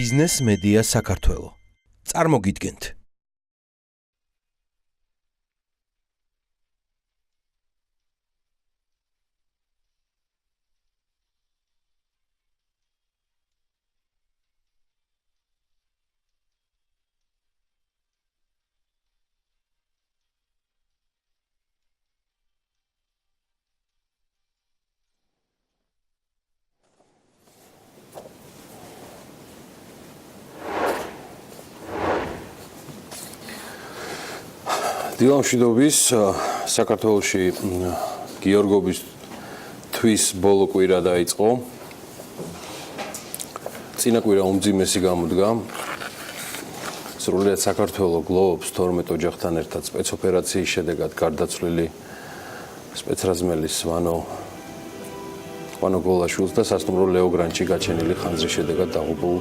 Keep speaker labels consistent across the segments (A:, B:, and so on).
A: ბიზნეს მედია საქართველო. წარმოგიდგენთ.
B: დილა მშვიდობის საქართველოში გიორგობის თვის ბოლო კვირა დაიწყო. წინა კვირა უმძიმესი გამოდგა. სრულად საქართველოს გლოვობს 12 ოჯახთან ერთად სპეცოპერაციის შედეგად გარდაცვლილი სპეცრაზმელის ვანო გოლაშვილს და სასტუმრო ლეოგრანჩი გაჩენილი ხანძრის შედეგად დაღუპულ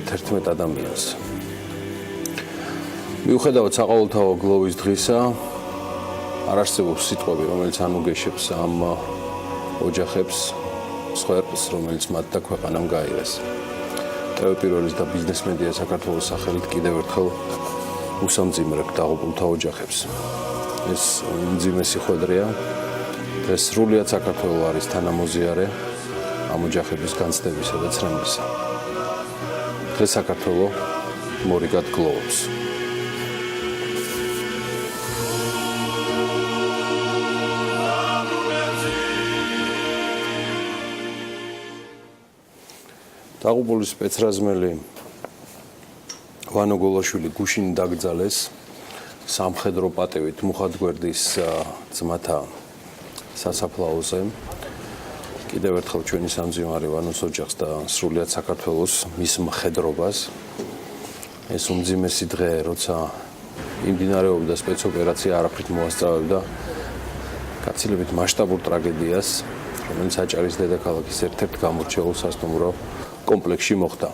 B: 11 ადამიანს. მიუხედავად საყოველთაო გლოვის დღისა, არ არსებობს სიტყვები, რომელიც ანუგეშებს ამ ოჯახებს სხვერპლს, რომელიც მათ და ქვეყანამ გაიღეს. ტელეპიროლის და ბიზნეს მედია საქართველოს სახელით კიდევ ერთხელ უსამძიმრებ დაღუპულთა ოჯახებს. ეს უმძიმესი ხვედრია. ეს სრულად საქართველოს არის თანამოზიარე ამ ოჯახების განცდებისა და ცრემლისა. დღეს საქართველოს მორიგად გლოვობს. დაღუპული სპეცრაზმელი ვანო გოლაშვილი გუშინ დაკრძალეს სამხედრო პატივით მუხათგვერდის ძმათა სასაფლაოზე. კიდევ ერთხელ ჩვენი სამძიმარი ვანოს ოჯახს და სრულად საქართველოს მის მხედრობას. ეს უმძიმესი დღე, როცა იმდინარეობდა სპეცოპერაცია, არაფრით მოასწავებდა გაცილებით მასშტაბურ ტრაგედიას, რომელიც აჭარის დედაქალაქის ერთ-ერთ გამორჩეულ სასტუმრო კომპლექსში მოხდა.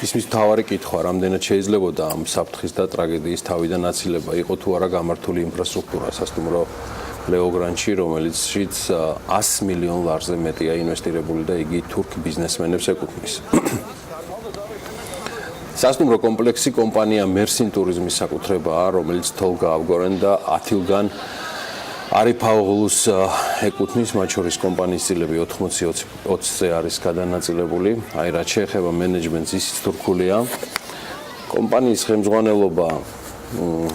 B: ისმის მთავარი კითხვა, რამდენად შეიძლებოდა ამ საფრთხის და ტრაგედიის თავიდან აცილება, იყო თუ არა გამართული ინფრასტრუქტურა სასტუმრო ლეოგრანჩი, რომელიცშიც 100 მილიონ ლარზე მეტია ინვესტირებული და იგი თურქ ბიზნესმენებს ეკუთვნის. სასტუმრო კომპლექსი კომპანია მერსინ ტურიზმის საკუთრებაა, რომელიც თოლ გაავგორენ და ათილგან არიფაოღლუს ეკუთვნის, მათ შორის კომპანიის წილები 80-20-ზე არის გადანაწილებული. აი, რაც შეეხება მენეჯმენტს, ისიც თურქულია. კომპანიის ხელმძღვანელობა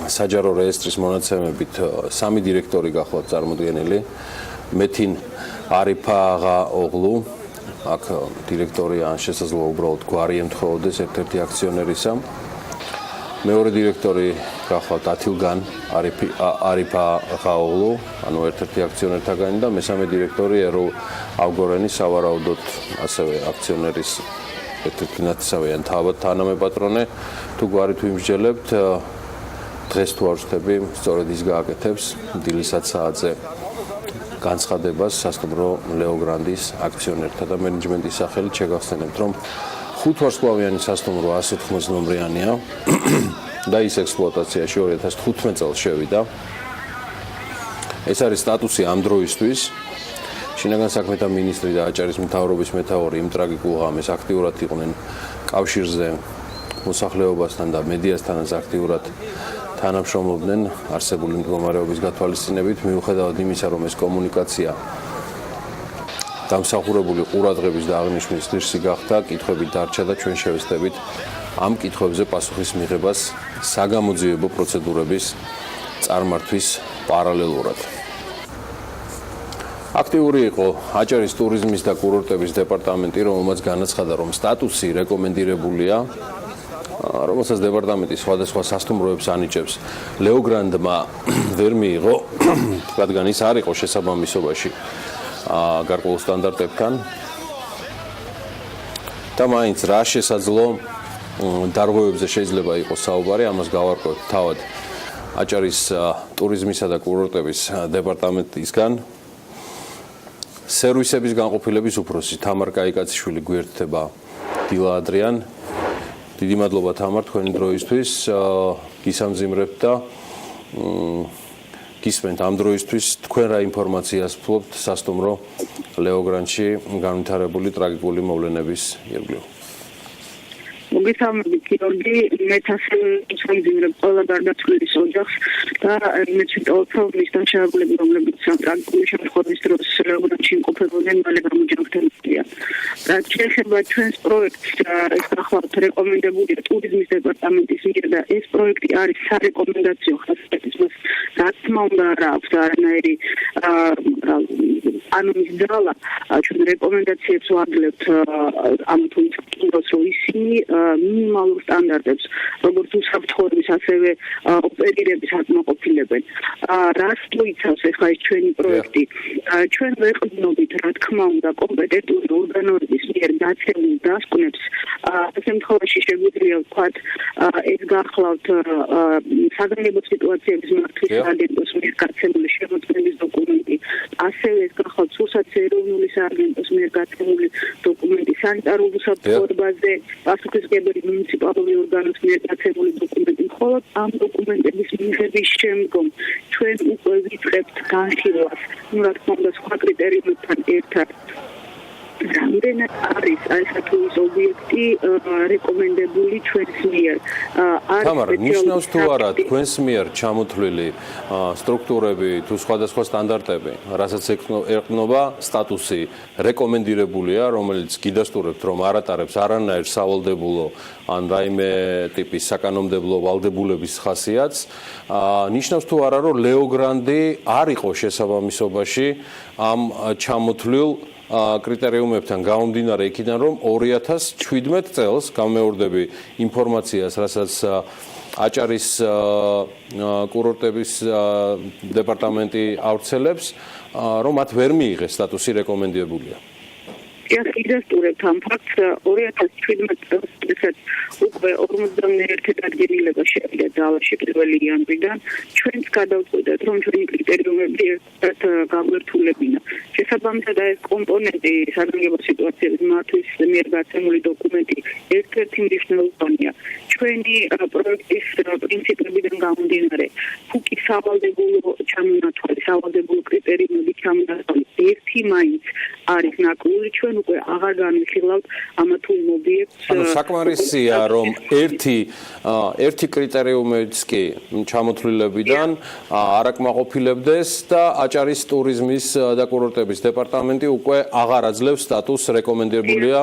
B: საჯარო რეესტრის მონაცემებით 3 დირექტორი გახლავთ წარმოდგენილი. მეთინ არიფაოღლუ, აქ დირექტორია შესაძლოა უბრალოდ გვარი ემთხოვდეს ერთ-ერთი აქციონერისა. მეორე დირექტორი გახლავთ ათილგან არიფაოღლუ, ანუ ერთ-ერთი აქციონერთაგანი და მესამე დირექტორი ერო ავგორენი, სავარაუდოდ ასევე აქციონერის ერთ-ერთი ნათესავიან თანამეპატრონე. თუ გვარი თუ იმსჯელებთ, დღეს თუ არ ვშთები, სწორედ ის გააკეთებს დილისად საათზე განცხადებას სასტუმრო ლეოგრანდის აქციონერთა და მენეჯმენტის სახელით. შეგახსენებთ, რომ 5 ვარსკვლავიანი სასტუმრო 180 ნომრიანია და ის ექსპლუატაციაში 2015 წელს შევიდა. ეს არის სტატუსი ამ დროისთვის. შინაგან საქმეთა მინისტრი და აჭარის მთავრობის მეთაური იმ ტრაგიკულ ღამეს აქტიურად იყვნენ კავშირზე მოსახლეობასთან და მედიასთანაც აქტიურად თანამშრომლობდნენ არსებული მდგომარეობის გათვალისწინებით, მიუხედავად იმისა, რომ ეს კომუნიკაცია დამსახურებული ყურადღების და აღნიშვნის ღირსი გახდა, კითხვები დარჩა და ჩვენ შევეცდებით ამ კითხვებზე პასუხის მიღებას საგამოძიებო პროცედურების წარმართვის პარალელურად. აქტიური იყო აჭარის ტურიზმის და კურორტების დეპარტამენტი, რომელმაც განაცხადა, რომ სტატუსი რეკომენდირებულია, რომელსაც დეპარტამენტი სხვადასხვა სასტუმროებს ანიჭებს. ლეოგრანდმა ვერ მიიღო, რადგან ის არ იყო შესაბამისობაში გარკვეულ სტანდარტებთან და მაინც რა შესაძლო დარღვევებზე შეიძლება იყოს საუბარი, ამას გავარკვევთ თავად აჭარის ტურიზმისა და კურორტების დეპარტამენტისგან. სერვისების განყოფილების უფროსი თამარ კაიკაციშვილი გვერდდება დილა ადრიან. დიდი მადლობა თამარ თქვენი დროისთვის. გისამძიმრებთ და გისმენთ ამ დროისთვის თქვენ რა ინფორმაციას ფლობთ სასტუმრო ლეოგრანდში განვითარებული ტრაგიკული მოვლენების ირგვლივ?
C: მოგესალმებით გიორგი, მეც ასევე ვცნობიერებ ყველა გარდაცვლილის ოჯახს და მეც ვიტყოდ მის დამშავებლები, რომლებიც ტრაგიკული შემთხვევის დროს ლეოგრანდში იმყოფებოდნენ, მალე გამოჯანმრთელებულია. რაც შეეხება ჩვენს პროექტს, ეს ახლა რეკომენდებულია ტურიზმის დეპარტამენტის მიერ და ეს პროექტი არის სარეკომენდაციო ხასიათის, მას რა თქმა უნდა არ აქვს არანაირი ანონის ძალა, ჩვენ რეკომენდაციებს ვაძლევთ ამ თუ ის დროს რომ ისინი მინიმალურ სტანდარტებს, როგორც უსაფრთხოების, ასევე ოპერირების აკმაყოფილებენ. რას მოიცავს ახლა ეს ჩვენი პროექტი? ჩვენ ვეყრდნობით, რა თქმა უნდა, კომპეტენტური ორგანოების მიერ დაცემულ დასკვნებს, ამ შემთხვევაში შეგვიძლია ვთქვათ, ეს გახლავთ საგანგებო სიტუაციების მართვის აგენტოს მიერ გაცემული შემოწმების დოკუმენტი, ასევე ეს გახლავთ სურსათის ეროვნული სააგენტოს მიერ გაცემული დოკუმენტი სანიტარულ უსაფრთხოებაზე, პასუხისმგებელი მუნიციპალური ორგანოს მიერ გაცემული დოკუმენტი. მხოლოდ ამ დოკუმენტების მიღების შემდგომ ჩვენ უკვე ვიწყებთ განხილვას, რა თქმა უნდა, სხვა კრიტერიუმებთან ერთად. რამდენად არის თუ ის ობიექტი რეკომენდებული ჩვენს მიერ?
B: თამარ, ნიშნავს თუ არა თქვენს მიერ ჩამოთვლილი სტრუქტურები თუ სხვადასხვა სტანდარტები, რასაც ეყრდნობა სტატუსი რეკომენდირებულია, რომელიც გიდასტურებთ, რომ არ ატარებს არანაირ სავალდებულო ან რაიმე ტიპის საკანონმდებლო ვალდებულების ხასიათს, ნიშნავს თუ არა, რომ ლეოგრანდი არ იყო შესაბამისობაში ამ ჩამოთვლილ კრიტერიუმებთან გამომდინარე იქიდან, რომ 2017 წელს გამეორდები ინფორმაციას, რასაც აჭარის კურორტების დეპარტამენტი ავრცელებს, რომ მათ ვერ მიიღეს სტატუსი რეკომენდებულია.
C: გიდასტურებთ ამ ფაქტს 2017 წელს უკვე 51 ადგილება შევიდა ძალაში პირველი იანვრიდან. ჩვენც გადავწყვიტეთ, რომ ჩვენი კრიტერიუმები ერთად გაგვერთულებინა. შესაბამისად, ეს კომპონენტი საგანგებო სიტუაციების მართვის მიერ გაცემული დოკუმენტი ერთ-ერთი მნიშვნელოვანია. ჩვენი პროექტის პრინციპებიდან გამომდინარე, ფუკის სავალდებულო ჩამონათვალი, სავალდებულო კრიტერიუმები ჩამონათვალი ერთი მაინც არის ნაკლული. ჩვენ უკვე აღარ განვიხილავთ ამა თუ იმ ობიექტს.
B: ანუ საკმარისია, რომ ერთი კრიტერიუმიც კი ჩამოთვლილებიდან არ აკმაყოფილებდეს და აჭარის ტურიზმის და კურორტების დეპარტამენტი უკვე აღარ აძლევს სტატუსს რეკომენდებულია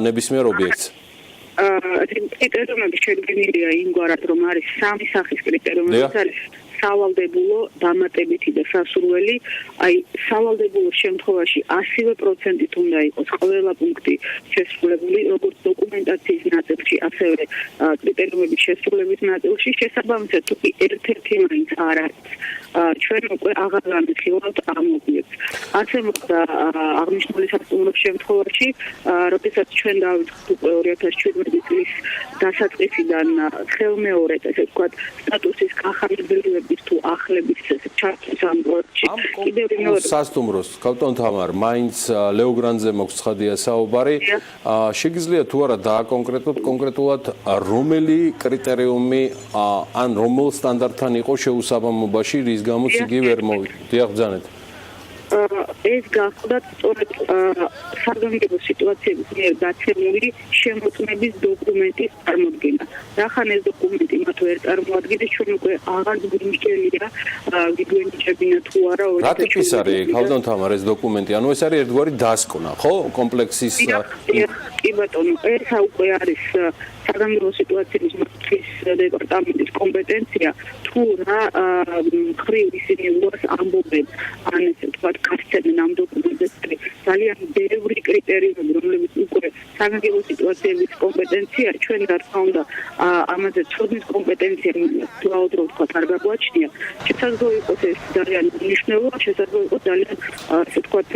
B: ნებისმიერ ობიექტს.
C: კრიტერიუმები შედგენილია იმგვარად, რომ არის სამი სახის კრიტერიუმი, არის სავალდებულო, დამატებითი და სასურველი. აი, სავალდებულო შემთხვევაში 100%-ით უნდა იყოს ყველა პუნქტი შესრულებული, როგორც დოკუმენტაციის ნაწილში, ასევე კრიტერიუმების შესრულების ნაწილში. შესაბამისად, თუ კი ერთ-ერთი მაინც არ არის, ჩვენ უკვე აღარ განვიხილავთ ამ ობიექტს. ასე მოხდა აღნიშნული სასტუმროს შემთხვევაში, როდესაც ჩვენ დავიწყეთ უკვე 2017 წლის დასაწყისიდან ხელმეორედ, ესე ვთქვათ, სტატუსის კახალებლივების თუ ახლების ჩართვის ამ პროექტში. კიდევ მეორე
B: სასტუმროს, კაპიტან თამარ, მაინც ლეოგრანდზე მოგვს ცხადია საუბარი. შეგიძლია თუ არა დააკონკრეტოთ კონკრეტულად რომელი კრიტერიუმი ან რომელ სტანდარტთან იყო შეუსაბამობაში, რის გამოც იგი ვერ მოვიძახეთ?
C: ეს გახლდათ სწორედ საგანგებო სიტუაციების მიერ გაცემული შემოწმების დოკუმენტის წარმოდგენა. რახან ეს დოკუმენტი მათ ვერ წარმოადგენს, ჩვენ უკვე აღარ გვიმსჯელია ვიგვენიჭებინა თუ არა.
B: რა ტიპის არის, კაპიტან თამარ, ეს დოკუმენტი? ანუ ეს არის ერთგვარი დასკვნა, ხო? კომპლექსის
C: კი ბატონო, ეს უკვე არის საგანგებო სიტუაციების მართვის დეპარტამენტის კომპეტენცია, თუ რა ხრივ ისინი უარს ამბობენ, ან ესე ვთქვათ, გასცემენ ამ დოკუმენტებს. ძალიან ბევრი კრიტერიუმები, რომლებიც უკვე საგანგებო სიტუაციების კომპეტენცია, ჩვენ რა თქმა უნდა ამაზე ცოდნის კომპეტენცია დროადრო ვთქვათ არ გაგვაჩნია. შესაძლოა იყოს ეს ძალიან მნიშვნელოვანი, შესაძლოა იყოს ძალიან ასე ვთქვათ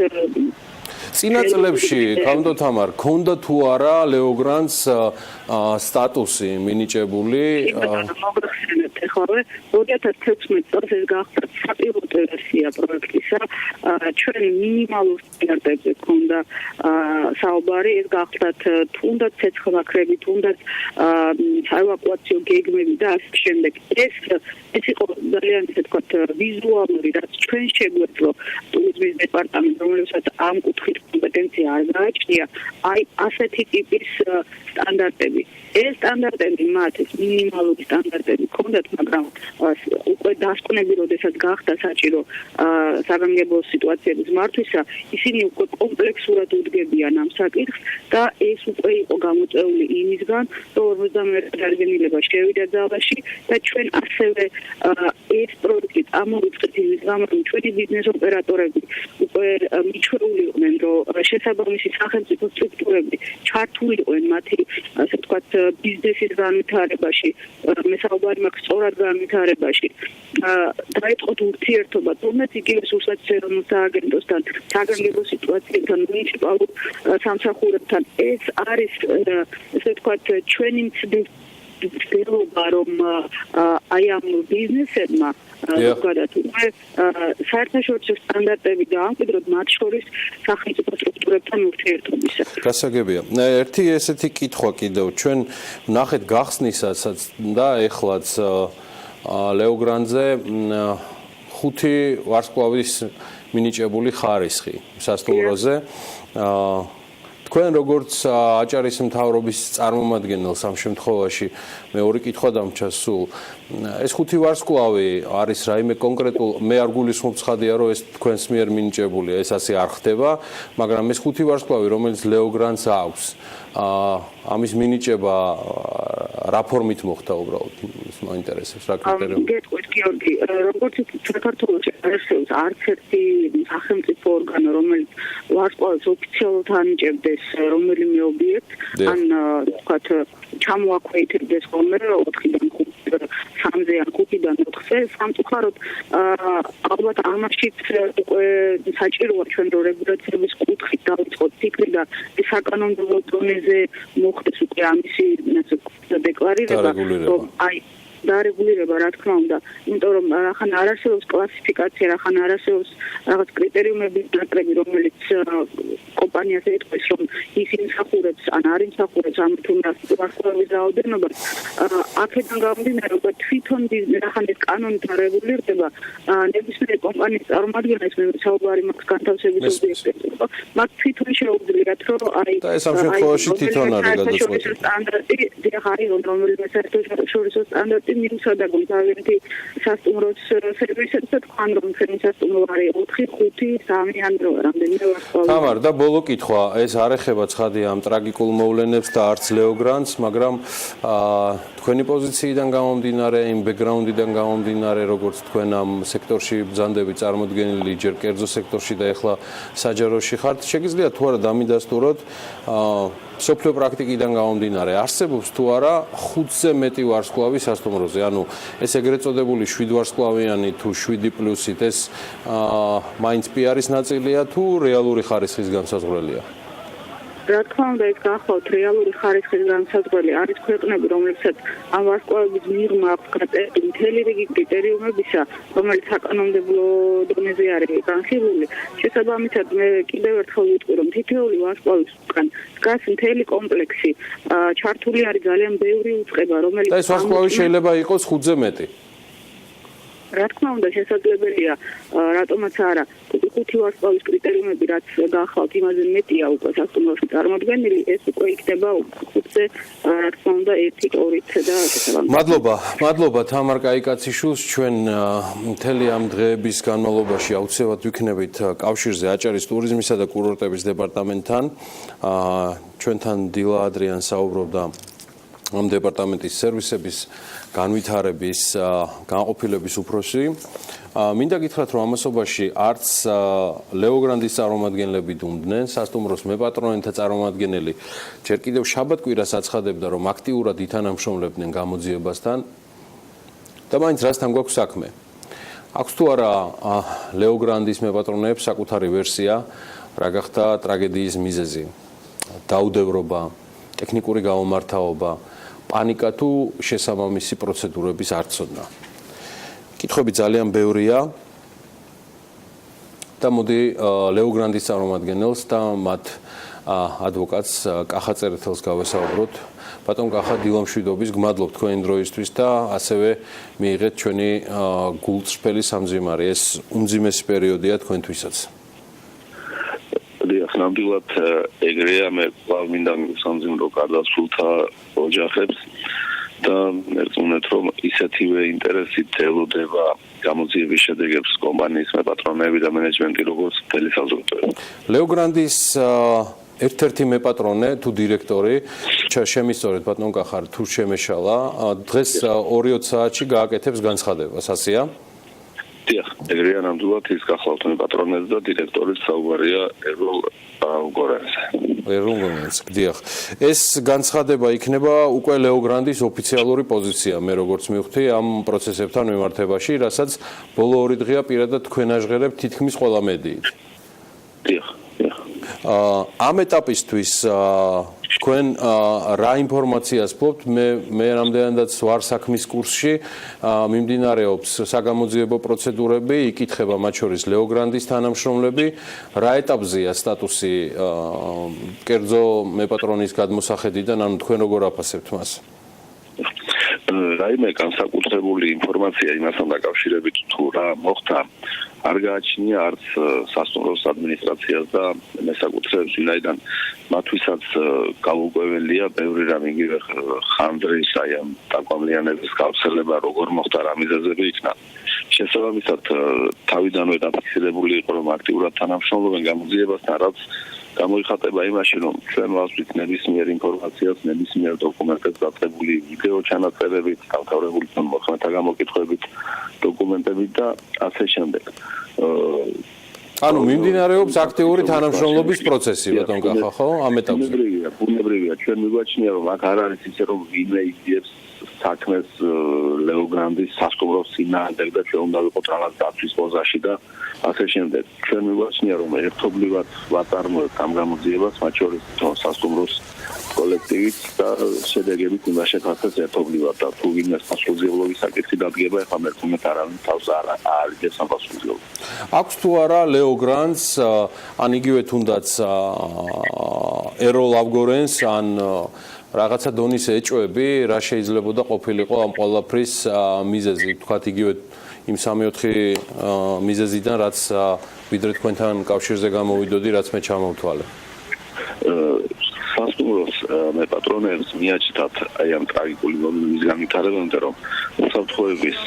B: წინა წლებში, კაპიტან თამარ, ქონდა თუ არა ლეოგრანდს სტატუსი მინიჭებული?
C: ეხლავე 2016 წელს ეს გახდა საპილოტო ვერსია პროექტისა. ჩვენ მინიმალურ სტანდარტებზე გქონდა საუბარი, ეს გახლდათ თუნდაც ცეცხლმაქრები, თუნდაც საევაკუაციო გეგმები და ასე შემდეგ. ეს იყო ძალიან ისე თქვათ ვიზუალური, რაც ჩვენ შეგვეძლო ტურიზმის დეპარტამენტს, რომელსაც ამ კუთხით კომპეტენცია არ გააჩნია, აი ასეთი ტიპის სტანდარტები. ეს სტანდარტები მათ ეს მინიმალური სტანდარტები ჰქონდათ, მაგრამ უკვე დასკვნები, როდესაც გახდა საჭირო საგანგებო სიტუაციების მართვისა, ისინი უკვე კომპლექსურად უდგებიან ამ საკითხს და ეს უკვე იყო გამოწეული იმისგან, რომ 51 დარგენილება შევიდა ძალაში და ჩვენ ასევე ეს პროექტი წამოვიწყეთ იმის გამო, რომ ჩვენი ბიზნეს ოპერატორები უკვე მიჩვეული იყვნენ, რომ შესაბამისი სახელმწიფო სტრუქტურები ჩართულიყვნენ მათი, ასე ვთქვათ, ბიზნესის განვითარებაში, მე საუბარი მაქვს სწორად განვითარებაში. დაიწყოთ ურთიერთობა, თუმცა იგივე სურსათმოქმედო სააგენტოსთან, საგანგებო სიტუაციებთან, მუნიციპალურ სამსახურებთან. ეს არის, ასე ვთქვათ, ჩვენი მცდელობა, რომ აი ამ ბიზნესებმა საერთაშორისო სტანდარტები დაამკვიდროთ, მათ შორის სახელმწიფო სტრუქტურებთან ურთიერთობისა.
B: გასაგებია. ერთი ესეთი კითხვა კიდევ, ჩვენ ნახეთ გახსნისაცაც და ეხლაც ლეოგრანზე 5 ვარსკვლავის მინიჭებული ხარისხი სასტუმროზე. თქვენ როგორც აჭარის მთავრობის წარმომადგენელს ამ შემთხვევაში მე ორი კითხვა დამჩა სულ. ეს 5 ვარსკვლავი არის რაიმე კონკრეტულ, მე არ გულისხმობ ცხადია, რომ ეს თქვენს მიერ მინიჭებულია, ეს ასე არ ხდება, მაგრამ ეს 5 ვარსკვლავი, რომელიც ლეოგრანს აქვს, ამის მინიჭება რა ფორმით მოხდა უბრალოდ? ის მაინტერესებს, რა კრიტერიუმი?
C: გეტყვით, გიორგი, როგორც საქართველოში არსებობს არც ერთი სახელმწიფო ორგანო, რომელიც ვარსკვლავს ოფიციალურად ანიჭებდეს რომელიმე ობიექტს, ან თქვათ ჩამოაქვეითებდეს ხოლმე 4-დან 3-ზე ან 5-დან 4-ზე, სამწუხაროდ ალბათ ამაშიც უკვე საჭიროა ჩვენ რო რეგულაციების კუთხით დავიწყოთ ფიქრი და საკანონმდებლო დონეზე მოხდეს უკვე ამისი დეკლარირება, რომ აი დარეგულირება, რა თქმა უნდა, იმიტომ რომ ახლა არ არსებობს კლასიფიკაცია, ახლა არ არსებობს რაღაც კრიტერიუმების დაკრები, რომელიც კომპანიას ეთქვის, რომ ის იმსახურებს, ან არ იმსახურებს ამ თუნდაც ვარსკვლავის რაოდენობას. აქედან გამომდინარე, რომ თვითონ ახლა ეს კანონით არეგულირდება, ნებისმიერი კომპანიის წარმომადგენელს მე საუბარი მაქვს განთავსების ობიექტებზე, მათ თვითონ შეუძლიათ, რომ აი
B: და ეს ამ შემთხვევაში თვითონ არის
C: გადაწყვეტილი სტანდარტი, დიახარი, რომელიმე საერთაშორისო სტანდარტი მინუსა და გონთავენთი სასტუმროს სერვისებსაც თქვენ რომ თქვენი სასტუმრო არის 4, 5, 3 ან რამდენიმე ვარსკვლავი.
B: თამარ და ბოლო კითხვა, ეს არ ეხება ცხადია ამ ტრაგიკულ მოვლენებს და არც ლეოგრანს, მაგრამ თქვენი პოზიციიდან გამომდინარე, იმ ბექგრაუნდიდან გამომდინარე, როგორც თქვენ ამ სექტორში ბრძანდებით წარმოდგენილი, ჯერ კერძო სექტორში და ეხლა საჯაროში ხართ, შეგიძლიათ თუ არა დამიდასტუროთ სოფლიო პრაქტიკიდან გამომდინარე, არსებობს თუ არა 5-ზე მეტი ვარსკვლავი სასტუმროზე, ანუ ეს ეგრეთ წოდებული 7 ვარსკვლავიანი თუ 7+, ეს მაინც პიარის ნაწილია თუ რეალური ხარისხის განსაზღვრელია?
C: რა თქმა უნდა, ეს გახლავთ რეალური ხარისხის განსაზღვრელი. არის ქვეყნები, რომლებსაც ამ ვარსკვლავების მიღმა აქვს გაწერილი მთელი რიგი კრიტერიუმებისა, რომელიც საკანონმდებლო დონეზე არის განხილული. შესაბამისად, მე კიდევ ერთხელ ვიტყვი, რომ თითოეული ვარსკვლავის უკან დგას მთელი კომპლექსი. ჩართული არის ძალიან ბევრი უწყება, რომელიც
B: და ეს ვარსკვლავი შეიძლება იყოს 5-ზე მეტი.
C: რა თქმა უნდა, შესაძლებელია, რატომაც არა, 5 ვარსკვლავის კრიტერიუმები, რაც გახლავთ, იმაზე მეტია უკვე სასტუმროში წარმოდგენილი, ეს უკვე იქნება 5-ზე, რა თქმა უნდა, 1-2-ით და შესაბამისად.
B: მადლობა თამარ კაიკაციშვილს, ჩვენ მთელი ამ დღეების განმავლობაში აუცილებლად ვიქნებით კავშირზე აჭარის ტურიზმისა და კურორტების დეპარტამენტთან. ჩვენთან დილა ადრიან საუბრობდა ამ დეპარტამენტის სერვისების განვითარების განყოფილების უფროსი. მინდა გითხრათ, რომ ამასობაში არც ლეოგრანდის წარმომადგენლები დუმდნენ, სასტუმროს მეპატრონეთა წარმომადგენელი ჯერ კიდევ შაბათ-კვირას აცხადებდა, რომ აქტიურად ითანამშრომლებდნენ გამოძიებასთან და მაინც რასთან გვაქვს საქმე. აქვს თუ არა ლეოგრანდის მეპატრონეებს საკუთარი ვერსია, რა გახდა ტრაგედიის მიზეზი, დაუდევრობა, ტექნიკური გაუმართავობა, პანიკა თუ შესაბამისი პროცედურების არ ცოდნა. კითხვები ძალიან ბევრია და მოდი ლეო გრანდის წარმომადგენელს და მათ ადვოკატს კახა წერეთელს გავესაუბროთ. ბატონ კახა, დილა მშვიდობის, გმადლობთ თქვენი დროისთვის და ასევე მიიღეთ ჩვენი გულწრფელი სამძიმარი. ეს უმძიმესი პერიოდია თქვენთვისაც.
D: ნამდვილად ეგრეა, მე კვლავ მინდა სამძიმრო გარდაცვლილთა ოჯახებს და მერწმუნეთ, რომ ისეთივე ინტერესით ელოდება გამოძიების შედეგებს კომპანიის მეპატრონეები და მენეჯმენტი, როგორც მთელი საზოგადოება.
B: ლეო გრანდის ერთ-ერთი მეპატრონე თუ დირექტორი, შემისწორეთ ბატონ კახა, თუ შემეშალა, დღეს 2-20 საათში გააკეთებს განცხადებას, ასეა?
D: დიახ, ეგრეა ნამდვილად ის გახლავთ მეპატრონეზე და დირექტორის საუბარია ეროლ გორენზე.
B: დიახ. ეს განცხადება იქნება უკვე ლეო გრანდის ოფიციალური პოზიცია, მე როგორც მივხვდი ამ პროცესებთან მიმართებაში, რასაც ბოლო 2 დღეა პირადად თქვენ აჟღერებთ თითქმის ყველა მედიით.
D: დიახ.
B: ამ ეტაპისთვის თქვენ რა ინფორმაციას ფლობთ? მე რამდენადაც ვარ საქმის კურსში, მიმდინარეობს საგამოძიებო პროცედურები, იკითხება მათ შორის ლეო გრანდის თანამშრომლები, რა ეტაპზეა სტატუსი კერძო მეპატრონის გადმოსახედიდან, ანუ თქვენ როგორ აფასებთ მას?
D: რაიმე განსაკუთრებული ინფორმაცია იმასთან დაკავშირებით თუ რა მოხდა არ გააჩნია არც სასტუმროს ადმინისტრაციას და მესაკუთრეებს, ვინაიდან მათთვისაც გაუკვეველია ბევრი რამ იგივე ხანდრის აი ამ დაკვამლიანების გავრცელება როგორ მოხდა რა მიზეზები იქნა. შესაბამისად თავიდანვე დაფიქსირებული იყო რომ აქტიურად თანამშრომლობენ გამოძიებასთან, რაც გამოიხატება იმაში, რომ ჩვენ ვასვით ნებისმიერ ინფორმაციას, ნებისმიერ დოკუმენტებს დაწყებული ვიდეო ჩანაწერებით, დავთავრებული მოხმეთა გამოკითხვებით, დოკუმენტებით და ასე შემდეგ.
B: ანუ მიმდინარეობს აქტიური თანამშრომლობის პროცესი, ბატონ კახა, ხო? ამ ეტაპზე.
D: ბუნებრივია, ჩვენ მიგვაჩნია, რომ აქ არ არის ისე, რომ ვინმე იძიებს საქმეს ლეო გრანდის სასტუმროს წინააღმდეგ და ჩვენ უნდა ვიყოთ რაღაც დაცვის პოზაში და ასე შემდეგ. ჩვენ მიგვაჩნია, რომ ერთობლივად ვაწარმოებთ ამ გამოძიებას, მათ შორის სასტუმროს კოლექტივით და შედეგებით უნდა შევხსენოთ ერთობლივად და თუ ვინმე სასულიერობის საკითხი დადგება, ეხლა მერწმუნეთ არავინ თავს არ არის სასულიერო.
B: აქვს თუ არა ლეო გრანს, ან იგივე თუნდაც ეროლ ავგორენს, ან რაღაცა დონის ეჭვები, რა შეიძლებოდა ყოფილიყო ამ ყველაფრის მიზეზი, თქვათ იგივე იმ 3-4 მიზეზიდან, რაც ვიდრე თქვენთან კავშირზე გამოვიდოდი, რაც მე ჩამოვთვალე.
D: სასტუმროს მეპატრონეებს მიაჩნდათ აი ამ ტრაგიკული მომენტის განვითარებამდე, რომ უსაფრთხოების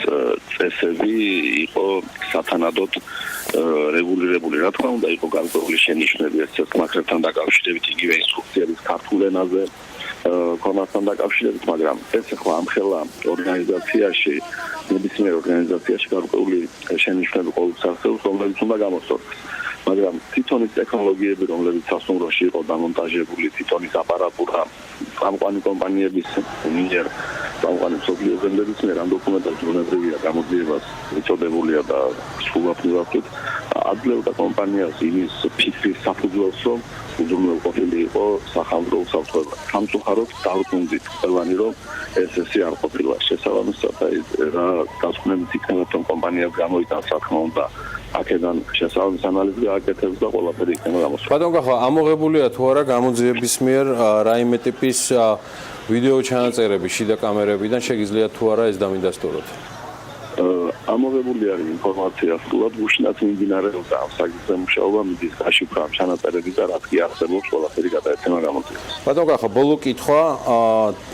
D: წესები იყო სათანადოდ რეგულირებული. რა თქმა უნდა, იყო განსხვავებული შენიშვნები ეს საკითხთან დაკავშირებით, იგივე ინსტრუქციების ქართულ ენაზე კონასთან დაკავშირებით, მაგრამ ეს ახლა ამხელა ორგანიზაციაში, ნებისმიერ ორგანიზაციაში გარკვეული შენიშვნები ყოველთვის არსებობს, რომლებიც უნდა გამოსწორდეს. მაგრამ თვითონის ტექნოლოგიები, რომლებიც სასტუმროში იყო დამონტაჟებული, თვითონის აპარატურა, წამყვანი კომპანიების მიერ, წამყვანი მსოფლიო ბრენდების მიერ ამ დოკუმენტებს ბუნებრივია გამოძიებას მიწოდებულია და სრულად მივახვდით, აძლევდა კომპანიას იმის ფიქრის საფუძველს, რომ უზრუნველყოფილი იყო სახალხო უსაფრთხოება. სამწუხაროდ დავრწმუნდით ყველანი, რომ ესე არ ყოფილა. შესაბამისად, რა დასკვნებით იქნება რომ კომპანიას გამოიტანს, რა თქმა უნდა, აქედან შესაბამის ანალიზი გააკეთებს და ყველაფერი იქნება გამოსული.
B: ბატონ კახა, ამოღებულია თუ არა გამოძიების მიერ რაიმე ტიპის ვიდეო ჩანაწერები შიდა კამერებიდან, შეგიძლიათ თუ არა ეს დამიდასტუროთ?
D: ამოღებული არის ინფორმაცია სრულად გუშინაც მიმდინარეობდა ამ საკითხზე მუშაობა, მიდის გაშიფრვა ჩანაწერები და რაც კი არსებობს, ყველაფერი გადაეცემა გამოძიებას.
B: ბატონ კახა, ბოლო კითხვა,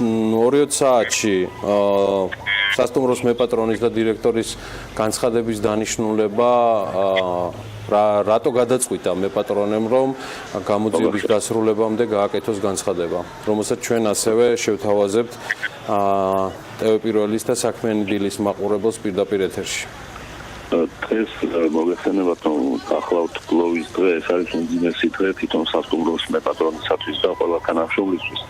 B: 2-20 საათში სასტუმროს მეპატრონის და დირექტორის განცხადების დანიშნულება რატო გადაწყვიტა მეპატრონემ, რომ გამოძიების დასრულებამდე გააკეთოს განცხადება, რომელსაც ჩვენ ასევე შევთავაზებთ ტელეპირველის და საქმიანი დილის მაყურებელს პირდაპირ ეთერში.
D: დღეს მოგეხსენებათ, რომ გახლავთ გლოვის დღე, ეს არის უმძიმესი დღე თვითონ სასტუმროს მეპატრონისათვის და ყველა თანამშრომლისთვის.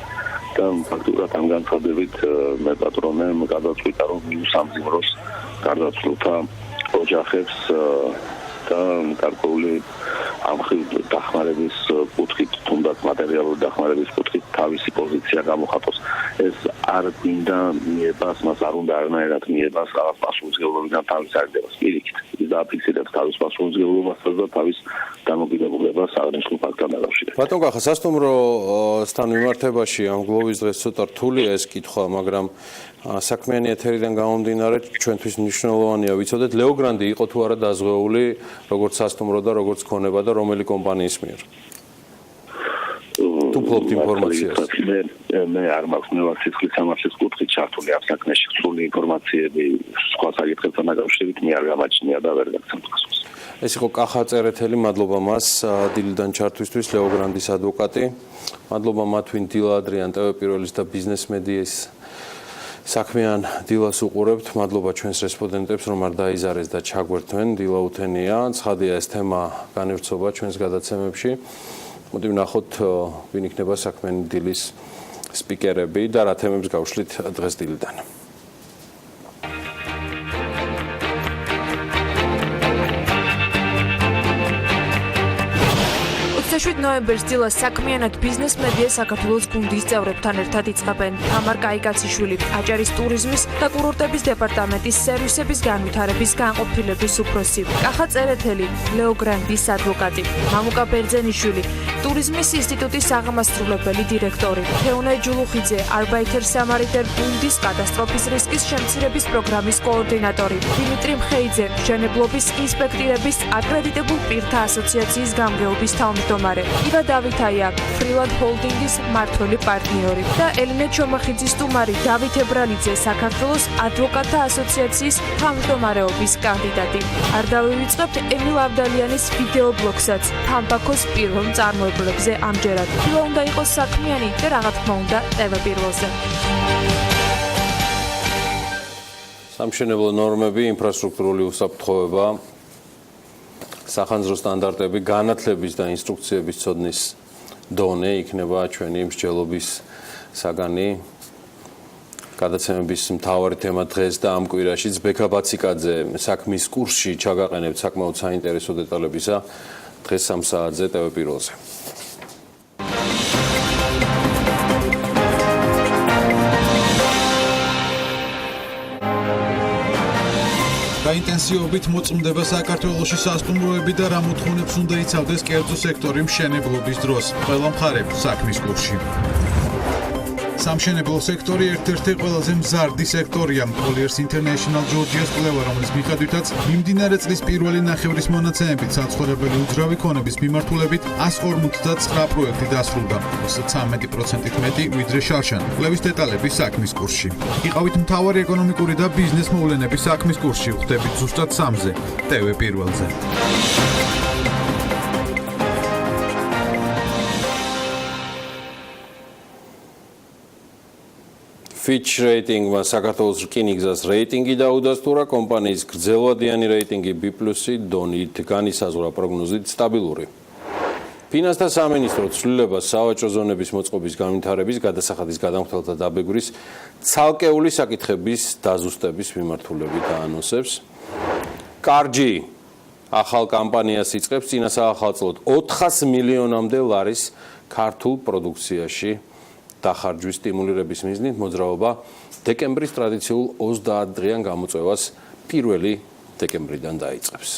D: და ფაქტურად ამ განცხადებით მეპატრონემ გადაწყვიტა, რომ სამძიმროს გარდაცვლილთა ოჯახებს და გარკვეული ამხრივ დახმარების კუთხით, თუნდაც მატერიალური დახმარების კუთხით თავისი პოზიცია გამოხატოს. ეს არ გვინდა მიებას, მას არ უნდა არანაირად მიებას რაღაც პასუხისმგებლობიდან თავის არიდებას. პირიქით, ის დააფიქსირებს თავის პასუხისმგებლობასაც და თავის დამოკიდებულებას აღნიშნულ ფაქტთან დაკავშირებით.
B: ბატონ კახა, სასტუმროსთან მიმართებაში ამ გლოვის დღეს ცოტა რთულია ეს კითხვა, მაგრამ საქმიანი ეთერიდან გამომდინარე ჩვენთვის მნიშვნელოვანია ვიცოდეთ, ლეოგრანდი იყო თუ არა დაზღვეული როგორც სასტუმრო და როგორც ქონება და რომელი კომპანიის მიერ. თუ ფლობთ ინფორმაციას.
D: მე არ მაქვს მე ვარ სიცხლის სამართლის კუთხით ჩართული ამ საქმეში, სრული ინფორმაციები სხვა საკითხებთან დაკავშირებით მე არ გამაჩნია და ვერ გაგცემ პასუხს.
B: ეს იყო კახა წერეთელი, მადლობა მას დილიდან ჩართვისთვის, ლეოგრანდის ადვოკატი. მადლობა მათ, ვინ დილა ადრიან ტევ პირველის და ბიზნეს მედიის საქმიან დილას უყურებთ. მადლობა ჩვენს რესპონდენტებს, რომ არ დაიზარეს და ჩაგვერთვენ. დილა უთენია, ცხადია ეს თემა განევრცობა ჩვენს გადაცემებში. მოდი ვნახოთ, ვინ იქნება საქმიანი დილის სპიკერები და რა თემებს გავშლით დღეს დილიდან.
E: 27 ნოემბერს დილას საქმიანად ბიზნეს მედია საქართველოს გუნდის წევრებთან ერთად იწყებენ. თამარ კაიკაციშვილი, აჭარის ტურიზმის და კურორტების დეპარტამენტის სერვისების განვითარების განყოფილების უფროსი, კახა წერეთელი, ლეოგრანდის ადვოკატი, მამუკა ბერძენიშვილი, ტურიზმის ინსტიტუტის აღმასრულებელი დირექტორი, თეუნე ჯულუხიძე, არბაითერ სამარიტერ გუნდის კატასტროფის რისკის შემცირების პროგრამის კოორდინატორი, დიმიტრი მხეიძე, მშენებლობის ინსპექტირების აკრედიტებულ პირთა ასოციაციის გამგეობის თავმჯდომარე, იბა დავითაია, სრულად ჰოლდინგის მმართველი პარტნიორი და ელინე ჩომახიძის სტუმარი დავით ებრალიძე, საქართველოს ადვოკატთა ასოციაციის თავმჯდომარეობის კანდიდატი. არ დავივიწყებთ ემილ ავდალიანის ვიდეო ბლოგსაც თამბაქოს პირველ წარმოებლებზე ამჯერად. დილა უნდა იყოს საქმიანი და რა თქმა უნდა ტევ პირველზე.
B: სამშენებლო ნორმები, ინფრასტრუქტურული უსაფრთხოება, სახანძრო სტანდარტები, განათლების და ინსტრუქციების ცოდნის დონე იქნება ჩვენი მსჯელობის საგანი. გადაცემების მთავარი თემა დღეს და ამ კვირაშიც ბექა ბაციკაძე საქმის კურსში ჩაგაყენებთ საკმაოდ საინტერესო დეტალებისა დღეს 3 საათზე ტევ პირველზე.
F: გაინტენსივობით მოწმდება საქართველოში სასტუმროები და რა მოთხოვნებს უნდა იცავდეს კერძო სექტორი მშენებლობის დროს. ყველა მხარე საქმის კურსში. სამშენებლო სექტორი ერთ-ერთი ყველაზე მზარდი სექტორია. Colliers International Georgia's კვლევა, რომლის მიხედვითაც მიმდინარე წლის პირველი ნახევრის მონაცემებით საცხოვრებელი უძრავი ქონების მიმართულებით 159 პროექტი დასრულდა, 13%-ით მეტი ვიდრე შარშან. კვლევის დეტალები საქმის კურსში. იყავით მთავარი ეკონომიკური და ბიზნეს მოვლენების საქმის კურსში, ხვდებით ზუსტად 3-ზე, ტევ პირველზე.
B: Fitch Rating-მა საქართველოს რკინიგზას რეიტინგი დაუდასტურა, კომპანიის გრძელვადიანი რეიტინგი B+ დონით განისაზღვრა პროგნოზით სტაბილური. ფინანსთა სამინისტრო ცვლილებას სავაჭრო ზონების მოწყობის განვითარების, გადასახადის გადამხდელთა დაბეგვრის, ცალკეული საკითხების დაზუსტების მიმართულებით აანონსებს. კარჯი ახალ კამპანიას იწყებს წინა საახალწლოდ 400 მილიონამდე ლარის ქართულ პროდუქციაში. დახარჯვის სტიმულირების მიზნით მოძრაობა დეკემბრის ტრადიციულ 30 დღიან გამოწვევას 1 დეკემბრიდან დაიწყებს.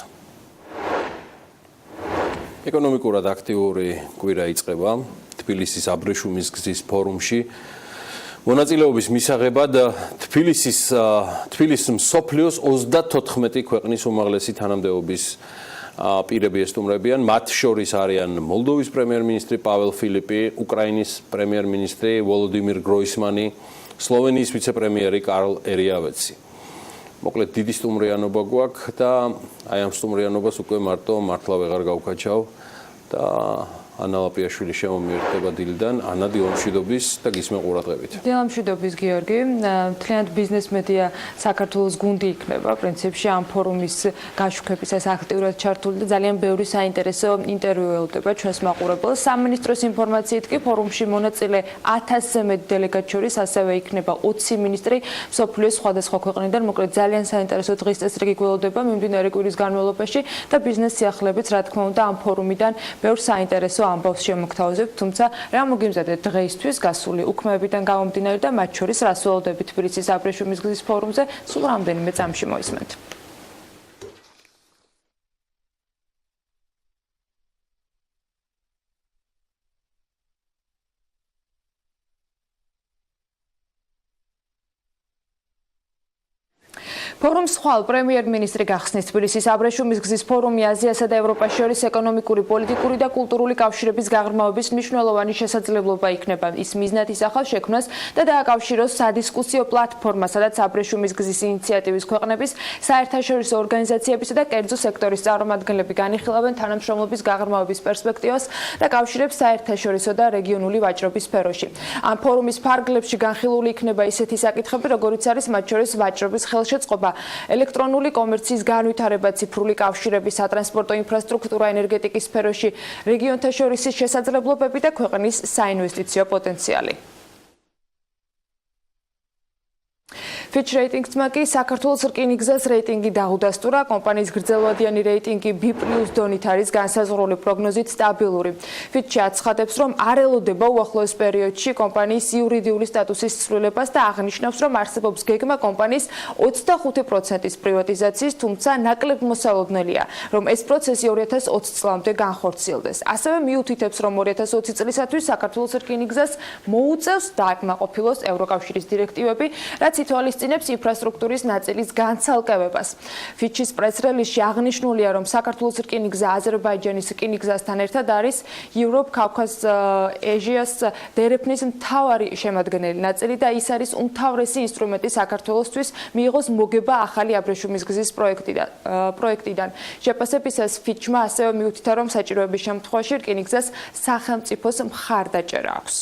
B: ეკონომიკურად აქტიური კვირა იწყება თბილისის აბრეშუმის გზის ფორუმში. მონაწილეობის მისაღებად თბილისის მსოფლიოს 34 ქვეყნის უმაღლესი თანამდებობის პირები ესტუმრებიან, მათ შორის არიან მოლდოვის პრემიერ-მინისტრი პაվել ფილიპი, უკრაინის პრემიერ-მინისტრი ვოლოდიმირ გროისმანი, სლოვენიის ვიცე-პრემიერი კარლ ერიავეცი. მოკლედ დიდი სტუმრიანობა გვაქვს და აი ამ სტუმრიანობას უკვე მარტო მართლა ვეღარ გავკაჩავ და ანა ლაპიაშვილი შემომიერთდება დილიდან, ანა დილამშვიდობის და გისმენ ყურადღებით.
E: დილამშვიდობის გიორგი, მთლიანად ბიზნეს მედია საქართველოს გუნდი იქნება, პრინციპში ამ ფორუმის გაშუქებისას აქტიურად ჩართული და ძალიან ბევრი საინტერესო ინტერვიუ ელოდება ჩვენს მაყურებელს. სამინისტროს ინფორმაციით კი ფორუმში მონაწილე 1000-ზე მეტ დელეგატ შორის ასევე იქნება 20 მინისტრი მსოფლიოს სხვადასხვა ქვეყნიდან. მოკლედ ძალიან საინტერესო დღის წესრიგი გველოდება მიმდინარე კვირის განმავლობაში და ბიზნეს სიახლეებიც რა თქმა უნდა ამ ფორუმიდან ბევრ საინტერესო ამბავს შემოგთავაზებთ, თუმცა რა მოგიმზადეთ დღეისთვის გასული უქმეებიდან გამომდინარე და მათ შორის რას ველოდებით თბილისის აბრეშუმის გზის ფორუმზე, სულ რამდენიმე წამში მოისმენთ. ფორუმს ხვალ პრემიერ-მინისტრი გახსნის. თბილისის აბრეშუმის გზის ფორუმი აზიასა და ევროპას შორის ეკონომიკური, პოლიტიკური და კულტურული კავშირების გაღრმავების მნიშვნელოვანი შესაძლებლობა იქნება. ის მიზნად ისახავს შექმნას და დააკავშიროს სადისკუსიო პლატფორმა, სადაც აბრეშუმის გზის ინიციატივის ქვეყნების, საერთაშორისო ორგანიზაციებისა და კერძო სექტორის წარმომადგენლები განიხილავენ თანამშრომლობის გაღრმავების პერსპექტივას და კავშირებს საერთაშორისო და რეგიონული ვაჭრობის სფეროში. ამ ფორუმის ფარგლებში განხილული იქნება ისეთი საკითხები, როგორიც არის მათ შორის ვაჭრობის ხელშეწყობა, ელექტრონული კომერციის განვითარება, ციფრული კავშირები, სატრანსპორტო ინფრასტრუქტურა, ენერგეტიკის სფეროში, რეგიონთა შორის შესაძლებლობები და ქვეყნის საინვესტიციო პოტენციალი. Fitch Ratings-მა კი საქართველოს რკინიგზას რეიტინგი დაუდასტურა. კომპანიის გრძელვადიანი რეიტინგი B+ დონით არის განსაზღვრული პროგნოზით სტაბილური. Fitch აცხადებს, რომ არ ელოდება უახლოეს პერიოდში კომპანიის იურიდიული სტატუსის ცვლილებას და აღნიშნავს, რომ არსებობს გეგმა კომპანიის 25%-ის პრივატიზაციის, თუმცა ნაკლებ მოსალოდნელია, რომ ეს პროცესი 2020 წლამდე განხორციელდეს. ასევე მიუთითებს, რომ 2020 წლისათვის საქართველოს რკინიგზას მოუწევს დააკმაყოფილოს ევროკავშირის დირექტივები, რაც ითვალისწინებს ინფრასტრუქტურის ნაწილის განცალკევებას. Fitch-ის პრეს-რელიზში აღნიშნულია, რომ საქართველოს რკინიგზა აზერბაიჯანის რკინიგზასთან ერთად არის Europe-Caucasus-Asia's დერეფნის მთავარი შემადგენელი ნაწილი და ის არის უმთავრესი ინსტრუმენტი საქართველოსთვის მიიღოს მოგება ახალი აბრეშუმის გზის პროექტიდან. შეფასებისას Fitch-მა ასევე მიუთითა, რომ საჭიროების შემთხვევაში რკინიგზას სახელმწიფოს მხარდაჭერა აქვს.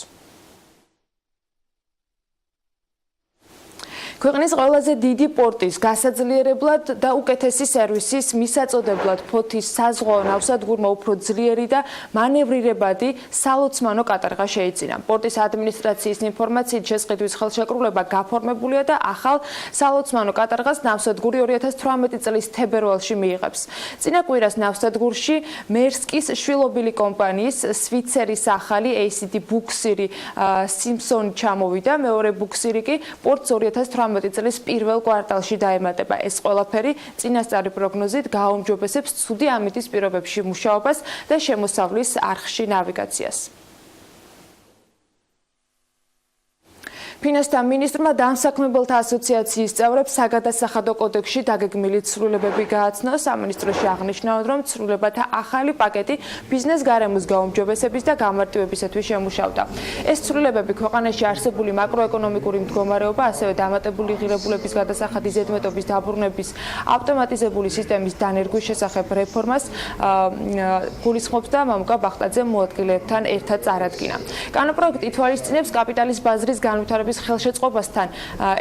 E: ქვეყნის ყველაზე დიდი პორტის გასაძლიერებლად და უკეთესი სერვისის მისაწოდებლად ფოთის საზღვაო ნავსადგურმა უფრო ძლიერი და მანევრირებადი სალოცმანო კატარღა შეიძინა. პორტის ადმინისტრაციის ინფორმაციით შესყიდვის ხელშეკრულება გაფორმებულია და ახალ სალოცმანო კატარღას ნავსადგური 2018 წლის თებერვალში მიიღებს. წინა კვირას ნავსადგურში მერსკის შვილობილი კომპანიის სვიცერის ახალი ACD ბუქსირი სიმსონი ჩამოვიდა, მეორე ბუქსირი კი პორტს 2018 წლის პირველ კვარტალში დაემატება. ეს ყველაფერი წინასწარი პროგნოზით გააუმჯობესებს ცუდი ამიტის პირობებში მუშაობას და შემოსავლის არხში ნავიგაციას. ფინანსთა მინისტრმა დამსაქმებელთა ასოციაციის წევრებს საგადასახადო კოდექსში დაგეგმილი ცვლილებები გააცნო. სამინისტროში აღნიშნავენ, რომ ცვლილებათა ახალი პაკეტი ბიზნეს გარემოს გაუმჯობესების და გამარტივებისათვის შემუშავდა. ეს ცვლილებები ქვეყანაში არსებული მაკროეკონომიკური მდგომარეობა, ასევე დამატებული ღირებულების გადასახადის ზედმეტობის დაბრუნების ავტომატიზებული სისტემის დანერგვის შესახებ რეფორმას გულისხმობს და მამუკა ბახტაძე მოადგილეებთან ერთად წარადგინა. კანონპროექტი ითვალისწინებს კაპიტალის ბაზრის განვითარების ხელშეწყობასთან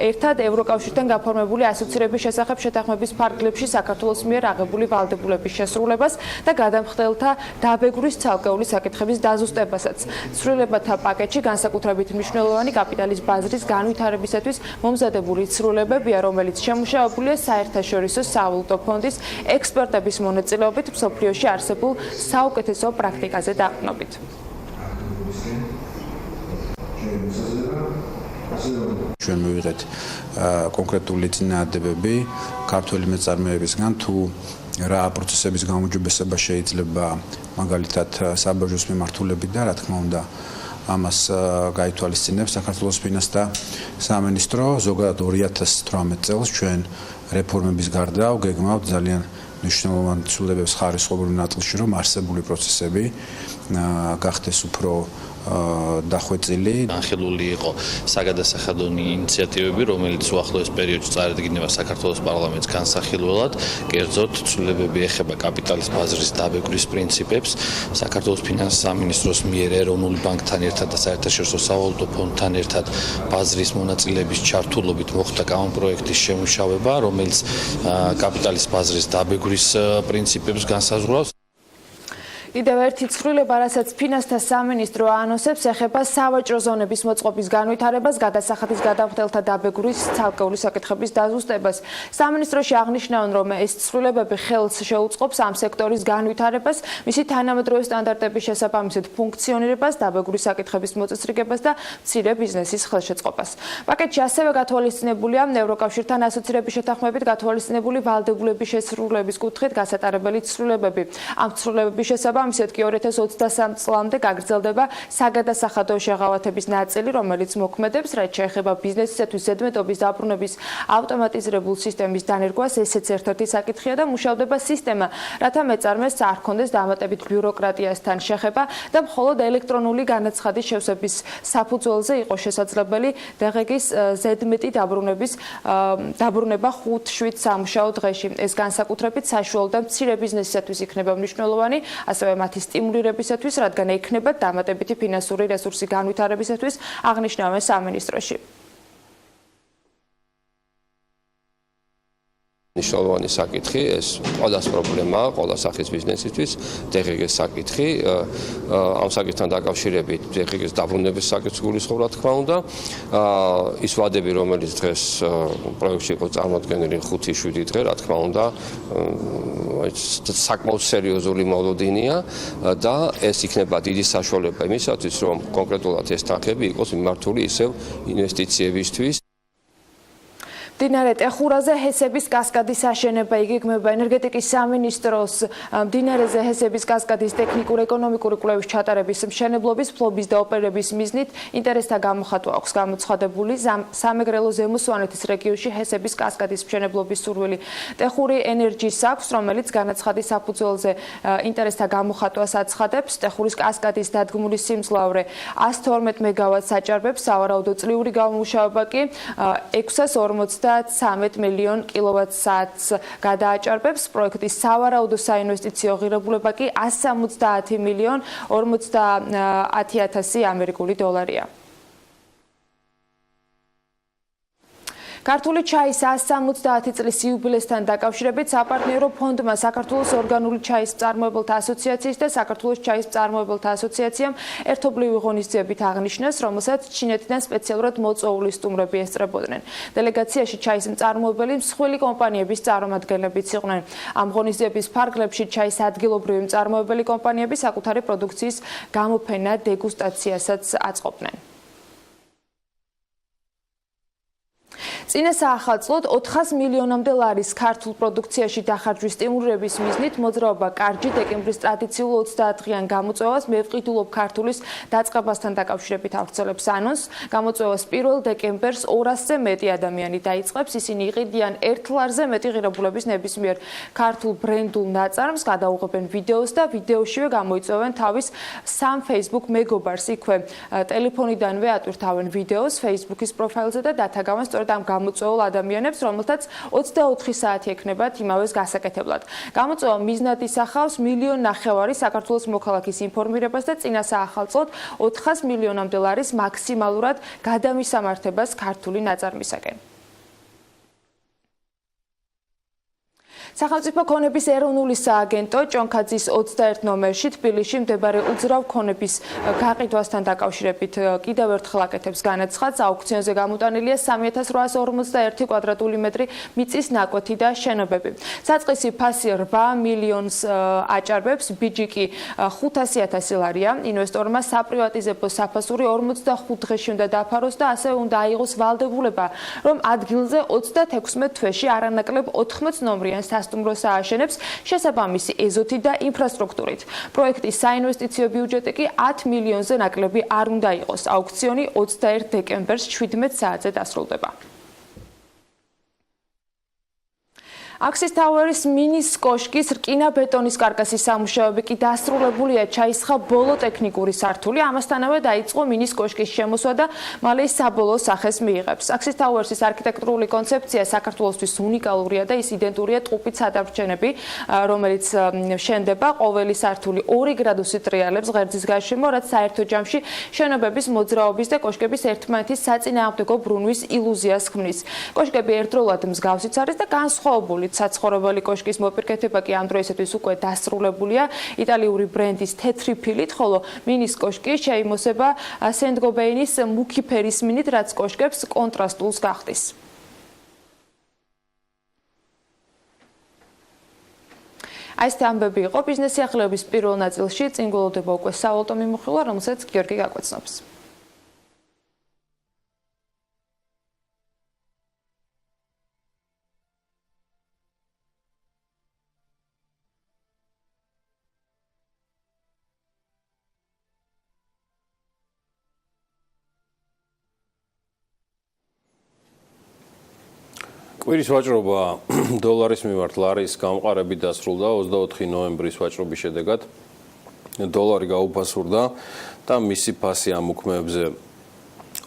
E: ერთად ევროკავშირთან გაფორმებული ასოცირების შესახებ შეთანხმების ფარგლებში საქართველოს მიერ აღებული ვალდებულების შესრულებას და გადამხდელთა დაბეგრის ცალკეული საკითხების დაზუსტებასაც. ცვლილებათა პაკეტში განსაკუთრებით მნიშვნელოვანი კაპიტალის ბაზრის განვითარებისათვის მომზადებული ცვლილებებია, რომელიც შემუშავებულია საერთაშორისო სავალუტო ფონდის ექსპერტების მონაწილეობით მსოფლიოში არსებულ საუკეთესო პრაქტიკაზე დაყრდნობით.
G: ჩვენ მივიღეთ კონკრეტული წინააღმდეგობები ქართველი მეწარმეებისგან თუ რა პროცესების გაუმჯობესება შეიძლება მაგალითად საბაჟოს მიმართულებით და რა თქმა უნდა ამას გაითვალისწინებს საქართველოს ფინანსთა სამინისტრო. ზოგადად 2018 წელს ჩვენ რეფორმების გარდა ვგეგმავთ ძალიან მნიშვნელოვან ცვლილებებს ხარისხობრივ ნაწილში, რომ არსებული პროცესები გახდეს უფრო დახვეწილი.
H: განხილული იყო საგადასახადონი ინიციატივები, რომელიც უახლოეს პერიოდში წარადგინება საქართველოს პარლამენტს განსახილველად, კერძოდ ცვლილებები ეხება კაპიტალის ბაზრის დაბეგვრის პრინციპებს, საქართველოს ფინანსის სამინისტროს მიერ ეროვნული ბანკთან ერთად და საერთაშორისო სავალუტო ფონდთან ერთად ბაზრის მონაწილეების ჩართულობით მოხდა კანონპროექტის შემუშავება, რომელიც კაპიტალის ბაზრის დაბეგვრის პრინციპებს განსაზღვრავს.
E: კიდევ ერთი ცვლილება, რასაც ფინანსთა სამინისტრო ანონსებს, ეხება სავაჭრო ზონების მოწყობის განვითარებას, გადასახადის გადამხდელთა დაბეგვრის ცალკეული საკითხების დაზუსტებას. სამინისტროში აღნიშნავენ, რომ ეს ცვლილებები ხელს შეუწყობს ამ სექტორის განვითარებას, მისი თანამედროვე სტანდარტების შესაბამისად ფუნქციონირებას, დაბეგვრის საკითხების მოწესრიგებას და მცირე ბიზნესის ხელშეწყობას. პაკეტში ასევე გათვალისწინებულია ევროკავშირთან ასოცირების შეთანხმებით გათვალისწინებული ვალდებულების შესრულების კუთხით გასატარებელი ცვლილებები. ამ ცვლილებების შესაბამისად ამისეთ კი 2023 წლამდე გაგრძელდება საგადასახადო შეღავათების ნაწილი, რომელიც მოქმედებს, რაც შეეხება ბიზნესისათვის ზედმეტობის დაბრუნების ავტომატიზირებულ სისტემის დანერგვას, ესეც ერთ-ერთი საკითხია და მუშავდება სისტემა, რათა მეწარმეს არ ჰქონდეს დამატებით ბიუროკრატიასთან შეხება და მხოლოდ ელექტრონული განაცხადის შევსების საფუძველზე იყოს შესაძლებელი დღეგის ზედმეტი დაბრუნება 5-7 სამუშაო დღეში. ეს განსაკუთრებით საშუალო და მცირე ბიზნესისათვის იქნება მნიშვნელოვანი, ასევე მათი სტიმულირებისათვის, რადგან ექნებათ დამატებითი ფინანსური რესურსი განვითარებისათვის, აღნიშნავენ სამინისტროში.
B: მნიშვნელოვანი საკითხი, ეს ყველას პრობლემაა, ყველა სახის ბიზნესისთვის, დღეგეს საკითხი, ამ საკითხთან დაკავშირებით დღეგეს დაბრუნების საკითხს გულისხმობ, რა თქმა უნდა. ის ვადები, რომელიც დღეს პროექტში იყო წარმოდგენილი 5-7 დღე, რა თქმა უნდა, საკმაოდ სერიოზული მოლოდინია და ეს იქნება დიდი საშუალება იმისათვის, რომ კონკრეტულად ეს თანხები იყოს მიმართული ისევ ინვესტიციებისთვის.
E: მდინარე ტეხურაზე ჰესების კასკადის აშენება იგეგმება ენერგეტიკის სამინისტროს მდინარეზე ჰესების კასკადის ტექნიკურ-ეკონომიკური კვლევის ჩატარების მშენებლობის ფლობის და ოპერების მიზნით ინტერესთა გამოხატვა აქვს გამოცხადებული სამეგრელო ზემო-სვანეთის რეგიონში ჰესების კასკადის მშენებლობის სურვილი ტეხური ენერჯის აქვს, რომელიც განაცხადის საფუძველზე ინტერესთა გამოხატვას აცხადებს. ტეხურის კასკადის დადგმული სიმძლავრე 112 მეგავატს აჭარბებს, სავარაუდო წლიური გამომუშავება კი 643 მილიონ კილოვატ-საათს გადააჭარბებს. პროექტის სავარაუდო საინვესტიციო ღირებულება კი 170 მილიონ 50,000 ამერიკული დოლარია. ქართული ჩაის 170 წლის იუბილესთან დაკავშირებით საპარტნიორო ფონდმა საქართველოს ორგანული ჩაის მწარმოებელთა ასოციაციის და საქართველოს ჩაის მწარმოებელთა ასოციაციამ ერთობლივი ღონისძიებით აღნიშნეს, რომელსაც ჩინეთიდან სპეციალურად მოწვეული სტუმრები ესწრებოდნენ. დელეგაციაში ჩაის მწარმოებელი მსხვილი კომპანიების წარმომადგენლებიც იყვნენ. ამ ღონისძიების ფარგლებში ჩაის ადგილობრივი მწარმოებელი კომპანიები საკუთარი პროდუქციის გამოფენა დეგუსტაციასაც აწყობდნენ. წინა საახალწლოდ 400 მილიონამდე ლარის ქართულ პროდუქციაში დახარჯვის სტიმულირების მიზნით მოძრაობა კარჯი დეკემბრის ტრადიციულ 30-დღიან გამოწვევას მევყიდულობ ქართულის დაწყებასთან დაკავშირებით ავრცელებს ანონსს. გამოწვევას 1 დეკემბერს 200-ზე მეტი ადამიანი დაიწყებს. ისინი იყიდიან 1 ლარზე მეტი ღირებულების ნებისმიერ ქართულ ბრენდულ ნაწარმს, გადაუღებენ ვიდეოს და ვიდეოშივე გამოიწვევენ თავის 3 Facebook მეგობარს. იქვე ტელეფონიდანვე ატვირთავენ ვიდეოს Facebook-ის პროფაილზე და დათაგავენ სწორედ ამ გამოწვეულ ადამიანებს, რომელთაც 24 საათი ექნებათ იმავეს გასაკეთებლად. გამოწვევა მიზნად ისახავს 1,5 მილიონ საქართველოს მოქალაქის ინფორმირებას და წინა საახალწლოდ 400 მილიონამდე ლარის მაქსიმალურად გადამისამართებას ქართული ნაწარმისაკენ. სახელმწიფო ქონების ეროვნული სააგენტო ჭონქაძის 21 ნომერში თბილისში მდებარე უძრავ ქონების გაყიდვასთან დაკავშირებით კიდევ ერთხელ აკეთებს განაცხადს. აუქციონზე გამოტანილია 3841 კვადრატული მეტრი მიწის ნაკვეთი და შენობები. საწყისი ფასი 8 მილიონს აჭარბებს, ბიჯი კი 500,000 ლარია. ინვესტორმა საპრივატიზებო საფასური 45 დღეში უნდა დაფაროს და ასევე უნდა აიღოს ვალდებულება, რომ ადგილზე 36 თვეში არანაკლებ 14 ნომრიან სასტუმროს ააშენებს შესაბამისი ეზოთი და ინფრასტრუქტურით. პროექტის საინვესტიციო ბიუჯეტი კი 10 მილიონზე ნაკლები არ უნდა იყოს. აუქციონი 21 დეკემბერს 17 საათზე დასრულდება. Axis Towers მინის კოშკის რკინა-ბეტონის კარკასის სამუშაოები კი დასრულებულია, ჩაისხა ბოლო ტექნიკური სართული, ამასთანავე დაიწყო მინის კოშკის შემოსვა და მალე საბოლოო სახეს მიიღებს. Axis Towers-ის არქიტექტურული კონცეფცია საქართველოსთვის უნიკალურია და ის იდენტურია ტყუპით სადარჩენები, რომელიც შენდება ყოველი სართული 2 გრადუსით ტრიალებს ღერძის გარშემო, რაც საერთო ჯამში შენობების მოძრაობის და კოშკების ერთმანეთის საწინააღმდეგო ბრუნვის ილუზიას ქმნის. კოშკები ერთდროულად მსგავსიც არის და განსხვავებული საცხოვრებელი კოშკის მოპირკეთება კი ამ დროისათვის უკვე დასრულებულია იტალიური ბრენდის თეთრი ფილით, ხოლო მინის კოშკი შეიმოსება სენტ-გობეინის მუქი ფერის მინით, რაც კოშკებს კონტრასტულს გახდის. Այս ამბები იყო ბიზნესი ახლებების პირველ ნაწილში, წინ გველოდება უკვე სავალტო მიმოხილვა, რომელსაც გიორგი გაგვეცნობს.
B: კვირის ვაჭრობა დოლარის მიმართ ლარის გამყარებით დასრულდა 24 ნოემბრის ვაჭრობის შედეგად. დოლარი გაუფასურდა და მისი ფასი ამ უქმეებზე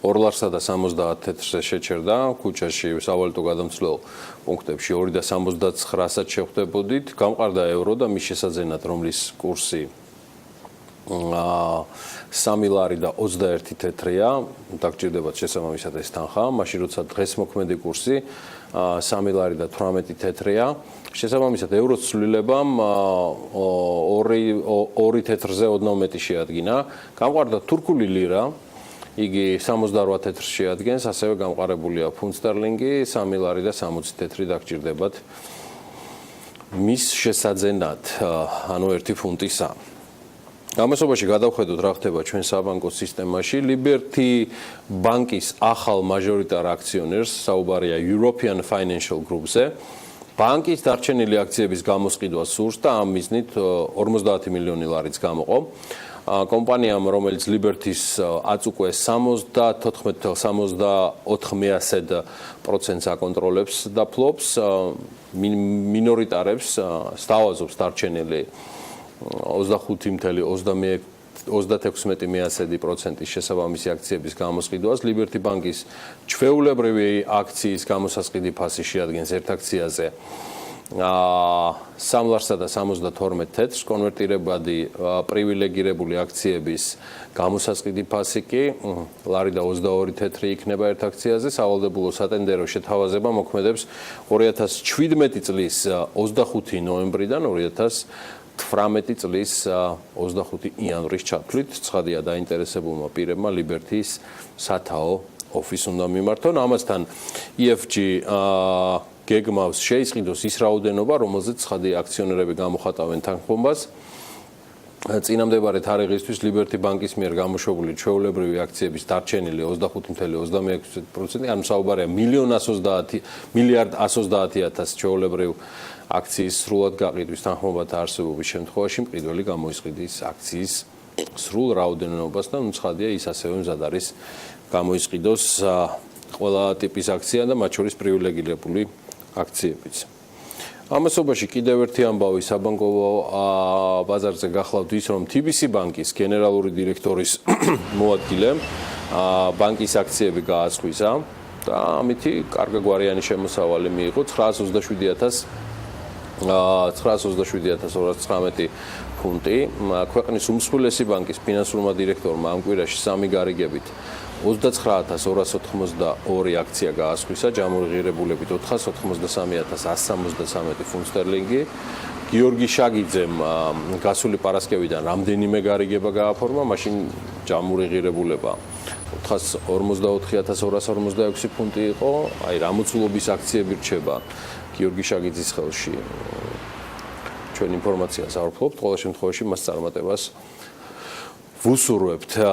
B: 2 ლარსა და 70 თეთრზე შეჩერდა. ქუჩაში სავალუტო გადამცვლელ პუნქტებში 2.79-საც შეხვდებოდით. გამყარდა ევრო და მის შესაძენად, რომლის კურსი 3 ლარი და 21 თეთრია, დაგჭირდებათ შესაბამისად ეს თანხა, მაშინ როცა დღეს მოქმედი კურსი 3 ლარი და 18 თეთრია, შესაბამისად ევროს ცვლილებამ 2 თეთრზე ოდნავ მეტი შეადგინა. გამყარდა თურქული ლირა, იგი 68 თეთრს შეადგენს, ასევე გამყარებულია ფუნტ სტერლინგი 3 ლარი და 60 თეთრი დაგჭირდებათ მის შესაძენად, ანუ 1 ფუნტისა. ამასობაში გადავხედოთ რა ხდება ჩვენ საბანკო სისტემაში. Liberty ბანკის ახალ მაჟორიტარ აქციონერს, საუბარია European Financial Group-ზე, ბანკის დარჩენილი აქციების გამოსყიდვა სურს და ამ მიზნით 50 მილიონი ლარიც გამოყო. კომპანიამ, რომელიც Liberty-ს აწუყვე 74.74% აკონტროლებს და ფლობს, მინორიტარებს სთავაზობს დარჩენილი 25.36% შესაბამისი აქციების გამოსყიდვას. Liberty ბანკის ჩვეულებრივი აქციის გამოსასყიდი ფასი შეადგენს ერთ აქციაზე 3 ლარსა და 72 თეთრს, კონვერტირებადი პრივილეგირებული აქციების გამოსასყიდი ფასი კი ლარი და 22 თეთრი იქნება ერთ აქციაზე. სავალდებულო სატენდერო შეთავაზება მოქმედებს 2017 წლის 25 ნოემბრიდან 2018 წლის 25 იანვრის ჩათვლით. ცხადია დაინტერესებულმა პირებმა Liberty-ს სათაო ოფისს უნდა მიმართონ. ამასთან EFG გეგმავს შეისყიდოს ის რაოდენობა, რომელზეც ცხადია აქციონერები გამოხატავენ თანხმობას. წინამდებარე თარიღისთვის Liberty ბანკის მიერ გამოშვებული ჩვეულებრივი აქციების დარჩენილი 25.26%, ანუ საუბარია 1.130.000 ჩვეულებრივ აქციის სრულად გაყიდვის თანხმობათა არსებობის შემთხვევაში მყიდველი გამოისყიდის აქციის სრულ რაოდენობას და ცხადია ის ასევე მზად არის გამოისყიდოს ყველა ტიპის აქცია და მათ შორის პრივილეგირებული აქციებიც. ამასობაში კიდევ ერთი ამბავი საბანკო ბაზარზე გახლავთ ის, რომ TBC ბანკის გენერალური დირექტორის მოადგილემ ბანკის აქციები გაასხვისა და ამითი კარგაგვარიანი შემოსავალი მიიღო 927.219 ფუნტი. ქვეყნის უმსხვილესი ბანკის ფინანსურმა დირექტორმა ამ კვირაში 3 გარიგებით 29.282 აქცია გაასხვისა, ჯამური ღირებულებით 483.173 ფუნტ სტერლინგი. გიორგი შაგიძემ გასული პარასკევიდან რამდენიმე გარიგება გააფორმა, მაშინ ჯამური ღირებულება 454.246 ფუნტი იყო. აი, რამოცულობის აქციები რჩება გიორგი შაგიძის ხელში. ჩვენ ინფორმაციას არ ვფლობთ, ყოველ შემთხვევაში მას წარმატებას ვუსურვებთ.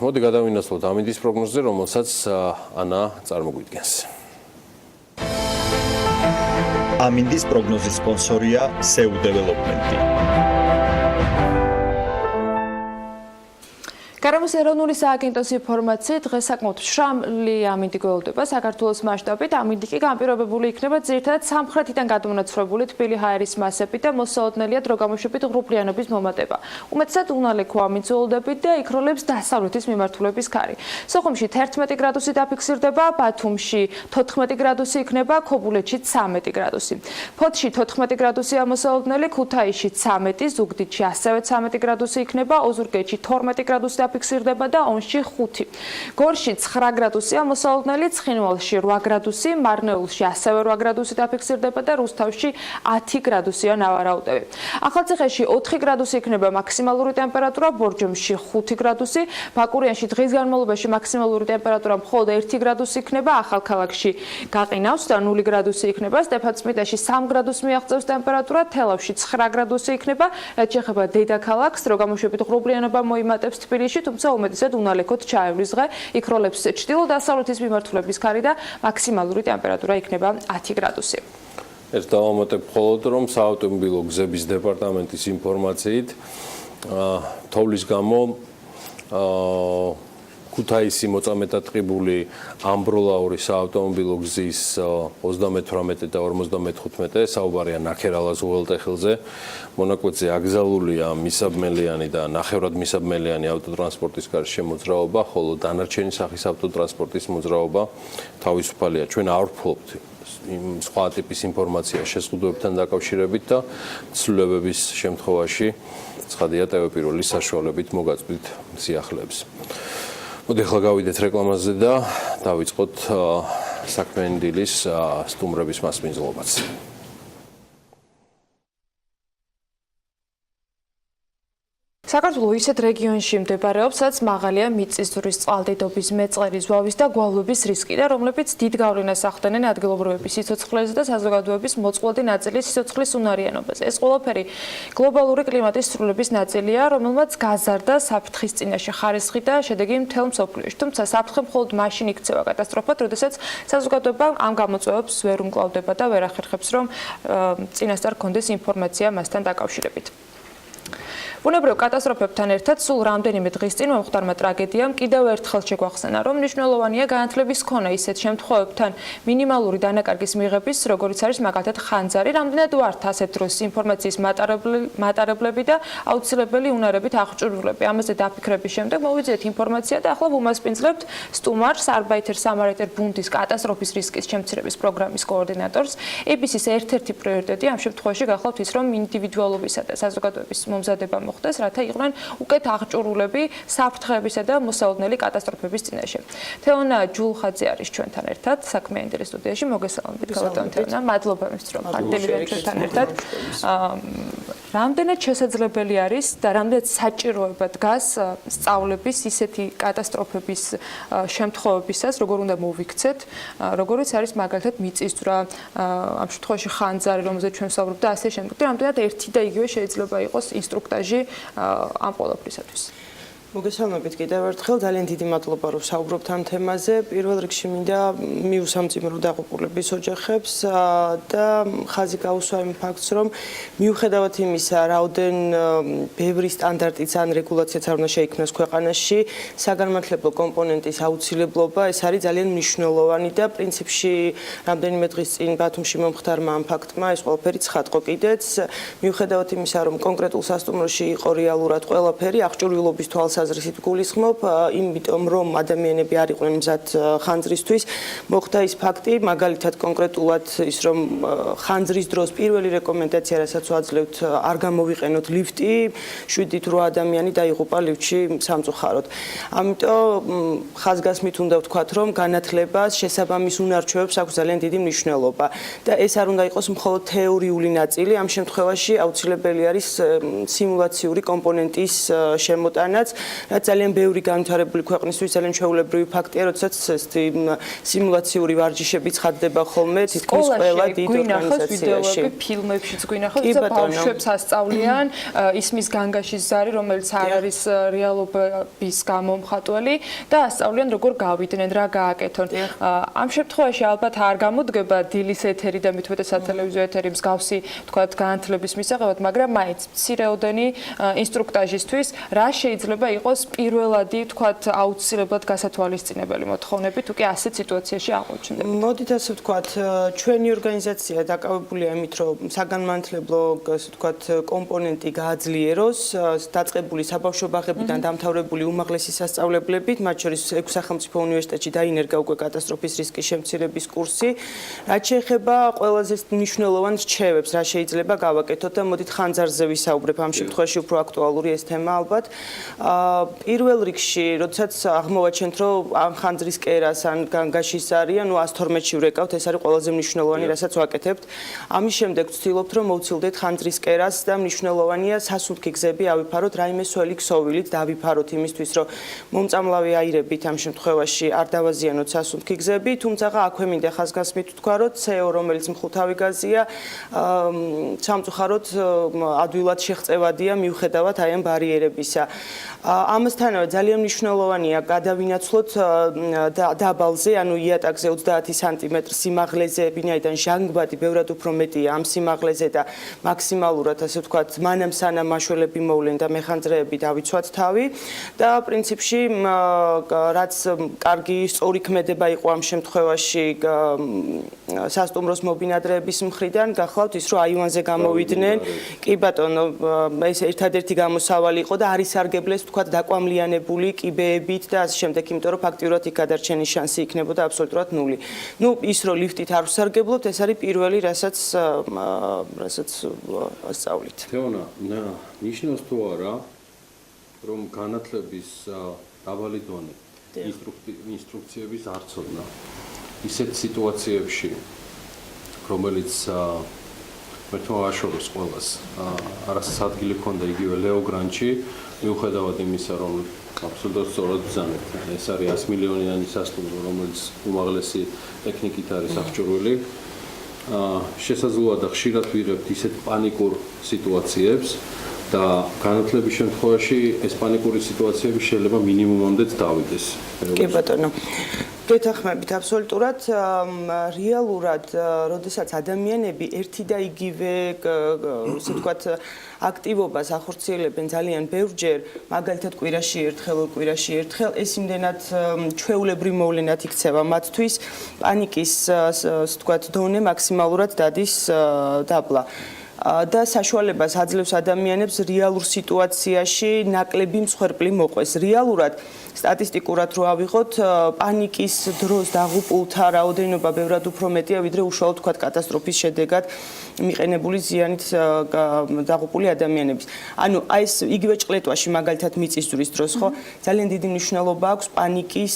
B: მოდი გადავინაცვლოთ ამინდის პროგნოზზე, რომელსაც ანა წარმოგვიდგენს.
I: ამინდის პროგნოზის სპონსორია SEU Development.
E: გარემოს ეროვნული სააგენტოს ინფორმაციით დღეს საკმაოდ მშრალი ამინდი გველოდება საქართველოს მასშტაბით. ამინდი კი განპირობებული იქნება ძირითადად სამხრეთიდან გადმონაცვლებული თბილი ჰაერის მასებით და მოსაოდნელია დრო გამოშვებით ღრუბლიანობის მომატება. უმეტესად უნალექო ამინდს ველოდებით და იქროლებს დასავლეთის მიმართულების ქარი. სოხუმში 11 გრადუსი დაფიქსირდება, ბათუმში 14 გრადუსი იქნება, ქობულეთში 13 გრადუსი. ფოთში 14 გრადუსია მოსაოდნელი, ქუთაისში 13, ზუგდიდში ასევე 13 გრადუსი იქნება, ოზურგეთში 12 გრადუსი დაფიქსირდება და ონში 5. გორში 9 გრადუსია მოსაოდნელი, ცხინვალში 8 გრადუსი, მარნეულში ასევე 8 გრადუსი დაფიქსირდება და რუსთავში 10 გრადუსია ნავარაუდები. ახალციხეში 4 გრადუსი იქნება მაქსიმალური ტემპერატურა, ბორჯომში 5 გრადუსი, ბაკურიანში დღის განმავლობაში მაქსიმალური ტემპერატურა მხოლოდ 1 გრადუსი იქნება, ახალქალაქში გაყინავს და 0 გრადუსი იქნება, სტეფანწმინდაში 3 გრადუსს მიაღწევს ტემპერატურა, თელავში 9 გრადუსი იქნება, რაც შეეხება დედაქალაქს, დრო გამოშვებით ღრუბლიანობა მოიმატებს თბილისში, თუმცა უმეტესად უნალექოდ ჩაევლის დღე, იქროლებს ჩრდილო-დასავლეთის მიმართულების ქარი და მაქსიმალური ტემპერატურა იქნება 10 გრადუსი.
B: ეს დავამატებ მხოლოდ რომ საავტომობილო გზების დეპარტამენტის ინფორმაციით თოვლის გამო ქუთაისი მოწამეთად ტყიბული ამბროლაური საავტომობილო გზის 38 და 55 საუბარია ნაქერალას უღელტეხილზე. მონაკვეთზე აკრძალულია მისაბმელიანი და ნახევრად მისაბმელიანი ავტოტრანსპორტის გარშემო მოძრაობა, ხოლო დანარჩენი სახის ავტოტრანსპორტის მოძრაობა თავისუფალია. ჩვენ არ ვფლობთ სხვა ტიპის ინფორმაცია შეზღუდვებთან დაკავშირებით და ცვლილებების შემთხვევაში ცხადია ტელეპიროლის საშუალებით მოგაწვით სიახლეებს. მოდი ახლა გავიდეთ რეკლამაზე და დავიწყოთ საქმიანი დილის სტუმრების მასპინძლობაც.
E: საქართველოს ისეთ რეგიონში მდებარეობს, სადაც მაღალია მიწისძვრის, წყალდიდობის, მეწყერის, ზვავის და გვალვების რისკი და რომლებიც დიდ გავლენას ახდენენ ადგილობრივების სიცოცხლეზე და საზოგადოების მოწყვლადი ნაწილის სიცოცხლის უნარიანობაზე. ეს ყველაფერი გლობალური კლიმატის ცვლილების ნაწილია, რომელმაც გაზარდა საფრთხის წინაშე ხარისხი და შედეგი მთელ მსოფლიოში. თუმცა საფრთხე მხოლოდ მაშინ იქცევა კატასტროფად, როდესაც საზოგადოება ამ გამოწვევებს ვერ უმკლავდება და ვერ ახერხებს, რომ წინასწარ გქონდეს ინფორმაცია მასთან დაკავშირებით. ბუნებრივ კატასტროფებთან ერთად სულ რამდენიმე დღის წინ მომხდარმა ტრაგედიამ კიდევ ერთხელ შეგვახსენა, რომ მნიშვნელოვანია განათლების ქონა ისეთ შემთხვევებთან მინიმალური დანაკარგის მიღების, როგორც არის მაგალითად ხანძარი, რამდენად ვართ ასეთ დროს ინფორმაციის მატარებლები და აუცილებელი უნარებით აღჭურვილები. ამაზე დაფიქრების შემდეგ მოვიძიეთ ინფორმაცია და ახლა ვუმასპინძლებთ სტუმარს, არბაითერ სამარეთერ ბუნდის კატასტროფის რისკის შემცირების პროგრამის კოორდინატორს. ABC-ის ერთ-ერთი პრიორიტეტი ამ შემთხვევაში გახლავთ ის, რომ ინდივიდუალობისა და საზოგადოების მომზადება მოხდეს, რათა იყვნენ უკეთ აღჭურვილები საფრთხეებისა და მოსაოდნელი კატასტროფების წინაშე. თეონა ჯულხაძე არის ჩვენთან ერთად საქმიანი დილის სტუდიაში. მოგესალმებით, თეონა. მადლობა იმისთვის, რომ ხართ ჩვენთან ერთად. რამდენად შესაძლებელი არის და რამდენად საჭიროება დგას სწავლების ისეთი კატასტროფების შემთხვევებისას, როგორ უნდა მოვიქცეთ, როგორიც არის მაგალითად მიწისძვრა, ამ შემთხვევაში ხანძარი, რომელზეც ჩვენ ვსაუბრობთ და ასე შემდეგ. რამდენად ერთი და იგივე შეიძლება იყოს ინსტრუქტაჟი ამ ყველაფრისათვის.
J: მოგესალმებით კიდევ ერთხელ, ძალიან დიდი მადლობა რომ საუბრობთ ამ თემაზე. პირველ რიგში მინდა მიუსამძიმრო დაღუპულების ოჯახებს და ხაზი გაუსვა იმ ფაქტს, რომ მიუხედავად იმისა, რაოდენ ბევრი სტანდარტიც ან რეგულაციაც არ უნდა შეიქმნას ქვეყანაში, საგანმანათლებლო კომპონენტის აუცილებლობა ეს არის ძალიან მნიშვნელოვანი და პრინციპში რამდენიმე დღის წინ ბათუმში მომხდარმა ამ ფაქტმა ეს ყველაფერი ცხადყო კიდეც. მიუხედავად იმისა, რომ კონკრეტულ სასტუმროში იყო რეალურად ყველაფერი აღჭურვილობის თვალსაზრისით გულისხმობ, იმიტომ რომ ადამიანები არ იყვნენ მზად ხანძრისთვის, მოხდა ის ფაქტი, მაგალითად კონკრეტულად ის, რომ ხანძრის დროს პირველი რეკომენდაცია, რასაც ვაძლევთ, არ გამოვიყენოთ ლიფტი, 7-8 ადამიანი დაიღუპა ლიფტში სამწუხაროდ. ამიტომ ხაზგასმით უნდა ვთქვათ, რომ განათლებას შესაბამის უნარჩვევებს აქვს ძალიან დიდი მნიშვნელობა და ეს არ უნდა იყოს მხოლოდ თეორიული ნაწილი, ამ შემთხვევაში აუცილებელი არის სიმულაციური კომპონენტის შემოტანაც, რაც ძალიან ბევრი განვითარებული ქვეყნისთვის ძალიან ჩვეულებრივი ფაქტია, როდესაც სიმულაციური ვარჯიშები ცხადდება ხოლმე თითქმის ყველა დიდ ორგანიზაციაში.
E: ფილმებშიც გვინახავს, და ბავშვებს ასწავლიან ისმის განგაშის ზარი, რომელიც არ არის რეალობის გამომხატველი და ასწავლიან როგორ გავიდნენ, რა გააკეთონ. ამ შემთხვევაში ალბათ არ გამოდგება დილის ეთერი და მithumetes სატელევიზიო ეთერი მსგავსი, თქვათ, განათლების მისაღებად, მაგრამ მაინც მცირეოდენი ინსტრუქტაჟისთვის რა შეიძლება იყოს პირველადი, თქვათ, აუცილებლად გასათვალისწინებელი მოთხოვნები, თუ კი ასეთ სიტუაციაში აღმოჩნდებით?
J: მოდით ასე ვთქვათ, ჩვენი ორგანიზაცია დაკავებულია იმით, რომ საგანმანათლებლო, ასე ვთქვათ, კომპონენტი გააძლიეროს, დაწყებული საბავშვო ბაღებიდან დამთავრებული უმაღლესი სასწავლებლებით, მათ შორის 6 სახელმწიფო უნივერსიტეტში დაინერგა უკვე კატასტროფის რისკის შემცირების კურსი. რაც შეეხება ყველაზე მნიშვნელოვან რჩევებს, რა შეიძლება გავაკეთოთ და მოდით ხანძარზე ვისაუბრებ, ამ შემთხვევაში უფრო აქტუალური ეს თემა ალბათ. პირველ რიგში, როდესაც აღმოვაჩენთ, რომ ამ ხანძრის კერას ან განგაშის არიან, 112-ში ვრეკავთ, ეს არის ყველაზე მნიშვნელოვანი, რასაც ვაკეთებთ. ამის შემდეგ ვცდილობთ, რომ მოვცილდეთ ხანძრის კერას და მნიშვნელოვანია სასუნთქი გზები ავიფაროთ, რაიმე სველი ქსოვილით დავიფაროთ იმისთვის, რომ მომწამლავი აირებით ამ შემთხვევაში არ დავაზიანოთ სასუნთქი გზები, თუმცა აქვე მინდა ხაზგასმით ვთქვა, რომ CO, რომელიც მხუთავი გაზია, სამწუხაროდ ადვილად შეღწევადია მიუხედავად აი ამ ბარიერებისა. ამასთანავე ძალიან მნიშვნელოვანია გადავინაცვლოთ დაბალზე, ანუ იატაკზე 30 სანტიმეტრ სიმაღლეზე, ვინაიდან ჟანგბადი ბევრად უფრო მეტია ამ სიმაღლეზე და მაქსიმალურად, ასე ვთქვათ, მანამ სანამ მაშველები მოვლენ და მეხანძრეები დავიცვათ თავი და პრინციპში რაც კარგი სწორი ქმედება იყო ამ შემთხვევაში სასტუმროს მობინადრეების მხრიდან, გახლავთ ის, რომ აივანზე გამოვიდნენ. კი ბატონო, ეს ერთადერთი გამოსავალი იყო და არის სარგებლეს ვთქვათ დაკვამლიანებული კიბეებით და ასე შემდეგ, იმიტომ რომ ფაქტიურად იქ გადარჩენის შანსი იქნებოდა აბსოლუტურად ნული. ნუ ის რომ ლიფტით არ ვსარგებლობთ, ეს არის პირველი, რასაც ასწავლით.
B: თეონა, ნიშნავს თუ არა, რომ განათლების დაბალი დონე ინსტრუქციების არ ცოდნა. ისეთ სიტუაციებში, რომელიც მერტო აშოროს ყველას, არასდროს ადგილი ქონდა იგივე ლეო გრანჩი, მიუხედავად იმისა, რომ აბსოლუტურად სწორად ბრძანებთ. ეს არის 100 მილიონიანი სასტუმრო, რომელიც უმაღლესი ტექნიკით არის აღჭურვილი. შესაძლოა და ხშირად ვიღებთ ისეთ პანიკურ სიტუაციებს და განათლების შემთხვევაში ეს პანიკური სიტუაციები შეიძლება მინიმუმამდეც დავიდეს.
J: კი ბატონო. გეთანხმებით აბსოლუტურად რეალურად, როდესაც ადამიანები ერთი და იგივე, ასე ვთქვათ, აქტივობას ახორციელებენ ძალიან ბევრჯერ, მაგალითად კვირაში ერთხელ, ეს იმდენად ჩვეულებრივ მოვლენად იქცევა მათთვის, პანიკის, ასე ვთქვათ, დონე მაქსიმალურად დადის დაბლა. და საშუალებას აძლევს ადამიანებს რეალურ სიტუაციაში ნაკლები მსხვერპლი მოყვეს. რეალურად სტატისტიკურად რო ავიღოთ, პანიკის დროს დაღუპულთა რაოდენობა ბევრად უფრო მეტია, ვიდრე უშუალოდ თქვა კატასტროფის შედეგად მიყენებული ზიანით დაღუპული ადამიანების. ანუ აი ეს იგივე ჭყლეტვაში მაგალითად მიწისძვრის დროს, ხო, ძალიან დიდი მნიშვნელობა აქვს პანიკის,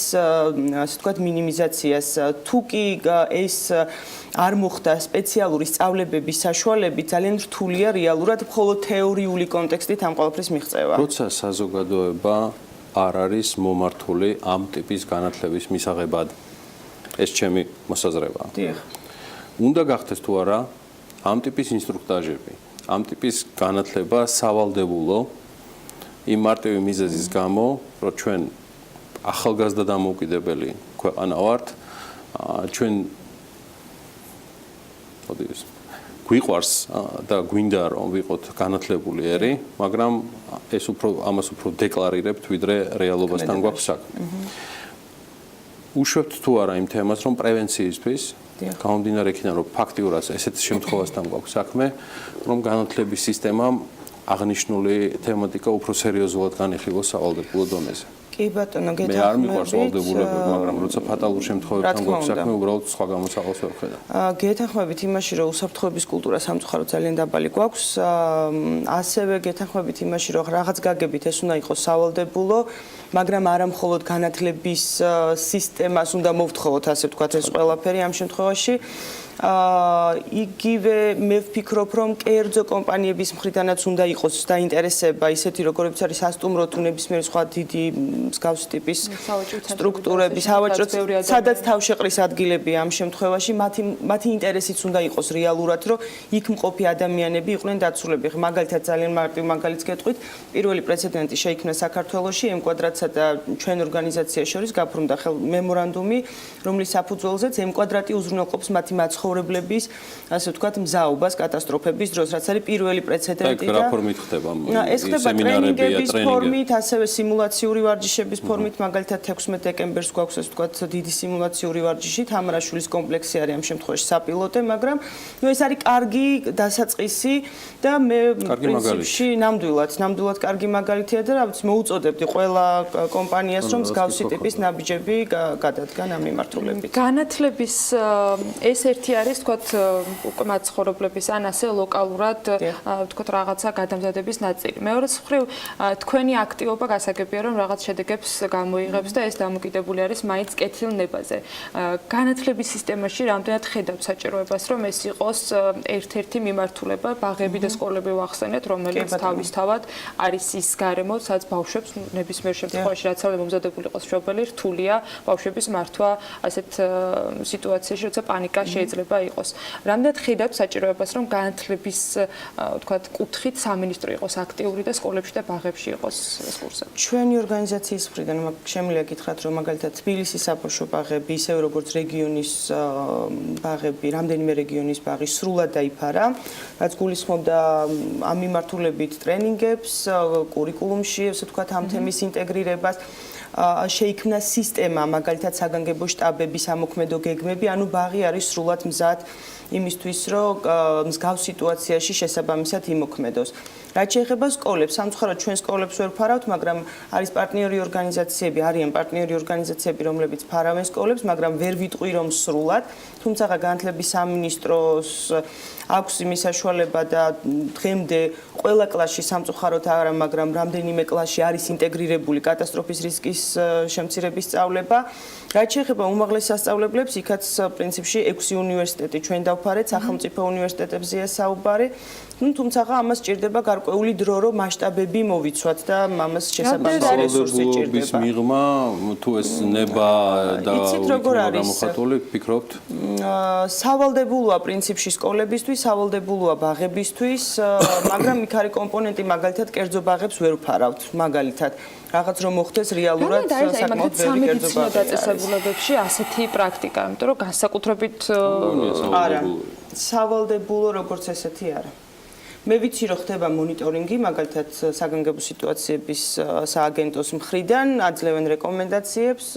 J: ასე ვთქვათ, მინიმიზაციას. თუ კი ეს არ მოხდა სპეციალური სწავლებების საშუალებით, ძალიან რთულია რეალურად მხოლოდ თეორიული კონტექსტით ამ ყველაფრის მიღწევა.
B: როცა საზოგადოება არ არის მომართული ამ ტიპის განათლების მისაღებად, ეს ჩემი მოსაზრებაა.
J: დიახ.
B: უნდა გახდეს თუ არა ამ ტიპის ინსტრუქტაჟები, ამ ტიპის განათლება სავალდებულო იმ მარტივი მიზეზის გამო, რომ ჩვენ ახალგაზრდა დამოუკიდებელი ქვეყანა ვართ, ჩვენ გვიყვარს და გვინდა რომ ვიყოთ განათლებული ერი, მაგრამ ეს ამას უფრო დეკლარირებთ, ვიდრე რეალობასთან გვაქვს საქმე. უშვებთ თუ არა იმ თემას, რომ პრევენციისთვის გამომდინარე იქიდან, რომ ფაქტიურად ესეთ შემთხვევასთან გვაქვს საქმე, რომ განათლების სისტემამ აღნიშნული თემატიკა უფრო სერიოზულად განიხილოს სავალდებულო დონეზე.
J: კი ბატონო,
B: მე არ მიყვარს ვალდებულებები, მაგრამ როცა ფატალურ შემთხვევებთან გვაქვს საქმე, უბრალოდ სხვა გამოსავალს ვერ ვხედავ.
J: გეთანხმებით იმაში, რომ უსაფრთხოების კულტურა სამწუხაროდ ძალიან დაბალი გვაქვს, ასევე გეთანხმებით იმაში, რომ რაღაც გაგებით ეს უნდა იყოს სავალდებულო, მაგრამ არა მხოლოდ განათლების სისტემას უნდა მოვთხოვოთ, ასე ვთქვათ, ეს ყველაფერი ამ შემთხვევაში. იგივე მე ვფიქრობ, რომ კერძო კომპანიების მხრიდანაც უნდა იყოს დაინტერესება ისეთი, როგორიც არის სასტუმრო თუ ნებისმიერი სხვა დიდი მსგავსი ტიპის სტრუქტურები, სავაჭრო, სადაც თავშეყრის ადგილებია ამ შემთხვევაში, მათი ინტერესიც უნდა იყოს რეალურად, რომ იქ მყოფი ადამიანები იყვნენ დაცულები. მაგალითად ძალიან მარტივ მაგალითს გეტყვით, პირველი პრეცედენტი შეიქმნა საქართველოში, ემკვადრატსა მთავრობასა და ჩვენ ორგანიზაციას შორის გაფორმდა მემორანდუმი, რომლის საფუძველზეც ემკვადრატი უზრუნველყოფს მათი მაცხოვრებლების, ასე ვთქვათ, მზაობას კატასტროფების დროს, რაც არის პირველი პრეცედენტი
B: და რა ფორმით ხდება?
J: ეს ხდება ტრენინგების ფორმით, ასევე სიმულაციური ვარჯიშების ფორმით, მაგალითად 16 დეკემბერს გვაქვს ასე ვთქვათ დიდი სიმულაციური ვარჯიში, თამარაშვილის კომპლექსი არის ამ შემთხვევაში საპილოტე, მაგრამ ეს არის კარგი დასაწყისი და მე პრინციპში ნამდვილად კარგი მაგალითია და რა ვიცი მოუწოდებდი ყველა კომპანიას რომ მსგავსი ტიპის ნაბიჯები გადადგან ამ მიმართულებით.
E: განათლების ეს ერთი არის ვთქვათ უკვე მაცხოვრებლების ან ასე ლოკალურად ვთქვათ რაღაცა გადამზადების ნაწილი. მეორე მხრივ თქვენი აქტივობა გასაგებია რომ რაღაც შედეგებს გამოიღებს და ეს დამოკიდებული არის მაინც კეთილ ნებაზე. განათლების სისტემაში რამდენად ხედავთ საჭიროებას რომ ეს იყოს ერთ-ერთი მიმართულება, ბაღები და სკოლები ვახსენეთ, რომელიც თავისთავად არის ის გარემო, სადაც ბავშვებს ნებისმიერ შემთხვევაში რაც არის მომზადებული იყოს მშობელი, რთულია ბავშვების მართვა ასეთ სიტუაციაში, როცა პანიკა შეიძლება იყოს. რამდენად ხედავთ საჭიროებას რომ განათლების ვთქვათ კუთხით სამინისტრო იყოს აქტიური და სკოლებში და ბაღებში იყოს ეს კურსები.
J: ჩვენი ორგანიზაციის მხრიდან შემიძლია გითხრათ რომ მაგალითად თბილისის საბავშვო ბაღები, ისევე როგორც რეგიონის ბაღები, რამდენიმე რეგიონის ბაღი სრულად დაიფარა, რაც გულისხმობდა ამ მიმართულებით ტრენინგებს, კურიკულუმში, ასე ვთქვათ, ამ თემის ინტეგრირებას. შეიქმნა სისტემა, მაგალითად საგანგებო შტაბების ამოქმედო გეგმები, ანუ ბაღი არის სრულად მზად იმისთვის, რომ მსგავს სიტუაციაში შესაბამისად იმოქმედოს. რაც შეეხება სკოლებს, სამწუხაროდ ჩვენ სკოლებს ვერ ფარავთ, მაგრამ არის პარტნიორი ორგანიზაციები, რომლებიც ფარავენ სკოლებს, მაგრამ ვერ ვიტყვი რომ სრულად, თუმცა განათლების სამინისტროს აქვს იმის საშუალება და დღემდე ყველა კლასში სამწუხაროდ არა, მაგრამ რამდენიმე კლასში არის ინტეგრირებული კატასტროფის რისკის შემცირების სწავლება. რაც შეეხება უმაღლეს სასწავლებლებს, იქაც პრინციპში 6 უნივერსიტეტი ჩვენ დავფარეთ, სახელმწიფო უნივერსიტეტებზეა საუბარი. თუმცა ამას სჭირდება გარკვეული დრო, რომ მასშტაბები მოვიცვათ და ამას შესაბამისი რესურსი სჭირდება.
B: მიღმა თუ ეს ნება და გამოხატული ფიქრობთ?
J: სავალდებულოა პრინციპში სკოლებისთვის, სავალდებულოა ბაღებისთვის, მაგრამ იქ არის კომპონენტი, მაგალითად კერძო ბაღებს ვერ ვფარავთ, მაგალითად რაღაც რომ მოხდეს რეალურად საკმაოდ ბევრი კერძო ბაღი
E: დაწესებულებებში ასეთი პრაქტიკა, იმიტომ რომ განსაკუთრებით
J: არა, სავალდებულო როგორც ესეთი არა. მე ვიცი რომ ხდება მონიტორინგი, მაგალითად საგანგებო სიტუაციების სააგენტოს მხრიდან აძლევენ რეკომენდაციებს,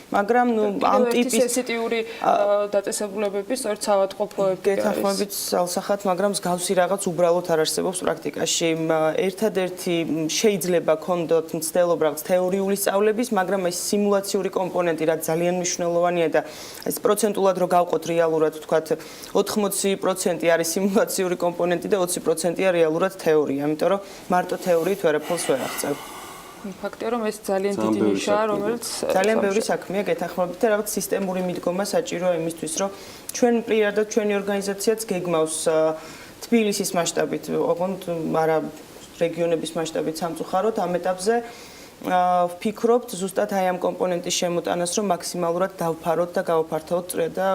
J: მაგრამ ამ ტიპის
E: სენსიტიური დაწესებულებები სწორედ საავადმყოფოები
J: გეთანხმებით ალსახათ, მაგრამ მსგავსი რაღაც უბრალოდ არ არსებობს პრაქტიკაში. ერთადერთი შეიძლება ქონდოთ მცდელობა რაღაც თეორიული სწავლების, მაგრამ ეს სიმულაციური კომპონენტი რაც ძალიან მნიშვნელოვანია და ეს პროცენტულად რო გავყოთ რეალურად ვთქვათ 80% არის სიმულაციური კომპონენტი და 20%-ია რეალურად თეორია, იმიტომ რომ მარტო თეორიით ვერაფერს ვერ აღწევ.
E: ფაქტია რომ ეს ძალიან დიდი ნიშაა, რომელიც
J: ძალიან ბევრი საქმეა გეთანხმებით და რაღაც სისტემური მიდგომა საჭიროა იმისთვის, რომ ჩვენ პირადად ჩვენი ორგანიზაციაც გეგმავს თბილისის მასშტაბით, ოღონდ არა რეგიონების მასშტაბით სამწუხაროდ ამ ეტაპზე ვფიქრობთ ზუსტად აი ამ კომპონენტის შემოტანას, რომ მაქსიმალურად დავფაროთ და გავაფართოვოთ წრე და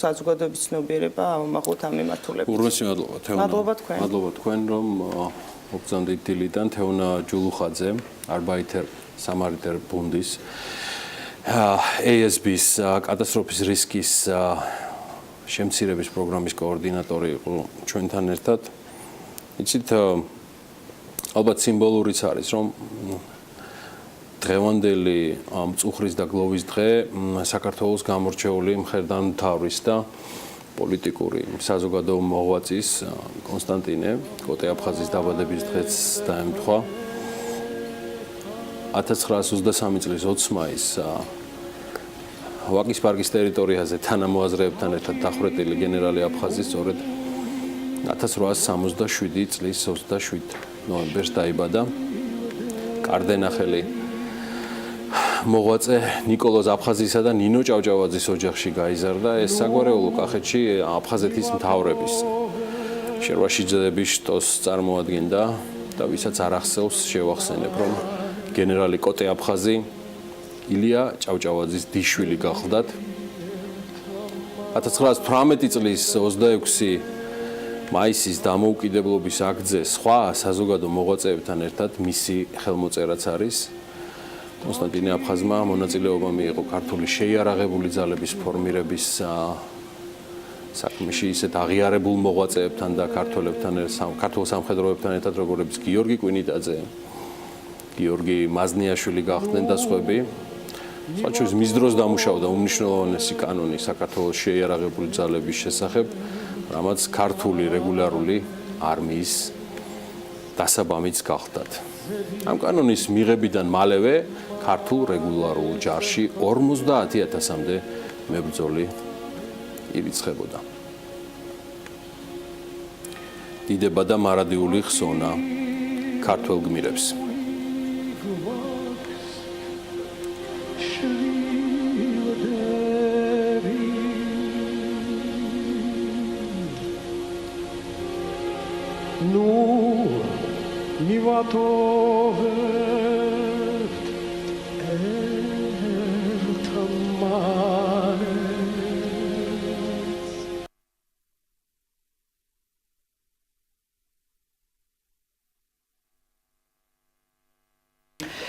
J: საზოგადოების ცნობიერება ავამაღლოთ ამ მიმართულებით.
B: ურმესი მადლობა თეონა. მადლობა თქვენ რომ მოგზავნდით დილიდან თეონა ჯულუხაძე, Arbeiter Samariter Bundes ASB-ის კატასტროფის რისკის შემცირების პროგრამის კოორდინატორი იყო ჩვენთან ერთად. იცით ალბათ სიმბოლურიც არის რომ დღევანდელი მწუხრის და გლოვის დღე საქართველოს გამორჩეული მხედართმთავრის და პოლიტიკური საზოგადო მოღვაწის კონსტანტინე კოტე-აფხაზის დაბადების დღეს დაემთხვა. 1923 წლის 20 მაისს ვაკის პარკის ტერიტორიაზე თანამოაზრეებთან ერთად დახვრეტილი გენერალი აფხაზი სწორედ 1867 წლის 27 ნოემბერს დაიბადა. კარდენახელი მოღვაწე ნიკოლოზ აფხაზისა და ნინო ჭავჭავაძის ოჯახში გაიზარდა. ეს საგვარეულო კახეთში აფხაზეთის მთავრების შერვაშიძეების შტოს წარმოადგენდა და ვისაც არ ახსოვს შევახსენებ რომ გენერალი კოტე-აფხაზი ილია ჭავჭავაძის დიშვილი გახლდათ. 1918 წლის 26 მაისის დამოუკიდებლობის აქტზე სხვა საზოგადო მოღვაწეებთან ერთად მისი ხელმოწერაც არის. კონსტანტინე აფხაზმა მონაწილეობა მიიღო ქართული შეიარაღებული ძალების ფორმირების საქმეში ისეთ აღიარებულ მოღვაწეებთან და ქართულ სამხედროებთან ერთად, როგორებიც გიორგი კვინიტაძე, გიორგი მაზნიაშვილი გახდნენ და სხვები. საჩუქრის მის დროს დამუშავდა უმნიშვნელოვანესი კანონი საქართველოს შეიარაღებული ძალების შესახებ, რამაც ქართული რეგულარული არმიის დასაბამიც გახდათ. ამ კანონის მიღებიდან მალევე ქართულ რეგულარულ ჯარში 50,000-მდე მებრძოლი ირიცხებოდა. დიდება და მარადიული ხსოვნა ქართველ გმირებს.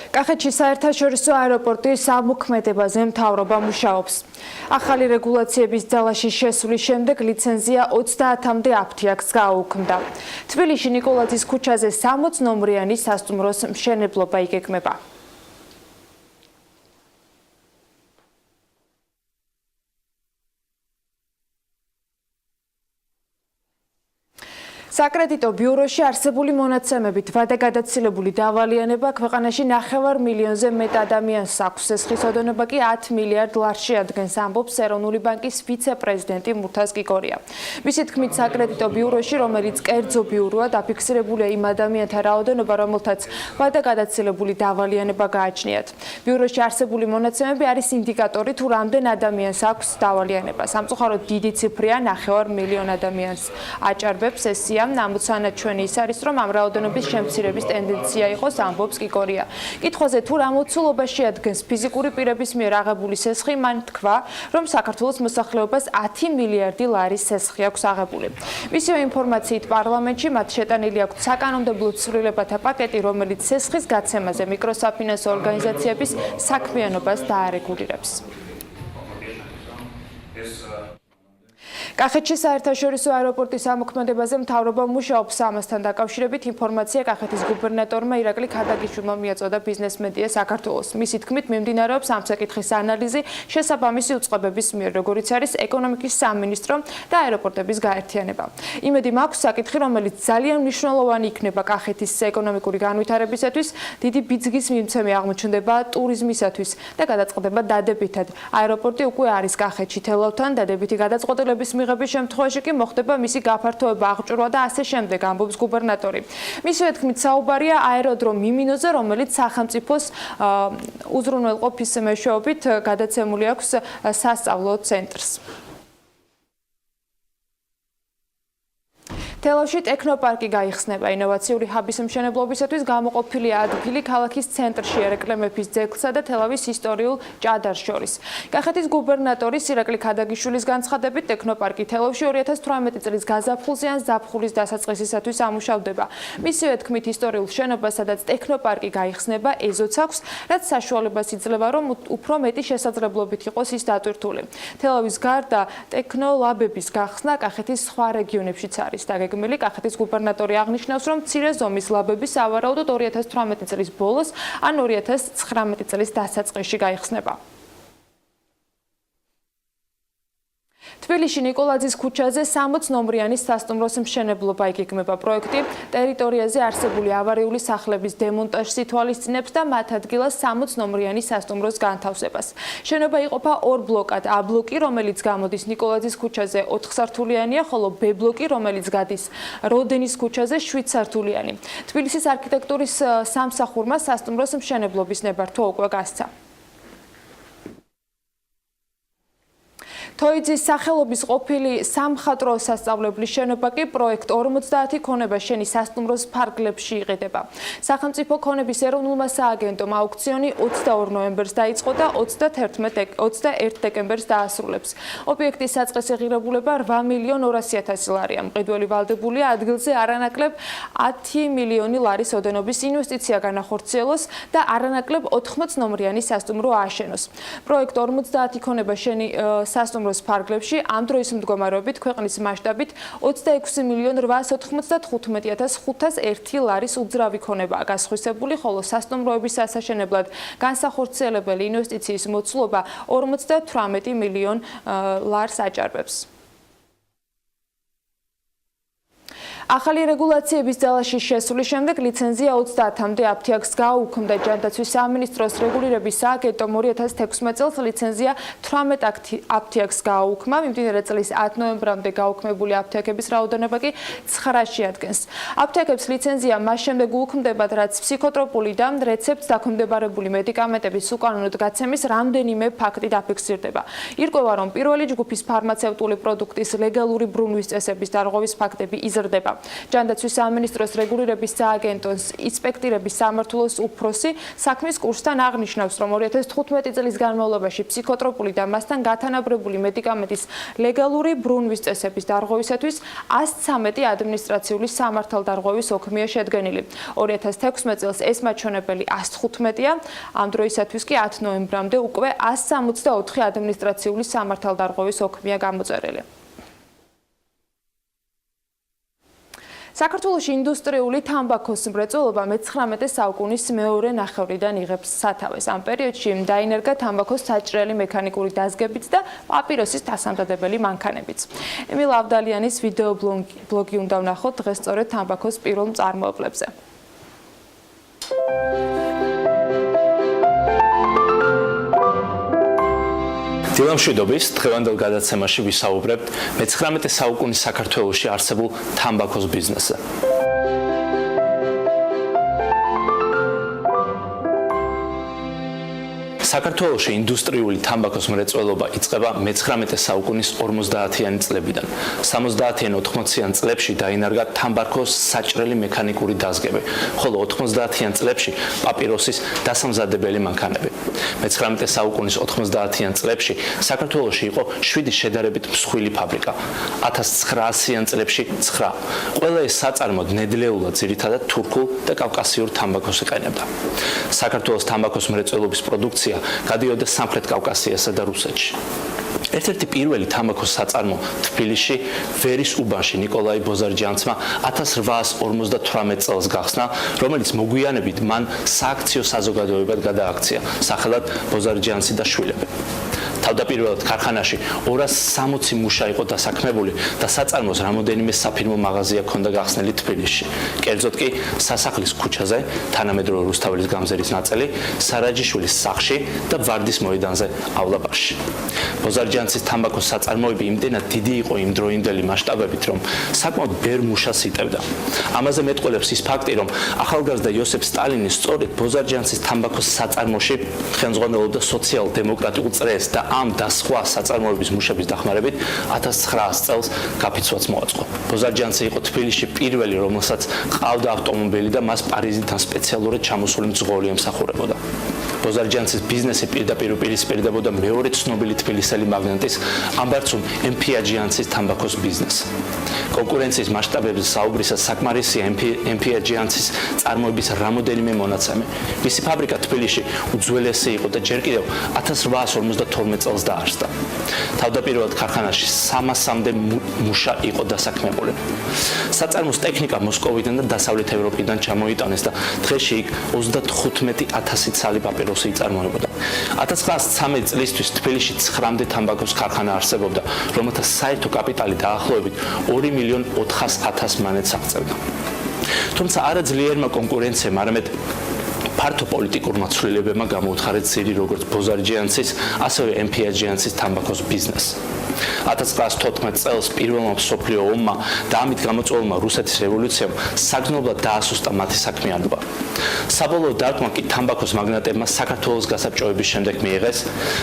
E: კახეთში საერთაშორისო აეროპორტის ამოქმედებაზე მთავრობა მუშაობს. ახალი რეგულაციების ძალაში შესვლის შემდეგ ლიცენზია 30-მდე აფთიაქს გააუქმდა. თბილისში ნიკოლაძის ქუჩაზე 60 ნომრიანი სასტუმროს მშენებლობა იგეგმება. საკრედიტო ბიუროში არსებული მონაცემებით ვადაგადაცილებული დავალიანება ქვეყანაში 9 მილიონზე მეტ ადამიანს აქვს. სესხის ოდენობა კი 10 მილიარდ ლარში ადგენს, ამბობს ეროვნული ბანკის ვიცე-პრეზიდენტი მურთაზ კიკორია. მისი თქმით, საკრედიტო ბიუროში, რომელიც კერძო ბიუროა, დაფიქსირებულია იმ ადამიანთა რაოდენობა, რომელთაც ვადაგადაცილებული დავალიანება გააჩნიათ. ბიუროში არსებული მონაცემები არის ინდიკატორი, თუ რამდენ ადამიანს აქვს დავალიანება. სამწუხაროდ დიდი ციფრია, 9 მილიონ ადამიანს აჭარბებს ეს სია. ამოცანა ჩვენი ის არის, რომ ამ რაოდენობის შემცირების ტენდენცია იყოს, ამბობს კიკორია. კითხვაზე თუ რა მოცულობაში ადგენს ფიზიკური პირების მიერ აღებული სესხი, მან თქვა, რომ საქართველოს მოსახლეობას 10 მილიარდი ლარის სესხი აქვს აღებული. მისივე ინფორმაციით პარლამენტში მათ შეტანილი აქვთ საკანონმდებლო ცვლილებათა პაკეტი, რომელიც სესხის გაცემაზე მიკროსაფინანსო ორგანიზაციების საქმიანობას დაარეგულირებს. კახეთში საერთაშორისო აეროპორტის ამოქმედებაზე მთავრობა მუშაობს. ამასთან დაკავშირებით ინფორმაცია კახეთის გუბერნატორმა ირაკლი ქადაგიშვილმა მიაწოდა ბიზნეს მედია საქართველოს. მისი თქმით, მიმდინარეობს ამ საკითხის ანალიზი შესაბამისი უწყებების მიერ, როგორიც არის ეკონომიკის სამინისტრო და აეროპორტების გაერთიანება. იმედი მაქვს, საკითხი, რომელიც ძალიან მნიშვნელოვანი იქნება კახეთის ეკონომიკური განვითარებისათვის, დიდი ბიძგის მიმცემი აღმოჩნდება ტურიზმისათვის და გადაწყდება დადებითად. აეროპორტი უკვე არის კახეთში თელავთან, დადებითი გადაწყვეტილების მიღების შემთხვევაში კი მოხდება მისი გაფართოება, აღჭურვა და ასე შემდეგ, ამბობს გუბერნატორი. მისივე თქმით, საუბარია აეროდრომ მიმინოზე, რომელიც სახელმწიფოს უზრუნველყოფის მეშვეობით გადაცემული აქვს სასწავლო ცენტრს. თელავში ტექნოპარკი გაიხსნება. ინოვაციური ჰაბის მშენებლობისათვის გამოყოფილია ადგილი ქალაქის ცენტრში ერეკლემების ძეგლსა და თელავის ისტორიულ ჭადარს შორის. კახეთის გუბერნატორის ირაკლი ქადაგიშვილის განცხადებით, ტექნოპარკი თელავში 2018 წლის გაზაფხულზე ან ზაფხულის დასაწყისისათვის ამუშავდება. მისივე თქმით, ისტორიულ შენობას, სადაც ტექნოპარკი გაიხსნება, ეზოც აქვს, რაც საშუალებას იძლევა, რომ უფრო მეტი შესაძლებლობით იყოს ის დატვირთული. თელავის გარდა ტექნოლაბების გახსნა კახეთის სხვა რეგიონებშიც არის. გმელი კახეთის გუბერნატორი აღნიშნავს, რომ მცირე ზომის ლაბები სავარაუდოდ 2018 წლის ბოლოს ან 2019 წლის დასაწყისში გაიხსნება. თბილისში ნიკოლაძის ქუჩაზე 60 ნომრიანი სასტუმროს მშენებლობა იგეგმება. პროექტი ტერიტორიაზე არსებული ავარიული სახლების დემონტაჟს ითვალისწინებს და მათ ადგილას 60 ნომრიანი სასტუმროს განთავსებას. შენობა იყოფა 2 ბლოკად. A ბლოკი, რომელიც გამოდის ნიკოლაძის ქუჩაზე 4 სართულიანია, ხოლო B ბლოკი, რომელიც გადის როდენის ქუჩაზე 7 სართულიანი. თბილისის არქიტექტურის სამსახურმა სასტუმროს მშენებლობის ნებართვა უკვე გასცა. თოიძის სახელობის ყოფილი სამხატვრო სასწავლებლის შენობა კი პროექტ 50 ქონება შენის სასტუმროს ფარგლებში იყიდება. სახელმწიფო ქონების ეროვნულმა სააგენტომ აუქციონი 22 ნოემბერს დაიწყო და 21 დეკემბერს დაასრულებს. ობიექტის საწყისი ღირებულება 8.200.000 ლარია. მყიდველი ვალდებულია ადგილზე არანაკლებ 10 მილიონი ლარის ოდენობის ინვესტიცია განახორციელოს და არანაკლებ 80 ნომრიანი სასტუმრო ააშენოს. პროექტ 50 ქონება შენი სასტუმროს ფარგლებში ამ დროის მდგომარეობით ქვეყნის მასშტაბით 26.895.501 ლარის უძრავი ქონებაა გასხვისებული, ხოლო სასტუმროების ასაშენებლად განსახორციელებელი ინვესტიციის მოცულობა 58 მილიონ ლარს აჭარბებს. ახალი რეგულაციების ძალაში შესulis შემდეგ ლიცენზია 30-მდე აფთიაქს გააუქმდა ჯანდაცვის სამინისტროს რეგულირების სააგენტომ 2016 წელს ლიცენზია 18 აფთიაქს გააუქმა, მიმდინარე წლის 10 ნოემბრამდე გაუქმებული აფთიაქების რაოდენობა კი 9-ში ადგენს. აფთიაქებს ლიცენზია მას შემდეგ უუქმდებათ, რაც ფსიქოტროპული და რეცეპტს დაქვემდებარებული მედიკამენტების უკანონოდ გაცემის რამდენიმე ფაქტი დაფიქსირდება. ირკვევა, რომ პირველი ჯგუფის ფარმაცევტული პროდუქტის ლეგალური ბრუნვის წესების დარღვევის ფაქტები იზრდება. ჯანდაცვის სამინისტროს რეგულირების სააგენტოს ინსპექტირების სამმართველოს უფროსი საქმის კურსთან აღნიშნავს, რომ 2015 წლის განმავლობაში ფსიქოტროპული და მასთან გათანაბრებული მედიკამენტის ლეგალური ბრუნვის წესების დარღვევისათვის 113 ადმინისტრაციული სამართალდარღვევის ოქმია შედგენილი. 2016 წელს ეს მაჩვენებელი 115-ია, ამ დროისათვის კი 10 ნოემბრამდე უკვე 164 ადმინისტრაციული სამართალდარღვევის ოქმია გამოწერილი. საქართველოში ინდუსტრიული თამბაქოს მრეწველობა მე-19 საუკუნის მეორე ნახევრიდან იღებს სათავეს. ამ პერიოდში დაინერგა თამბაქოს საჭრელი მექანიკური დაზგებით და პაპიროსის დასამზადებელი მანქანებიც. ემილ ავდალიანის ვიდეო ბლოგი უნდა ვნახოთ დღეს სწორედ თამბაქოს პირველ მწარმოებლებზე.
K: დილა მშვიდობის, დღევანდელ გადაცემაში ვისაუბრებთ მე-19 საუკუნის საქართველოში არსებულ თამბაქოს ბიზნესზე. საქართველოში ინდუსტრიული თამბაქოს მრეწველობა იწყება მე-19 საუკუნის 50-იანი წლებიდან. 70-იან 80-იან წლებში დაინარგა თამბაქოს საჭრელი მექანიკური დაზგები, ხოლო 90-იან წლებში პაპიროსის დასამზადებელი მანქანები. მე-19 საუკუნის 90-იან წლებში საქართველოში იყო 7 შედარებით მსხვილი ფაბრიკა, 1900-იან წლებში 9. ყველა ეს საწარმო ნედლეულად ძირითადად თურქულ და კავკასიურ თამბაქოს იყენებდა. საქართველოს თამბაქოს მრეწველობის პროდუქცია გადიოდა სამხრეთ კავკასიასა და რუსეთში. ერთ-ერთი პირველი თამბაქოს საწარმო თბილისში ვერის უბანში ნიკოლაი ბოზარჯანცმა 1858 წელს გახსნა, რომელიც მოგვიანებით მან სააქციო საზოგადოებად გადააქცია, სახელად ბოზარჯანცი და შვილები. თავდაპირველად ქარხანაში 260 მუშა იყო დასაქმებული და საწარმოს რამოდენიმე საფირმო მაღაზია ჰქონდა გახსნილი თბილისში. კერძოდ კი სასახლის ქუჩაზე, თანამედროვე რუსთაველის გამზერის ნაწილი, სარაჯიშვილის სახლში და ვარდის მოედანზე ავლაბარში. ბოზარჯანცის თამბაქოს საწარმოები იმდენად დიდი იყო იმ დროინდელი მასშტაბებით, რომ საკმაოდ ბევრ მუშას იტევდა. ამაზე მეტყველებს ის ფაქტი, რომ ახალგაზრდა იოსებ სტალინი სწორედ ბოზარჯანცის თამბაქოს საწარმოში ხელმძღვანელობდა სოციალ-დემოკრატიულ წრეს და ამ და სხვა საწარმოების მუშების დახმარებით 1900 წელს გაფიცვაც მოაწყო. ბოზარჯანცი იყო თბილისში პირველი, რომელსაც ყავდა ავტომობილი და მას პარიზიდან სპეციალურად ჩამოსული მძღოლი ემსახურებოდა. ბოზარჯანცის ბიზნესი პირდაპირ უპირისპირდებოდა მეორე ცნობილი თბილისელი მაგნატის ამბარცუმ ემფიაჯიანცის თამბაქოს ბიზნესს. კონკურენციის მასშტაბებზე საუბრისას საკმარისია ემფიაჯიანცის წარმოების რამოდენიმე მონაცემი. მისი ფაბრიკა თბილისში უძველესი იყო და ჯერ კიდევ 1852 წელს დაარსდა. თავდაპირველად ქარხანაში 300-მდე მუშა იყო დასაქმებული. საწარმოს ტექნიკა მოსკოვიდან და დასავლეთ ევროპიდან ჩამოიტანეს და დღეში იქ 35,000 ცალი პაპიროსი იწარმოებოდა. 1913 წლისთვის თბილისში 9-მდე თამბაქოს ქარხანა არსებობდა, რომელთა საერთო კაპიტალი დაახლოებით 2,400,000 მონეტს აღწევდა. თუმცა არა ძლიერმა კონკურენციამ, არამედ ფართო პოლიტიკურმა ცვლილებებმა გამოუთხარეს ძირი როგორც ბოზარჯიანცის, ასევე ემფიაჯიანცის თამბაქოს ბიზნესს. 1914 წელს პირველმა მსოფლიო ომმა და ამით გამოწვეულმა რუსეთის რევოლუციამ საგრძნობლად დაასუსტა მათი საქმიანობა. საბოლოო დარტყმა კი თამბაქოს მაგნატებმა საქართველოს გასაბჭოების შემდეგ მიიღეს.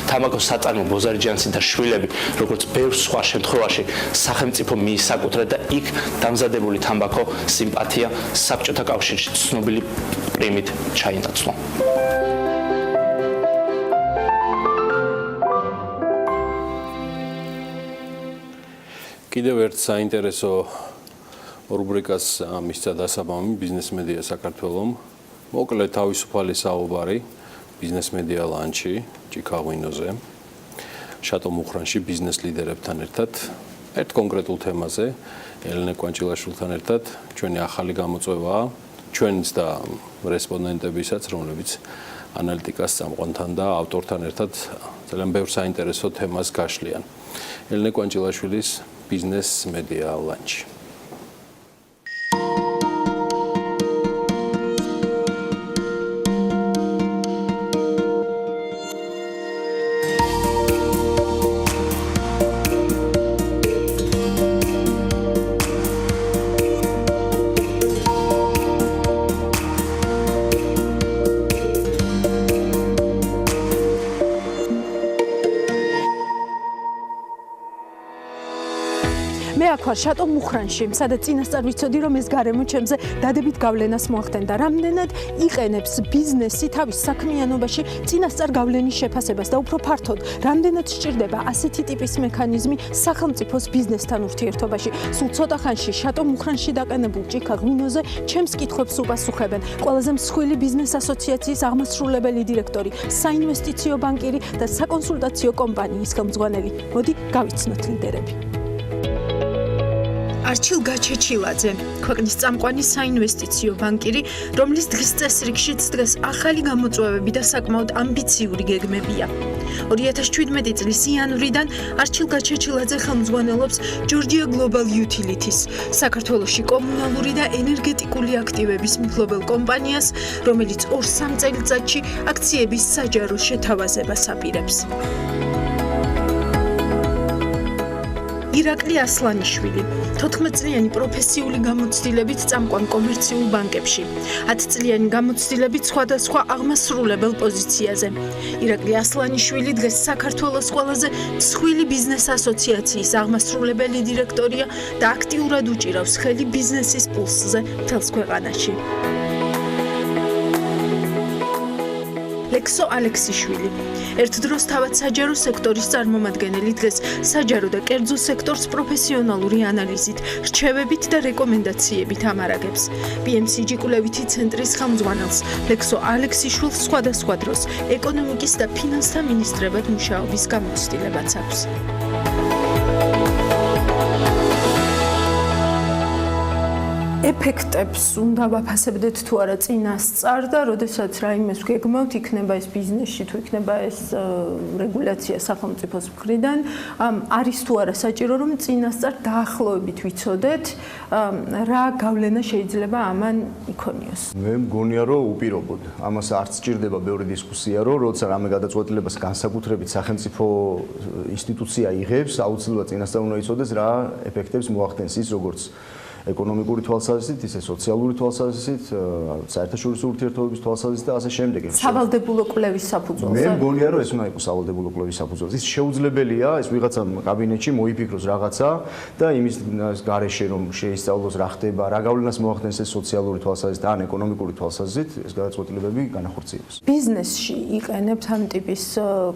K: თამბაქოს საწარმო ბოზარჯიანცი და შვილები, როგორც ბევრ სხვა შემთხვევაში, სახელმწიფო მიისაკუთრა და იქ დამზადებული თამბაქო სიმპათია საბჭოთა კავშირში ცნობილი პრიმით ჩაინაცვლა.
B: კიდევ ერთ საინტერესო რუბრიკას მისცა დასაბამი ბიზნეს მედია საქართველოს. მოკლედ თავისუფალი საუბარი ბიზნეს მედია ლანჩი ჩიკაგოინოზე. შატო მუხრანში ბიზნეს ლიდერებთან ერთად ერთ კონკრეტულ თემაზე ელენე კვანჭილაშვილთან ერთად ჩვენი ახალი გამოწვევაა ჩვენს და რესპონდენტებისაც, რომლებიც ანალიტიკას წამყვანთან და ავტორთან ერთად ძალიან ბევრ საინტერესო თემას გაშლიან. ელენე კვანჭილაშვილის ბიზნეს მედია ლანჩი.
L: შატო მუხრანში, სადაც წინასწარ ვიცოდი, რომ ეს გარემო ჩემზე დადებით გავლენას მოახდენდა. რამდენად იყენებს ბიზნესი თავის საქმიანობაში წინასწარ გავლენის შეფასებას და უფრო ფართოდ, რამდენად სჭირდება ასეთი ტიპის მექანიზმი სახელმწიფოს ბიზნესთან ურთიერთობაში. სულ ცოტა ხანში შატო მუხრანში დაყენებულ ჩიკაგოინოზე ჩემს კითხვებს უპასუხებენ ყველაზე მსხვილი ბიზნეს ასოციაციის აღმასრულებელი დირექტორი, საინვესტიციო ბანკირი და საკონსულტაციო კომპანიის ხელმძღვანელი. მოდი გავიცნოთ ლიდერები. არჩილ გაჩეჩილაძე, ქვეყნის წამყვანი საინვესტიციო ბანკირი, რომლის დღის წესრიგშიც დღეს ახალი გამოწვევები და საკმაოდ ამბიციური გეგმებია. 2017 წლის იანვრიდან არჩილ გაჩეჩილაძე ხელმძღვანელობს Georgia Global Utilities, საქართველოში კომუნალური და ენერგეტიკული აქტივების მფლობელ კომპანიას, რომელიც 2-3 წელიწადში აქციების საჯარო შეთავაზებას აპირებს. ირაკლი ასლანიშვილი 14-წლიანი პროფესიული გამოცდილებით წამყვან კომერციულ ბანკებში, 10-წლიანი გამოცდილებით სხვადასხვა აღმასრულებელ პოზიციაზე. ირაკლი ასლანიშვილი დღეს საქართველოს ყველაზე მსხვილი ბიზნეს ასოციაციის აღმასრულებელი დირექტორია და აქტიურად უჭირავს ხელი ბიზნესის პულსზე მთელს ქვეყანაში. ლექსო ალექსიშვილი ერთ დროს თავად საჯარო სექტორის წარმომადგენელი დღეს საჯარო და კერძო სექტორს პროფესიონალური ანალიზით, რჩევებით და რეკომენდაციებით ამარაგებს. PMCG კვლევითი ცენტრის ხელმძღვანელს ლექსო ალექსიშვილს სხვადასხვა დროს ეკონომიკის და ფინანსთა მინისტრებად მუშაობის გამოცდილებაც აქვს. ეფექტებს უნდა ვაფასებდეთ თუ არა წინასწარ და როდესაც რაიმეს გეგმავთ, იქნება ეს ბიზნესში თუ იქნება ეს რეგულაცია სახელმწიფოს მხრიდან, არის თუ არა საჭირო რომ წინასწარ დაახლოებით ვიცოდეთ, რა გავლენა შეიძლება ამან იქონიოს.
M: მე მგონია რომ უპირობოდ. ამას არც სჭირდება ბევრი დისკუსია, რომ როცა რამე გადაწყვეტილებას განსაკუთრებით სახელმწიფო ინსტიტუცია იღებს, აუცილებლად წინასწარ უნდა იცოდეს რა ეფექტებს მოახდენს ის როგორც ეკონომიკური თვალსაზრისით, ისე სოციალური თვალსაზრისით, საერთაშორისო ურთიერთობების თვალსაზრისით და ასე შემდეგ.
L: სავალდებულო კვლევის საფუძველზე.
M: მე მგონია რომ ეს უნდა იყოს სავალდებულო კვლევის საფუძველზე. ის შეუძლებელია, ეს ვიღაცა კაბინეტში მოიფიქროს რაღაცა და იმის გარეშე რომ შეისწავლოს რა ხდება, რა გავლენას მოახდენს ეს სოციალური თვალსაზრისით ან ეკონომიკური თვალსაზრისით, ეს გადაწყვეტილებები განახორციელოს.
L: ბიზნესში იყენებთ ამ ტიპის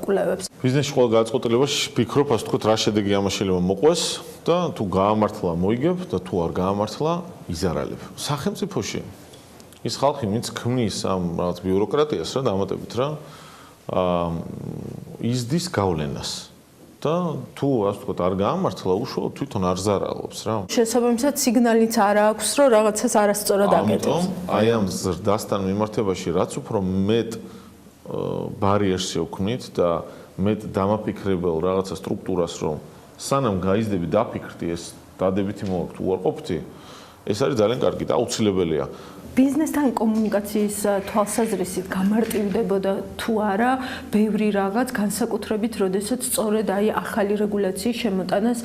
L: კვლევებს.
N: ბიზნესში ყოველ გადაწყვეტილებაში ფიქრობ, ასე ვთქვათ, რა შედეგი ამას შეიძლება მოყვეს და თუ გაამართლა მოიგებ და თუ არ გაამართლა იზარალებ. სახელმწიფოში ის ხალხი ვინც ქმნის ამ რაღაც ბიუროკრატიას რა დამატებით რა იზდის გავლენას და თუ ასე ვთქვათ არ გაამართლა უშუალოდ თვითონ არ ზარალობს რა.
L: შესაბამისად სიგნალიც არ აქვს რომ რაღაცას არასწორად აკეთებს.
N: ამიტომ აი ამ ზრდასთან მიმართებაში რაც უფრო მეტ ბარიერს შევქმნით და მეტ დამაფიქრებელ რაღაცა სტრუქტურას რომ სანამ გაიზდები დაფიქრდი ეს დადებითი მოაქვს უარყოფთი ეს არის ძალიან კარგი და აუცილებელია
L: ბიზნესთან კომუნიკაციის თვალსაზრისით გამარტივდებოდა თუ არა ბევრი რაღაც განსაკუთრებით, როდესაც სწორედ აი ახალი რეგულაციის შემოტანას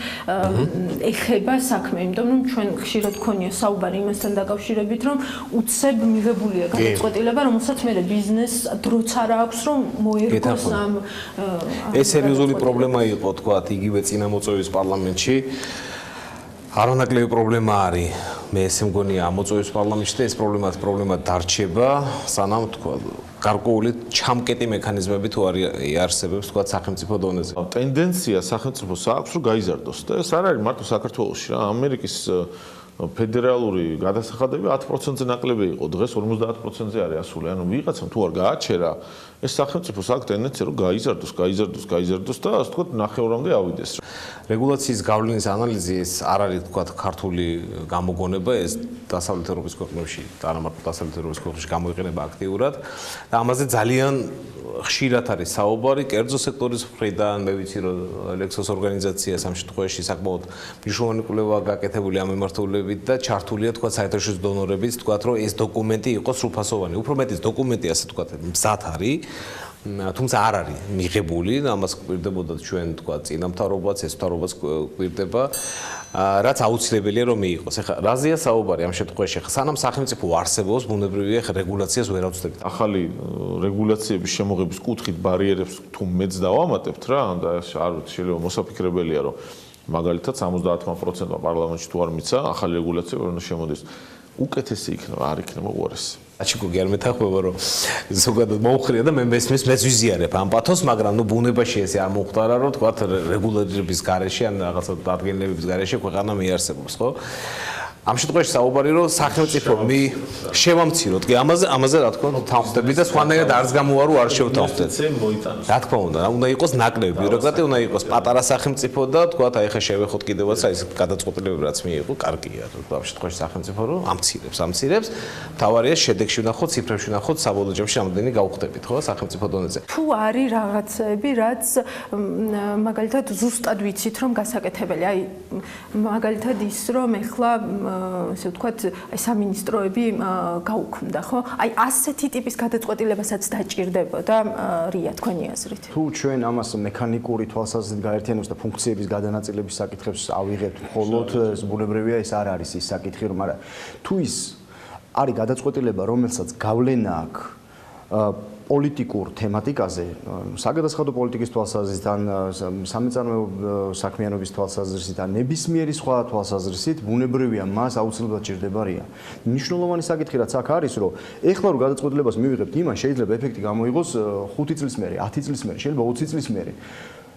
L: ეხება საქმე, იმიტომ რომ ჩვენ ხშირად გქონია საუბარი იმასთან დაკავშირებით, რომ უცებ მიღებულია გადაწყვეტილება, რომელსაც მე ბიზნესს დროც არ აქვს, რომ მოერგოს ამ
O: ეს სერიოზული პრობლემა იყო, თქვათ, იგივე წინამოწვევის პარლამენტში. არანაკლები პრობლემა არის. მე ესე მგონია ამოწვევის პარლამენტში და ეს პრობლემა დარჩება, სანამ თქვა გარკვეული ჩამკეტი მექანიზმები თუ არ იარსებებს თქვა სახელმწიფო დონეზე.
N: ტენდენცია სახელმწიფოს აქვს რომ გაიზარდოს და ეს არ არის მარტო საქართველოში რა, ამერიკის ფედერალური გადასახადები 10%-ზე ნაკლები იყო, დღეს 50%-ზე არის ასული. ანუ ვიღაცამ თუ არ გააჩერა, ეს სახელმწიფოს აქვს ტენდენცია რომ გაიზარდოს და ასე ვთქვათ ნახევრამდე ავიდეს.
O: რეგულაციის გავლენის ანალიზი ეს არ არის თქვათ ქართული გამოგონება, ეს დასავლეთ ევროპის ქვეყნებში და არა მარტო დასავლეთ ევროპის ქვეყნებში გამოიყენება აქტიურად და ამაზე ძალიან ხშირად არის საუბარი კერძო სექტორის მხრიდან, მე ვიცი რომ ლექსოს ორგანიზაცია სამ შემთხვევაში საკმაოდ მნიშვნელოვანი კვლევა გაკეთებული ამ მიმართულებით და ჩართულია თქვა საერთაშორისო დონორებით, თქვა რომ ეს დოკუმენტი იყოს სრულფასოვანი. უფრო მეტიც დოკუმენტი ასე თქვა მზად არის, თუმცა არ არის მიღებული, ამას გვირდებოდა ჩვენ თქვა წინამთავრობაც, ეს მთავრობაც გვირდება, რაც აუცილებელია რომ მიიღოს. ეხლა რაზეა საუბარი ამ შემთხვევაში? სანამ სახელმწიფო არსებობს, ბუნებრივია რეგულაციას ვერ ავწდებით.
N: ახალი რეგულაციების შემოღების კუთხით ბარიერებს თუ მეც დავამატებთ რა, და არ ვიცი, შეიძლება მოსაფიქრებელია რომ მაგალითად 70% პარლამენტში თუ არ მიცა ახალი რეგულაცია ვერ უნდა შემოდის. უკეთესი იქნება, არ იქნება უარესი.
O: აჩიკო გერ მეთანხმება რომ ზოგადად მოუხრია და მე მესმის მეც ვიზიარებ ამ პათოს, მაგრამ ნუ ბუნებაში ესე არ მოხდარა რომ თქვა რეგულირების გარეშე ან რაღაცა დადგენილების გარეშე ქვეყანა მიარსებობს, ხო? ამ შემთხვევაში საუბარი რომ სახელმწიფო შევამციროთ კი ამაზე რა თქმა უნდა თანხმდები და სხვანაირად არც გამოარო არ შევთანხმდეთ. რა თქმა უნდა, უნდა იყოს ნაკლები ბიუროკრატია, უნდა იყოს პატარა სახელმწიფო და თქვა აი ხა შევეხოთ კიდევაც აი ეს გადაწყვეტილებები რაც მიიღო, კარგია. ამ შემთხვევაში სახელმწიფო რომ ამცირებს, თავარია შედეგში ვნახოთ, ციფრებში ვნახოთ, საბოლოო ჯამში ამდენი გავხდებით, ხო, სახელმწიფო დონეზე.
L: თუ არის რაღაცები, რაც მაგალითად ზუსტად ვიცით რომ გასაკეთებელი, აი მაგალითად ის რომ ეხლა ესე ვთქვათ, აი სამინისტროები გაუქმდა, ხო? აი ასეთი ტიპის გადაწყვეტილებასაც დაჭირდებოდა რია თქვენი აზრით?
M: თუ ჩვენ ამას მექანიკური თვალსაზრისით გაერთიანებს და ფუნქციების გადანაწილების საკითხებს ავიღებთ, მხოლოდ ბუნებრივია ეს არ არის ის საკითხი, რომ არა. თუ ის არის გადაწყვეტილება, რომელსაც გავლენა აქვს პოლიტიკურ თემატიკაზე, საგადასახადო პოლიტიკის თვალსაზრისით ან სამეწარმეო საქმიანობის თვალსაზრისით ან ნებისმიერი სხვა თვალსაზრისით, ბუნებრივია მას აუცილებლად ჭირდება რია. მნიშვნელოვანი საკითხი რაც აქ არის, რომ ეხლა რო გადაწყვეტილებას მივიღებთ, იმან შეიძლება ეფექტი გამოიღოს 5 წლის მერე, 10 წლის მერე, შეიძლება 20 წლის მერე.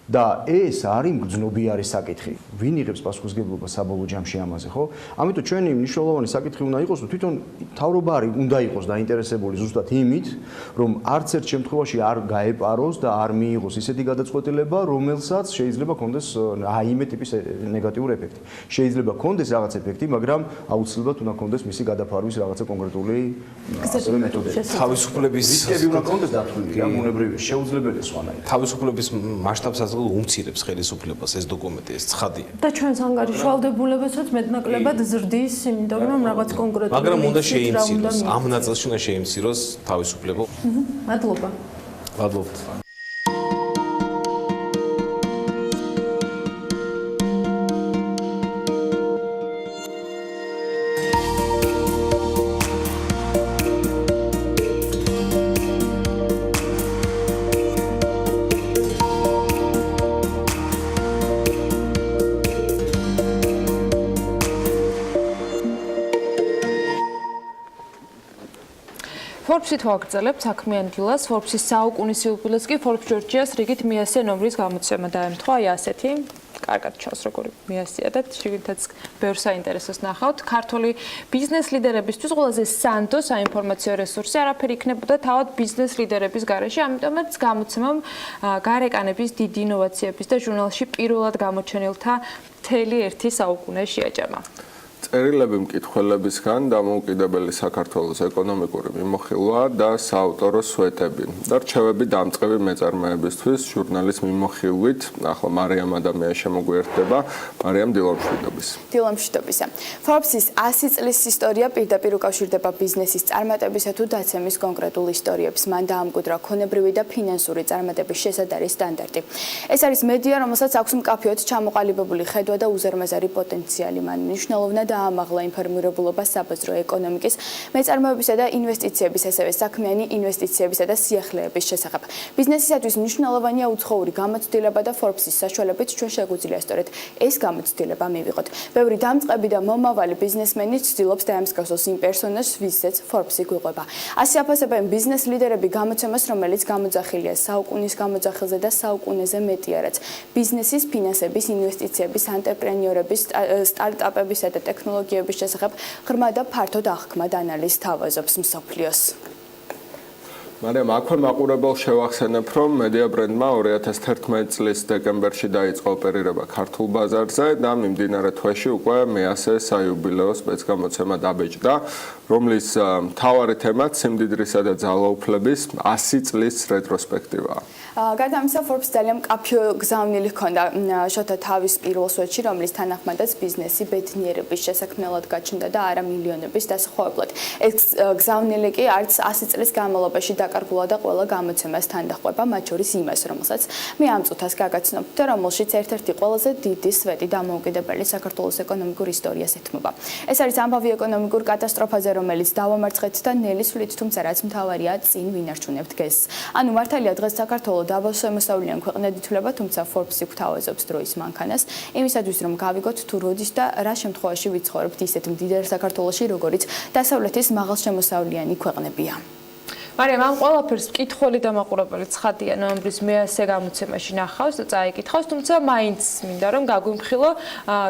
M: და ეს არის მგრძნობიარე საკითხი. ვინ იღებს პასუხისმგებლობას საბოლოო ჯამში ამაზე, ხო? ამიტომ ჩვენი მნიშვნელოვანი საკითხი უნდა იყოს, რომ თვითონ მთავრობა უნდა იყოს დაინტერესებული ზუსტად იმით, რომ არც ერთ შემთხვევაში არ გაეპაროს და არ მიიღოს ისეთი გადაწყვეტილება, რომელსაც შეიძლება კონდეს რაიმე ტიპის ნეგატიური ეფექტი. შეიძლება კონდეს რაღაც ეფექტი, მაგრამ აუცილებლად უნდა კონდეს მისი გადაფარვის რაღაცა კონკრეტული მეთოდები.
O: თავისუფლების
M: რისკები უნდა კონდეს დათვლილი, რა ბუნებრივია, შეუძლებელია სხვანაირად.
O: თავისუფლების მასშტაბსაც უმცირებს ხელისუფლებას ეს დოკუმენტი, ეს ცხადია.
L: და ჩვენს ანგარიშვალდებულებასაც მეტნაკლებად ზრდის, იმიტომ რომ რაღაც კონკრეტული
O: მაგრამ უნდა შეიმციროს, ამ ნაწილში უნდა შეიმციროს თავისუფლება.
L: მადლობა.
O: მადლობთ.
E: Forbes-ით ვაგრძელებთ საქმიანი დილას, Forbes-ის საუკუნის იუბილეს კი Forbes ჯორჯიას რიგით მიასია ნომრის გამოცემა დაემთხვა, აი ასეთი კარგად ჩავს როგორი მიასია და შიგნითაც ბევრ საინტერესოს ნახავთ. ქართული ბიზნეს ლიდერებისთვის ყველაზე სანდო საინფორმაციო რესურსი არაფერი იქნებოდა თავად ბიზნეს ლიდერების გარეშე, ამიტომაც გამოცემამ გარეკანების დიდი ინოვაციების და ჟურნალში პირველად გამოჩენილთა მთელი ერთი საუკუნე შეაჭამა.
B: წერილები მკითხველებისგან დამოუკიდებელი საქართველოს ეკონომიკური მიმოხილვა და საავტორო სვეტები და რჩევები დამწყები მეწარმეებისთვის ჟურნალის მიმოხილვით. ახლა მარიამ ადამიანს შემოგვიერთდება, მარიამ დილამშვიდობის.
P: დილამშვიდობისა. Forbes-ის 100 წლის ისტორია პირდაპირ უკავშირდება ბიზნესის წარმატებისა თუ დაცემის კონკრეტულ ისტორიებს. მან დაამკვიდრა ქონებრივი და ფინანსური წარმატების შესადარი სტანდარტი. ეს არის მედია, რომელსაც აქვს მკაფიოდ ჩამოყალიბებული ხედვა და უზარმაზარი პოტენციალი. მან მნიშვნელოვნად დაამაღლა ინფორმირებულობა საბაზრო ეკონომიკის, მეწარმეობისა და ინვესტიციების, ასევე საქმიანი ინვესტიციებისა და სიახლეების შესახებ. ბიზნესისათვის მნიშვნელოვანია უცხოური გამოცდილება და Forbes-ის საშუალებით ჩვენ შეგვიძლია სწორედ ეს გამოცდილება მივიღოთ. ბევრი დამწყები და მომავალი ბიზნესმენი ცდილობს დაემსგავსოს იმ პერსონაჟს, ვისაც Forbes-ი გვიყვება. ასე აფასებენ ბიზნეს ლიდერები გამოცემას, რომელიც გამოძახილია საუკუნის გამოძახილზე და საუკუნეზე მეტია, რაც ბიზნესის, ფინანსების, ინვესტიციების, ანტრეპრენიორების, სტარტაპებისა და ტექნოლოგიების შესახებ ღრმა და ფართოდ აღქმად ანალიზს თავაზობს მსოფლიოს.
B: მარიამ, აქვე მაყურებელს შევახსენებ, რომ მედია ბრენდმა 2011 წლის დეკემბერში დაიწყო ოპერირება ქართულ ბაზარზე და მიმდინარე თვეში უკვე მეასე საიუბილეო სპეცგამოცემა დაბეჭდა, რომლის მთავარი თემაც სიმდიდრისა და ძალაუფლების 100 წლის რეტროსპექტივაა.
P: გარდა ამისა, Forbes ძალიან მკაფიო გზავნილი ჰქონდა შოთა თავის პირველ სვეტში, რომლის თანახმადაც ბიზნესი ბედნიერების შესაქმნელად გაჩნდა და არა მილიონების დასახვევებლად. ეს გზავნილი კი არც 100 წლის განმავლობაში დაკარგულა და ყველა გამოცემას თან დაჰყვება, მათ შორის იმას, რომელსაც მე ამ წუთას გაგაცნობთ და რომელშიც ერთ-ერთი ყველაზე დიდი სვეტი დამოუკიდებელი საქართველოს ეკონომიკურ ისტორიას ეთმობა. ეს არის ამბავი ეკონომიკურ კატასტროფაზე, რომელიც დავამარცხეთ და ნელისვლით, თუმცა რაც მთავარია, წინ ვინარჩუნებთ გეზს. ანუ მართალია დღეს საქართველოს დავასემოსავლიან ქვეყნად ითვლება, თუმცა Forbes-ი გვთავაზობს დროის მანქანას, იმისათვის რომ გავიგოთ თუ როდის და რა შემთხვევაში ვიცხოვრებთ ისეთ მდიდარ საქართველოში, როგორიც დასავლეთის მაღალშემოსავლიანი ქვეყნებია.
E: მარიამ, ამ ყველაფერს მკითხველი და მაყურებელი ცხადია ნოემბრის მეასე გამოცემაში ნახავს და წაიკითხავს, თუმცა მაინც მინდა რომ გაგვიმხილო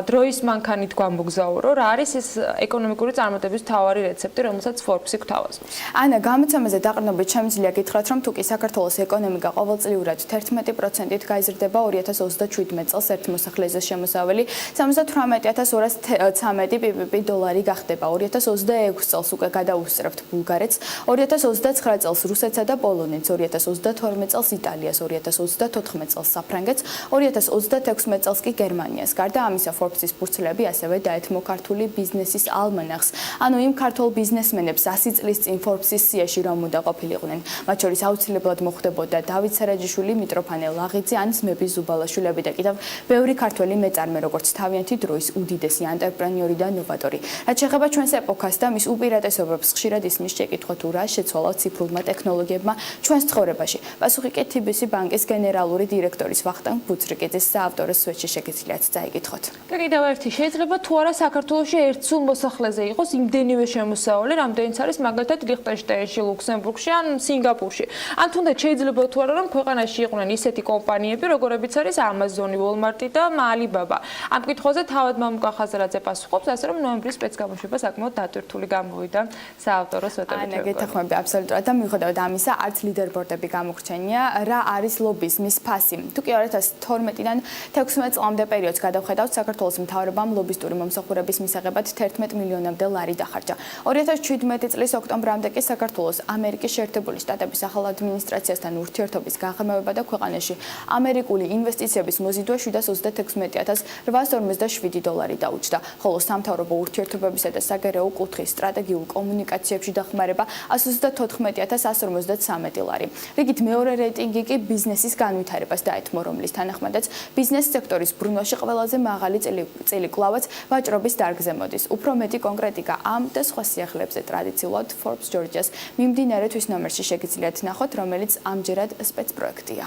E: დროის მანქანით გვამოგზაურო, რა არის ეს ეკონომიკური წარმატების მთავარი რეცეპტი, რომელსაც Forbes-ი გვთავაზობს.
P: ანა, გამოცემაზე დაყრდნობით შემიძლია გითხრათ, რომ თუკი საქართველოს ეკონომიკა ყოველწლიურად 11%-ით გაიზრდება 2027 წელს ერთ მოსახლეზე შემოსავალი 78213 PPP დოლარი გახდება. 2026 წელს უკვე გადაუსწრებთ ბულგარეთს, 2029 წელს რუსეთსა და პოლონეთს, 2022 წელს იტალიას, 2034 წელს საფრანგეთს, 2036 წელს კი გერმანიას. გარდა ამისა, Forbes-ის ფურცლები ასევე დაეთმო ქართული ბიზნესის ალმანახს. ანუ იმ ქართულ ბიზნესმენებს 100 წლის წინ Forbes-ის სიაში რომ უნდა ყოფილიყვნენ. მათ შორის აუცილებლად მოხვდებოდა დავით სარაჯიშვილი, მიტროფანე ლაღიძე, ან ძმები ზუბალაშვილი და კიდევ ბევრი ქართველი მეწარმე, როგორც თავიანთი დროის უდიდესი ანტრეპრენიორი და ნოვატორი. რაც შეეხება ჩვენს ეპოქას და მის უპირატესობებს, ხშირად ისმის შეკითხვა თუ რა შეცვალა ციფრულ ტექნოლოგიებმა ჩვენს ცხოვრებაში. პასუხი კი TBC ბანკის გენერალური დირექტორის ვახტანგ ბუცრიკიძის საავტორო სვეტში შეგიძლიათ წაიკითხოთ.
E: და კიდევ ერთი, შეიძლება თუ არა საქართველოში ერთ სულ მოსახლეზე იყოს იმდენივე შემოსავალი, რამდენიც არის მაგალითად ლიხტენშტაინში, ლუქსემბურგში ან სინგაპურში. ან თუნდაც შეიძლება თუ არა რომ ქვეყანაში იყვნენ ისეთი კომპანიები, როგორებიც არის Amazon, Walmart და Alibaba. ამ კითხვაზე თავად მამუკა ხაზარაძე პასუხობს, ასე რომ ნოემბრის სპეცგამოშვება საკმაოდ დატვირთული გამოვიდა საავტორო სვეტებით.
P: ანა, გეთანხმები აბსოლუტურად. და მიუხედავად ამისა, არც ლიდერბორდები გამოგვჩენია, რა არის ლობიზმის ფასი. თუ კი 2012-დან 16 წლამდე პერიოდს გადავხედავთ, საქართველოს მთავრობამ ლობისტური მომსახურების მისაღებად 11 მილიონამდე ლარი დახარჯა. 2017 წლის ოქტომბრამდე კი საქართველოს ამერიკის შეერთებული შტატების ახალ ადმინისტრაციასთან ურთიერთობის გაღრმავება და ქვეყანაში ამერიკული ინვესტიციების მოზიდვა 716,857 დოლარი დაუჯდა, ხოლო სამთავრობო ურთიერთობებისა და საგარეო კუთხის სტრატეგიულ კომუნიკაციებში დახმარება 153 ლარი. რიგით მეორე რეიტინგი კი ბიზნესის განვითარებას დაეთმო, რომლის თანახმადაც ბიზნეს სექტორის ბრუნვაში ყველაზე მაღალი წილი კლავაც ვაჭრობის დარგზე მოდის. უფრო მეტი კონკრეტიკა ამ და სხვა სიახლეებზე ტრადიციულად Forbes Georgia-ს მიმდინარე თვის ნომერში შეგიძლიათ ნახოთ, რომელიც ამჯერად სპეცპროექტია.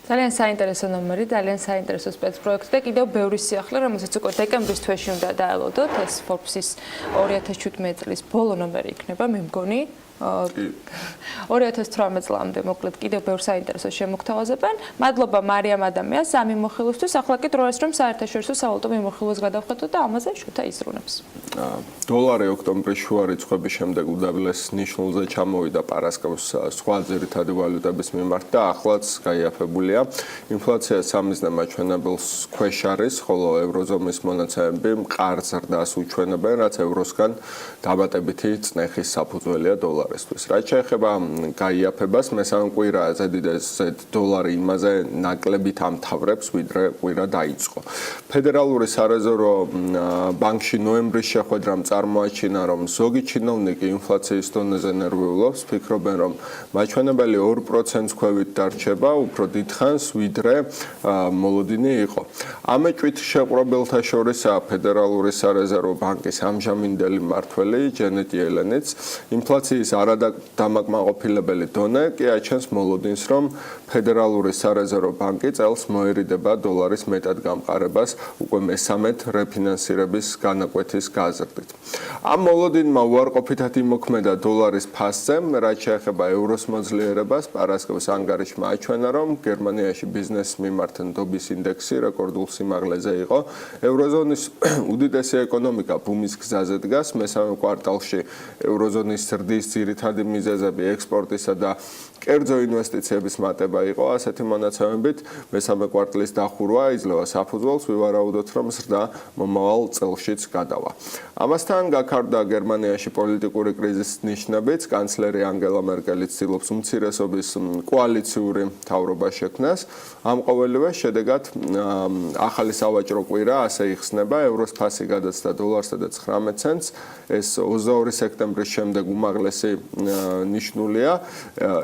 E: ძალიან საინტერესო ნომერი, ძალიან საინტერესო სპეცპროექტი და კიდევ ბევრი სიახლე, რომელსაც უკვე დეკემბრის თვეში უნდა დაელოდოთ. ეს Forbes-ის 2017 წლის ბოლო ნომერი იქნება, მე მგონი. 2018 წლამდე მოკლედ კიდევ ბევრ საინტერესო შემოგთავაზებენ. მადლობა მარიამ ადამიანს ამ მიმოხილვისთვის. ახლა კი დროა რომ საერთაშორისო სავალუტო მიმოხილვას გადავხედოთ და ამაზე შუთა იზრუნებს.
B: დოლარი ოქტომბრის შუა რიცხვების შემდეგ უდაბლეს ნიშნულზე ჩამოვიდა პარასკევს სხვა ძირითადი ვალუტების მიმართ და ახლაც გაიაფებულია. ინფლაცია სამიზნე მაჩვენებელს ქვეშ არის, ხოლო ევროზონის მონაცემები მყარ ზრდას უჩვენებენ, რაც ევროსგან დამატებითი წნეხის საფუძველია დოლარისთვის. რაც შეეხება გაიაფებას, მესამე კვირაზე დოლარი იმაზე ნაკლებით ამთავრებს, ვიდრე კვირა დაიწყო. ფედერალური სარეზერვო ბანკში ნოემბრის შეხვედრამ წარმოაჩინა, რომ ზოგი ჩინოვნიკი ინფლაციის დონეზე ნერვიულობს, ფიქრობენ, რომ მაჩვენებელი 2%-ს ქვევით დარჩება, უფრო დიდხანს, ვიდრე მოლოდინი იყო. ამეჭვით შეყრობილთა შორისაა ფედერალური სარეზერვო ბანკის ამჟამინდელი მმართველი ჯენეტ იელენიც. ინფლაციის არადამაკმაყოფილებელი დონე კი აჩენს მოლოდინს, რომ ფედერალური სარეზერვო ბანკი წელს მოერიდება დოლარის მეტად გამყარებას უკვე მესამედ რეფინანსირების განაკვეთის გაზრდით. ამ მოლოდინმა უარყოფითად იმოქმედა დოლარის ფასზე, რაც შეეხება ევროს მოძლიერებას, პარასკევს ანგარიშმა აჩვენა, რომ გერმანიაში ბიზნესის მიმართ ნდობის ინდექსი რეკორდულ სიმაღლეზე იყო. ევროზონის უდიდესი ეკონომიკა ბუმის გზაზე დგას, მესამე კვარტალში ევროზონის ზრდის ძირითადი მიზეზები ექსპორტისა და კერძო ინვესტიციების მატება იყო. ასეთი მონაცემებით მესამე კვარტლის დახურვა იძლევა საფუძველს ვივარაუდოთ, რომ ზრდა მომავალ წელშიც გადავა. ამასთან გაქარდა გერმანიაში პოლიტიკური კრიზისის ნიშნებიც. კანცლერი ანგელა მერკელი ცდილობს უმცირესობის კოალიციური მთავრობა შექმნას. ამ ყოველივეს შედეგად ახალი სავაჭრო კვირა ასე იხსნება. ევროს ფასი გადაცდა დოლარსა და 19 ცენტს. ეს 22 სექტემბრის შემდეგ უმაღლესი ნიშნულია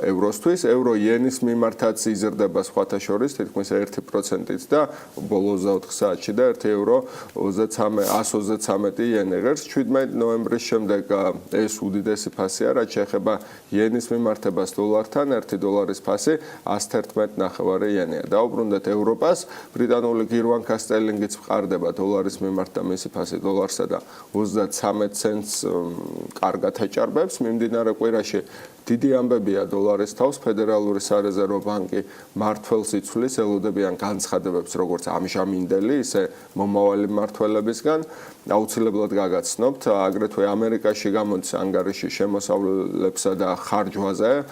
B: ევროსთვის. евро იენის მიმართაც იზრდება სხვათა შორის თითქმის 1%-ით და ბოლო 24 საათში და 1 евро 123 იენი ღირს. 17 ნოემბრის შემდეგ ეს უდიდესი ფასია, რაც შეეხება იენის მიმართებას დოლართან. 1 დოლარის ფასი 111.9 იენია. დაუბრუნდეთ ევროპას. ბრიტანული გირვანქა სტერლინგიც მყარდება დოლარის მიმართ და მისი ფასი დოლარსა და 33 ცენტს კარგად აჭარბებს. მიმდინარე კვირაში დიდი ამბებია დოლარის თავს. ფედერალური სარეზერვო ბანკი მმართველს იცვლის, ელოდებიან განცხადებებს როგორც ამჟამინდელი, ისე მომავალი მმართველებისგან. აუცილებლად გაგაცნობთ, აგრეთვე ამერიკაში გამოდის ანგარიში შემოსავლებსა და ხარჯვაზე,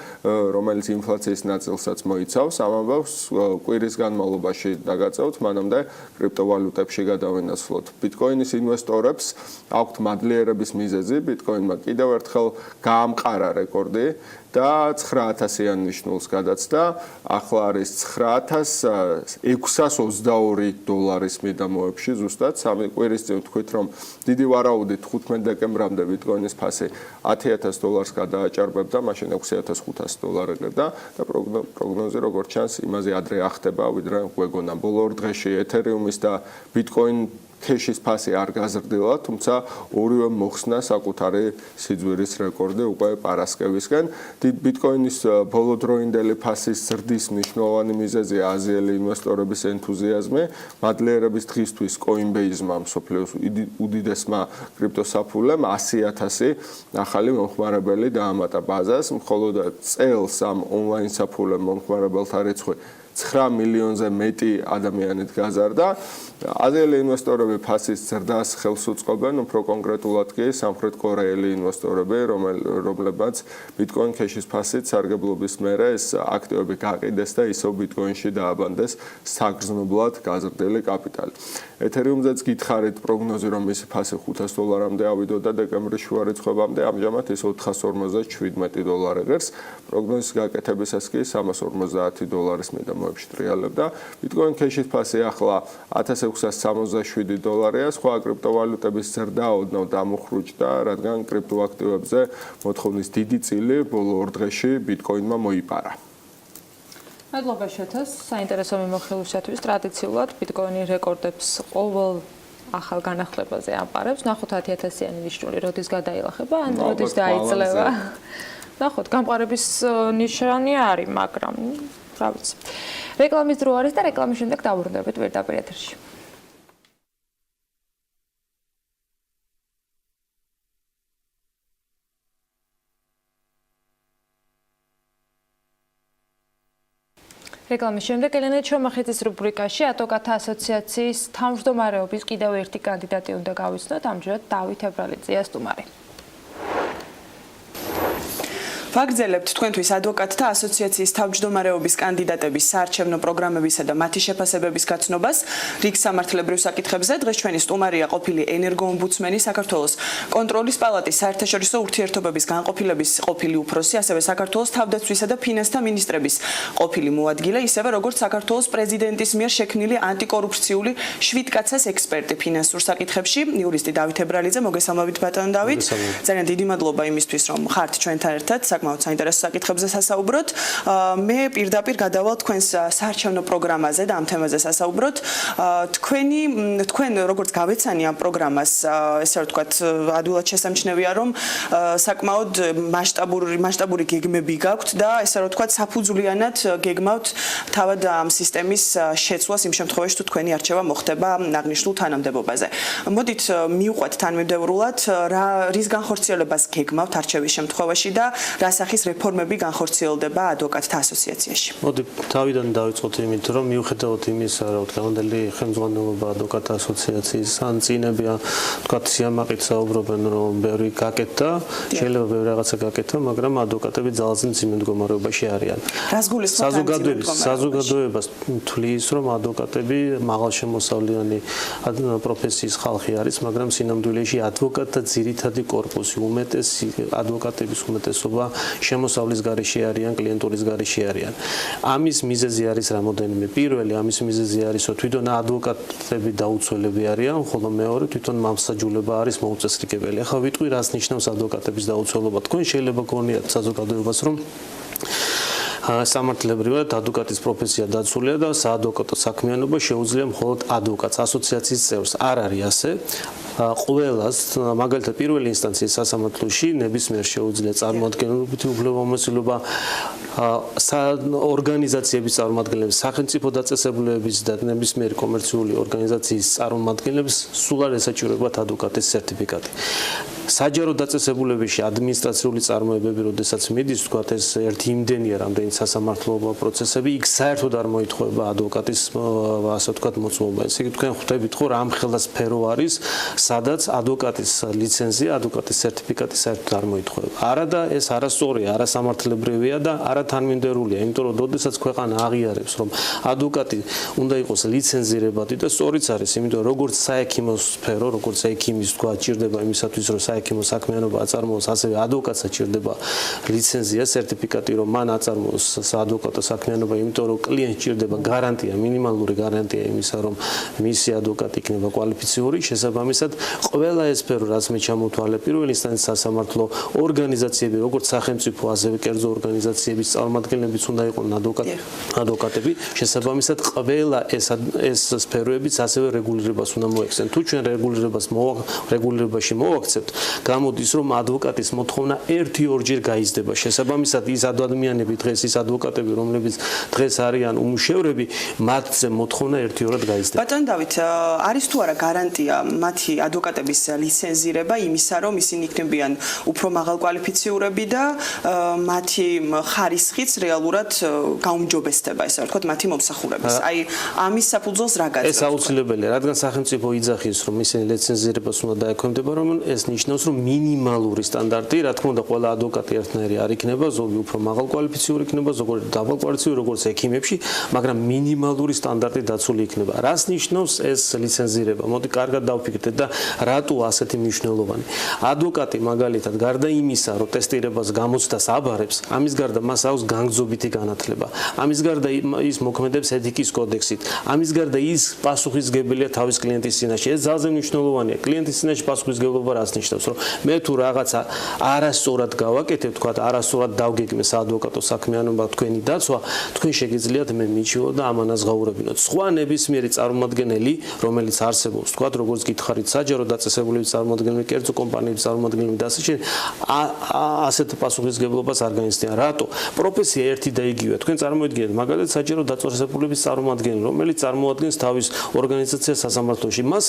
B: რომელიც ინფლაციის ნაწილსაც მოიცავს. ამ ამბავს კვირის განმავლობაში დაგაწევთ, მანამდე კრიპტოვალუტებში გადავინაცვლოთ. ბიტკოინის ინვესტორებს აქვთ მადლიერების მიზეზი. ბიტკოინმა კიდევ ერთხელ გაამყარა რეკორდი და 9000-იან ნიშნულს გადაცდა. ახლა არის 9622 დოლარის მიდამოებში ზუსტად. სამი კვირის წინ ვთქვით, რომ დიდი ვარაუდით 15 დეკემბრამდე ბიტკოინის ფასი 10000 დოლარს გადააჭარბებდა, მაშინ 6500 დოლარი ყოფდა და პროგნოზი როგორც ჩანს იმაზე ადრე ახდება, ვიდრე გვეგონა. ბოლო ორ დღეში ეთერიუმის და ბიტკოინ ქეშის ფასი არ გაზრდილა, თუმცა ორივე მოხსნა საკუთარი სიძვირის რეკორდი უკვე პარასკევისკენ. ბიტკოინის ბოლოდროინდელი ფასის ზრდის მნიშვნელოვანი მიზეზია აზიელი ინვესტორების ენთუზიაზმი. მადლიერების დღისთვის Coinbase-მა მსოფლიოს უდიდესმა კრიპტოსაფულემ 100,000 ახალი მომხმარებელი დაამატა ბაზას, მხოლოდ წელს ამ ონლაინ საფულემ მომხმარებელთა რიცხვი 9 მილიონზე მეტი ადამიანით გაზარდა. აზიელი ინვესტორები ფასის ზრდას ხელს უწყობენ, უფრო კონკრეტულად კი სამხრეთ კორეელი ინვესტორები, რომლებმაც ბიტკოინ ქეშის ფასით სარგებლობის მერე ეს აქტივები გაყიდეს და ისევ ბიტკოინში დააბანდეს საგრძნობლად გაზრდილი კაპიტალი. ეთერიუმზეც გითხარით პროგნოზი, რომ მისი ფასი 500 დოლარამდე ავიდოდა დეკემბრის შუა რიცხვებამდე, ამჟამად ის 457 დოლარი ღირს. პროგნოზის გაკეთებისას კი 350 დოლარის მიდამოებში ტრიალებდა. ბიტკოინ ქეშის ფასი ახლა 1667 დოლარია. სხვა კრიპტოვალუტების ზრდა ოდნავ დამუხრუჭდა, რადგან კრიპტოაქტივებზე მოთხოვნის დიდი წილი ბოლო ორ დღეში ბიტკოინმა მოიპარა.
E: მადლობა შეთას. საინტერესო მიმოხილვისათვის ტრადიციულად ბიტკოინი რეკორდებს ყოველ ახალ განახლებაზე ამყარებს. ნახოთ 10000-იანი ნიშნული როდის გადაილახება, ან როდის დაიწლება. ნახოთ, გამყარების ნიშანი არის, მაგრამ რა ვიცი. რეკლამის დრო არის და რეკლამის შემდეგ დავბრუნდებით პირდაპირ ეთერში. რეკლამის შემდეგ ელენე ჩომახეთის რუბრიკაში ადვოკატთა ასოციაციის თავმჯდომარეობის კიდევ ერთი კანდიდატი უნდა გავიცნოთ, ამჯერად დავით ებრალიძეა სტუმარი.
Q: ვაგრძელებთ თქვენთვის ადვოკატთა ასოციაციის თავმჯდომარეობის კანდიდატების საარჩევნო პროგრამებისა და მათი შეფასებების გაცნობას რიგ სამართლებრივ საკითხებზე. დღეს ჩვენი სტუმარია ყოფილი ენერგოომბუდსმენი, საქართველოს კონტროლის პალატის საერთაშორისო ურთიერთობების განყოფილების ყოფილი უფროსი, ასევე საქართველოს თავდაცვისა და ფინანსთა მინისტრების ყოფილი მოადგილე, ისევე როგორც საქართველოს პრეზიდენტის მიერ შექმნილი ანტიკორუფციული შვიდკაცას ექსპერტი ფინანსურ საკითხებში, იურისტი დავით ებრალიძე. მოგესალმებით ბატონ დავით. ძალიან დიდი მადლობა იმისთვის, რომ ხართ ჩვენთან ერთად. საკმაოდ საინტერესო საკითხებზე სასაუბროთ. მე პირდაპირ გადავალ თქვენს საარჩევნო პროგრამაზე და ამ თემაზე სასაუბროთ. თქვენ როგორც გავეცანი ამ პროგრამას, ესე რომ ვთქვათ, ადვილად შესამჩნევია, რომ საკმაოდ მასშტაბური გეგმები გაქვთ და ესე რომ ვთქვათ, საფუძვლიანად გეგმავთ თავად ამ სისტემის შეცვლას იმ შემთხვევაში, თუ თქვენი არჩევა მოხდება აღნიშნულ თანამდებობაზე. მოდით მივყვეთ თანმიმდევრულად, რის განხორციელებას გეგმავთ არჩევის შემთხვევაში და რა სახის რეფორმები განხორციელდება ადვოკატთა ასოციაციაში.
R: მოდი თავიდან დავიწყოთ იმით, რომ მიუხედავად იმისა, რომ დღევანდელი ხელმძღვანელობა ადვოკატთა ასოციაციის ან წინებია, თქვათ, სიამაყით საუბრობენ, რომ ბევრი გაკეთდა, შეიძლება ბევრი რაღაცა გაკეთდა, მაგრამ ადვოკატები ძალზე მძიმე მდგომარეობაში არიან.
Q: რას გულისხმობთ?
R: საზოგადოებას თვლის, რომ ადვოკატები მაღალშემოსავლიანი პროფესიის ხალხი არის, მაგრამ სინამდვილეში ადვოკატთა ძირითადი კორპუსი, უმეტესი ადვოკატების უმეტესობა შემოსავლის გარეშე არიან, კლიენტურის გარეშე არიან. ამის მიზეზი არის რამოდენიმე. პირველი ამის მიზეზი არის, რომ თვითონ ადვოკატები დაუცველები არიან, ხოლო მეორე თვითონ მამსაჯულება არის მოუწესრიგებელი. ახლა ვიტყვი, რას ნიშნავს ადვოკატების დაუცველობა. თქვენ შეიძლება გქონიათ საზოგადოებას, რომ სამართლებრივად ადვოკატის პროფესია დაცულია და საადვოკატო საქმიანობა შეუძლია მხოლოდ ადვოკატს, ასოციაციის წევრს. არ არის ასე. ყველას, მაგალითად პირველი ინსტანციის სასამართლოში ნებისმიერ შეუძლია წარმოადგენლობითი უფლებამოსილობა, ორგანიზაციების წარმომადგენლებს, სახელმწიფო დაწესებულებების და ნებისმიერი კომერციული ორგანიზაციის წარმომადგენლებს სულ არ ესაჭიროებათ ადვოკატის სერტიფიკატი. საჯარო დაწესებულებებში ადმინისტრაციული წარმოებები, როდესაც მიდის, თქვათ, ეს ერთი იმდენია, რამდენიც სასამართლო პროცესები, იქ საერთოდ არ მოითხოვება ადვოკატის, ასე ვთქვათ, მოწმობა. ესე იგი, თქვენ ხვდებით, ხო, რა ამხელა სფერო არის, სადაც ადვოკატის ლიცენზია, ადვოკატის სერტიფიკატი საერთოდ არ მოითხოვება. არა და ეს არასწორია, არასამართლებრივია და არათანმიმდევრულია, იმიტომ რომ როდესაც ქვეყანა აღიარებს, რომ ადვოკატი უნდა იყოს ლიცენზირებადი და სწორიც არის, იმიტომ რომ როგორც საექიმო სფერო, როგორც ექიმის თქვა, ჭირდება იმისათვის, რომ საექიმო საქმიანობა აწარმოოს, ასევე ადვოკატს ჭირდება ლიცენზია, სერტიფიკატი, რომ მან აწარმოოს საადვოკატო საქმიანობა, იმიტომ რომ კლიენტს ჭირდება გარანტია, მინიმალური გარანტია იმისა, რომ მისი ადვოკატი იქნება კვალიფიციური, შესაბამისად ყველა ეს სფერო, რაც მე ჩამოთვალე პირველი ინსტანციის სასამართლო ორგანიზაციები, როგორც სახელმწიფო, ასევე კერძო ორგანიზაციების წარმომადგენლებიც უნდა იყვნენ ადვოკატები, შესაბამისად ყველა ეს სფეროებიც ასევე რეგულირებას უნდა მოექცენ. თუ ჩვენ რეგულირებაში მოვაქცევთ, გამოდის, რომ ადვოკატის მოთხოვნა 1-2 გაიზრდება. შესაბამისად, ის ადამიანები დღეს, ის ადვოკატები, რომლებიც დღეს არიან უმუშევრები, მათზე მოთხოვნა 1-2 გაიზრდება.
Q: ბატონ დავით, არის თუ არა გარანტია მათი ადვოკატების ლიცენზირება იმისა, რომ ისინი იქნებიან უფრო მაღალკვალიფიციურები და მათი ხარისხიც რეალურად გაუმჯობესდება, ესე ვთქვათ, მათი მომსახურების. აი, ამის საფუძველს რა გაძლევთ?
R: ეს აუცილებელია, რადგან სახელმწიფო იძახის, რომ ისინი ლიცენზირებას უნდა დაექვემდებარონ, ეს ნიშნავს, რომ მინიმალური სტანდარტი, რა თქმა უნდა, ყველა ადვოკატი ერთნაირი არ იქნება, ზოგი უფრო მაღალკვალიფიციური იქნება, ზოგი დაბალკვალიფიციური, როგორც ექიმებში, მაგრამ მინიმალური სტანდარტი დაცული იქნება. რას ნიშნავს ეს ლიცენზირება? მოდი კარგად დავფიქრდეთ და რატო ასეთი მნიშვნელოვანი. ადვოკატი მაგალითად გარდა იმისა, რომ ტესტირებას გამოცდას აბარებს, ამის გარდა მას აქვს განგრძობითი განათლება. ამის გარდა ის მოქმედებს ეთიკის კოდექსით. ამის გარდა ის პასუხისმგებელია თავის კლიენტის წინაშე. ეს ძალზე მნიშვნელოვანია. კლიენტის წინაშე პასუხისმგებლობა რას ნიშნავს, რომ მე თუ რაღაცა არასწორად გავაკეთებ, თქვა არასწორად დავგეგმე საადვოკატო საქმიანობა თქვენი დაცვა, თქვენ შეგიძლიათ მე მიჩიო და ამანას გაურებინოთ. სხვა ნებისმიერი წარმომადგენელი, რომელიც არსებობს, თქვა როგორც გითხარით საჯარო დაწესებულების წარმომადგენლები, კერძო კომპანიების წარმომადგენლები და ასე შემდეგ ასეთ პასუხისმგებლობას არ განიცდიან. რატო? პროფესია ერთი და იგივეა. თქვენ წარმოიდგინეთ, მაგალითად საჯარო დაწესებულების წარმომადგენელი, რომელიც წარმოადგენს თავის ორგანიზაციას სასამართლოში, მას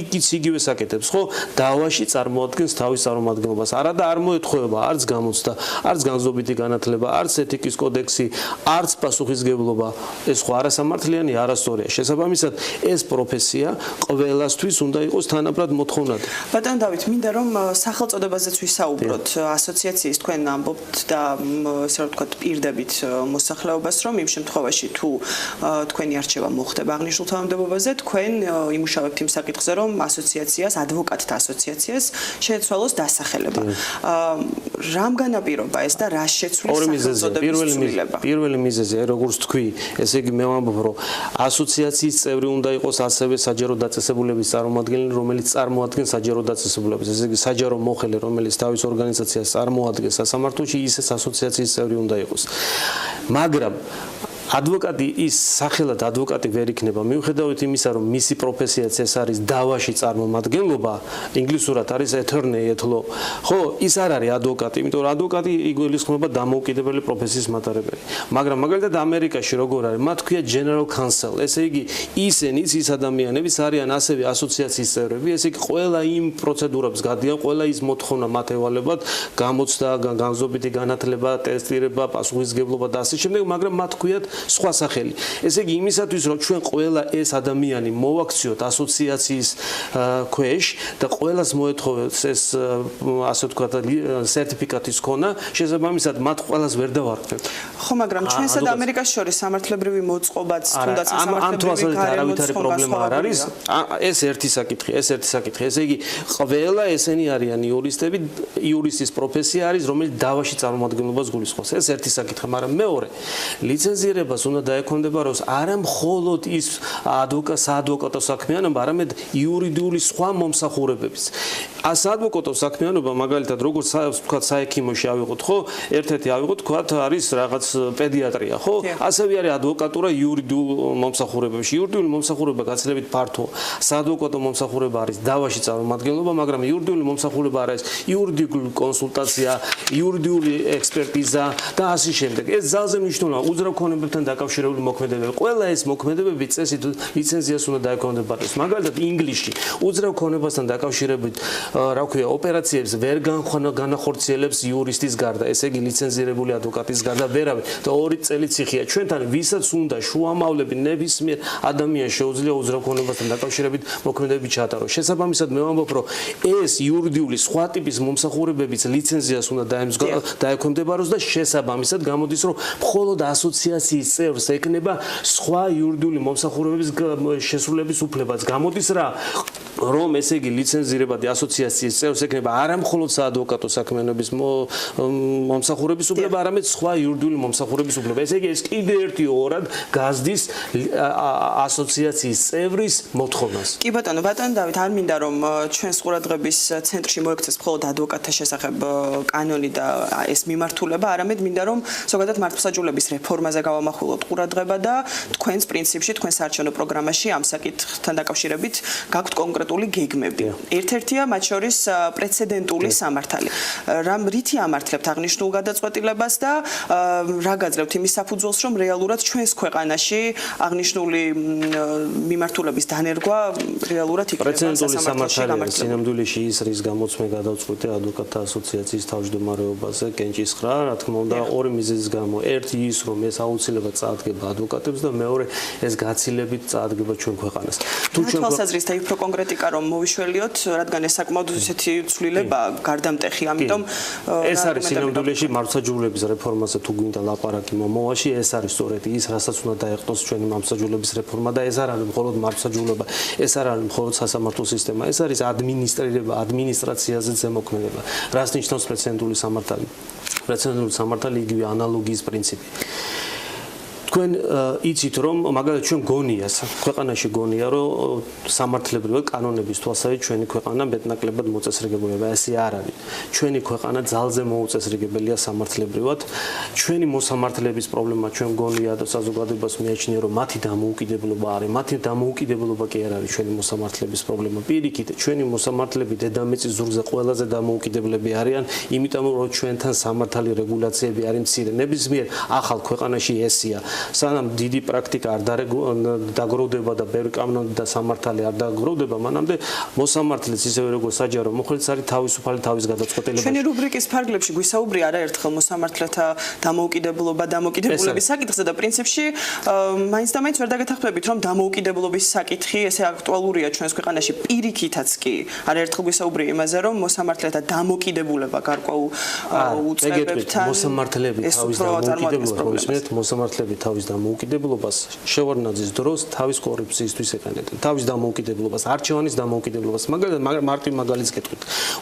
R: იქიც იგივე საკეთებს, ხო? დავაში წარმოადგენს თავის წარმომადგენლობას. არა და არ მოეთხოვება არც გამოცდა, არც განზომილებითი განათლება, არც ეთიკის კოდექსი, არც პასუხისმგებლობა. ეს ხო არასამართლიანი, არასწორია. შესაბამისად, ეს პროფესია ყველასთვის უნდა იყოს თანაბრად მოთხოვნადი.
Q: ბატონ დავით, მინდა რომ სახელწოდებაზეც ვისაუბროთ. ასოციაციის თქვენ ამბობთ და ესე რომ ვთქვათ, პირდებით მოსახლეობას, რომ იმ შემთხვევაში თუ თქვენი არჩევა მოხდება აღნიშნულ თანამდებობაზე, თქვენ იმუშავებთ იმ საკითხზე, რომ ასოციაციას, ადვოკატთა ასოციაციას შეეცვალოს დასახელება. რამ განაპირობა ეს და რა შეცვლის სახელწოდების ცვლილება?
R: პირველი მიზეზი, როგორც თქვი, ესე იგი მე ვამბობ, რომ ასოციაციის წევრი უნდა იყოს ასევე საჯარო დაწესებულების წარმომადგენელი, რომელიც წარმოადგენს საჯარო დაწესებულებას. ესე იგი საჯარო მოხელე, რომელიც თავის ორგანიზაციას წარმოადგენს სასამართლოში, ისეც ასოციაციის წევრი უნდა იყოს. მაგრამ ადვოკატი ის სახელად ადვოკატი ვერ იქნება მიუხედავად იმისა რომ მისი პროფესიაც ეს არის დავაში წარმომადგენლობა ინგლისურად არის attorney at law ხო ის არ არის ადვოკატი იმიტომ რომ ადვოკატი იგულისხმება დამოუკიდებელი პროფესიის მატარებელი მაგრამ მაგალითად ამერიკაში როგორ არის მათ ქვია general counsel ესე იგი ისინიც ის ადამიანებიც არიან ასევე ასოციაციის წევრები ესე იგი ყველა იმ პროცედურებს გადიან ყველა ის მოთხოვნა მათ ევალებათ გამოცდა განზომილებითი განათლება ტესტირება პასუხისმგებლობა და ასე შემდეგ მაგრამ მათ ქვიათ სხვა სახელი. ესე იგი იმისათვის რომ ჩვენ ყველა ეს ადამიანი მოვაქციოთ ასოციაციის ქვეშ და ყველას მოეთხოვოთ ეს ასე ვთქვათ სერტიფიკატის ქონა, შესაბამისად მათ ყველას ვერ დავარქმევთ.
Q: ხო, მაგრამ ჩვენსა და ამერიკას შორის სამართლებრივი მოწყობაც თუნდაც
R: სამართლებრივი არავითარი პრობლემა არ არის. ეს ერთი საკითხი. ესე იგი ყველა ესენი არიან იურისტები, იურისტის პროფესია არის, რომელიც დავაში წარმომადგენლობას გულისხმობს. ეს ერთი საკითხი, მაგრამ მეორე ლიცენზირება უნდა დაექვემდებაროს არა მხოლოდ ის საადვოკატო საქმიანობა, არამედ იურიდიული სხვა მომსახურებებიც. საადვოკატო საქმიანობა, მაგალითად, როგორც ვთქვათ, საექიმოში ავიღოთ, ხო? ერთ-ერთი ავიღოთ, ვთქვათ, არის რაღაც პედიატრია, ხო? ასევე არის ადვოკატურა იურიდიულ მომსახურებებში. იურიდიული მომსახურება გაცილებით ფართოა. საადვოკატო მომსახურება არის დავაში წარმომადგენლობა, მაგრამ იურიდიული მომსახურება არის იურიდიული კონსულტაცია, იურიდიული ექსპერტიზა და ასე შემდეგ. ეს ძალზე მნიშვნელოვანია უძრავ ქონებებთან დაკავშირებული მოქმედებები. ყველა ეს მოქმედებები წესით ლიცენზიას უნდა დაექვემდებაროს. მაგალითად, ინგლისში უძრავ ქონებასთან დაკავშირებით, რა ქვია, ოპერაციებს ვერ განახორციელებს იურისტის გარდა, ესე იგი ლიცენზირებული ადვოკატის გარდა ვერავინ და 2 წელიწიხია. ჩვენთან ვისაც უნდა შუამავლები ნებისმიერ ადამიანს შეუძლია უძრავ ქონებასთან დაკავშირებით მოქმედებები ჩაატაროს. შესაბამისად, მე ვამბობ, რომ ეს იურიდიული სხვა ტიპის მომსახურებების ლიცენზიას უნდა დაექვემდებაროს და შესაბამისად გამოდის, რომ მხოლოდ ასოციაციის წევრს ეკნება სხვა იურიდიული მომსახურებების შესრულების უფლებაც. გამოდის რა, რომ ესე იგი ლიცენზირებადი ასოციაციის წევრს ეკნება არა მხოლოდ საადვოკატო საქმიანობის მომსახურების უფლება, არამედ სხვა იურიდიული მომსახურების უფლება. ესე იგი ეს კიდე ერთი ორად გაზდის ასოციაციის წევრის მოთხოვნას.
Q: კი ბატონო დავით, არ მინდა რომ ჩვენს ყურადღების ცენტრში მოექცეს მხოლოდ ადვოკატთა შესახებ კანონი და ეს მიმართულება, არამედ მინდა რომ ზოგადად მართლმსაჯულების რეფორმაზე გავამახვილოთ ყურადღება და თქვენს პრინციპში, თქვენს საარჩევნო პროგრამაში ამ საკითხთან დაკავშირებით გაქვთ კონკრეტული გეგმები. ერთ-ერთია მათ შორის პრეცედენტული სამართალი. რითი ამართლებთ აღნიშნულ გადაწყვეტილებას და რა გაძლევთ იმის საფუძველს, რომ რეალურად ჩვენს ქვეყანაში აღნიშნული მიმართულების დანერგვა რეალურად იქნება
R: პრეცედენტული სამართალი სინამდვილეში ის რის გამოც მე გადავწყვიტე ადვოკატთა ასოციაციის თავმჯდომარეობაზე კენჭისხრა, რა თქმა უნდა, ორი მიზეზის გამო. ერთი ის რომ ეს აუცილებლად წაადგება ადვოკატებს და მეორე ეს გაცილებით წაადგება ჩვენ ქვეყანას.
Q: თუ ჩვენ თვალსაზრისით უფრო კონკრეტიკა რომ მოვიშველიოთ, რადგან ეს საკმაოდ ისეთი ცვლილება გარდამტეხი, ამიტომ
R: ეს არის სინამდვილეში მართლმსაჯულების რეფორმაზე თუ გვინდა ლაპარაკი მომავალში, ეს არის სწორედ ის, რასაც უნდა დაეხტოს ჩვენი მართლმსაჯულების რეფორმა და ეს არ არის მხოლოდ მართლმსაჯულება, ეს არ არის მხოლოდ სასამართლო სისტემა, ეს არის ადმინისტრირება, ადმინისტრაციაზე ზემოქმედება. რას ნიშნავს პრეცედენტული სამართალი? პრეცედენტული სამართალი იგივე ანალოგიის პრინციპი. თქვენ იცით რომ მაგალითად ჩვენ გონია ქვეყანაში გონია რომ სამართლებრივად კანონების თვალსაზრისით ჩვენი ქვეყანა მეტნაკლებად მოწესრიგებულია ესე არ არის ჩვენი ქვეყანა ძალზე მოუწესრიგებელია სამართლებრივად ჩვენი მოსამართლეების პრობლემა ჩვენ გონია და საზოგადოებას მიაჩნია რომ მათი დამოუკიდებლობა არის მათი დამოუკიდებლობა კი არ არის ჩვენი მოსამართლეების პრობლემა პირიქით ჩვენი მოსამართლეები დედამიწის ზურგზე ყველაზე დამოუკიდებლები არიან იმიტომ რომ ჩვენთან სამართალი რეგულაციები არის მცირე ნებისმიერ ახალ ქვეყანაში ესია სანამ დიდი პრაქტიკა არ დაგროვდება და ბევრი კანონი და სამართალი არ დაგროვდება მანამდე მოსამართლეც ისევე როგორც საჯარო მოხელეც არის თავისუფალი თავის გადაწყვეტილებაში
Q: ჩვენი რუბრიკის ფარგლებში გვისაუბრია არაერთხელ მოსამართლეთა დამოუკიდებლობის საკითხზე და პრინციპში მაინც და მაინც ვერ დაგეთანხმებით რომ დამოუკიდებლობის საკითხი ესე აქტუალურია ჩვენს ქვეყანაში პირიქითაც კი არაერთხელ გვისაუბრია იმაზე რომ მოსამართლეთა დამოუკიდებლობა გარკვეულ უწყებებთან
R: მოსამართლეები თავის დამოუკიდებლობას შევარდნაძის დროს თავის კორუფციისთვის ეკანებდნენ თავის დამოუკიდებლობას არჩევანის დამოუკიდებლობას მარტივ მაგალითს გეტყვით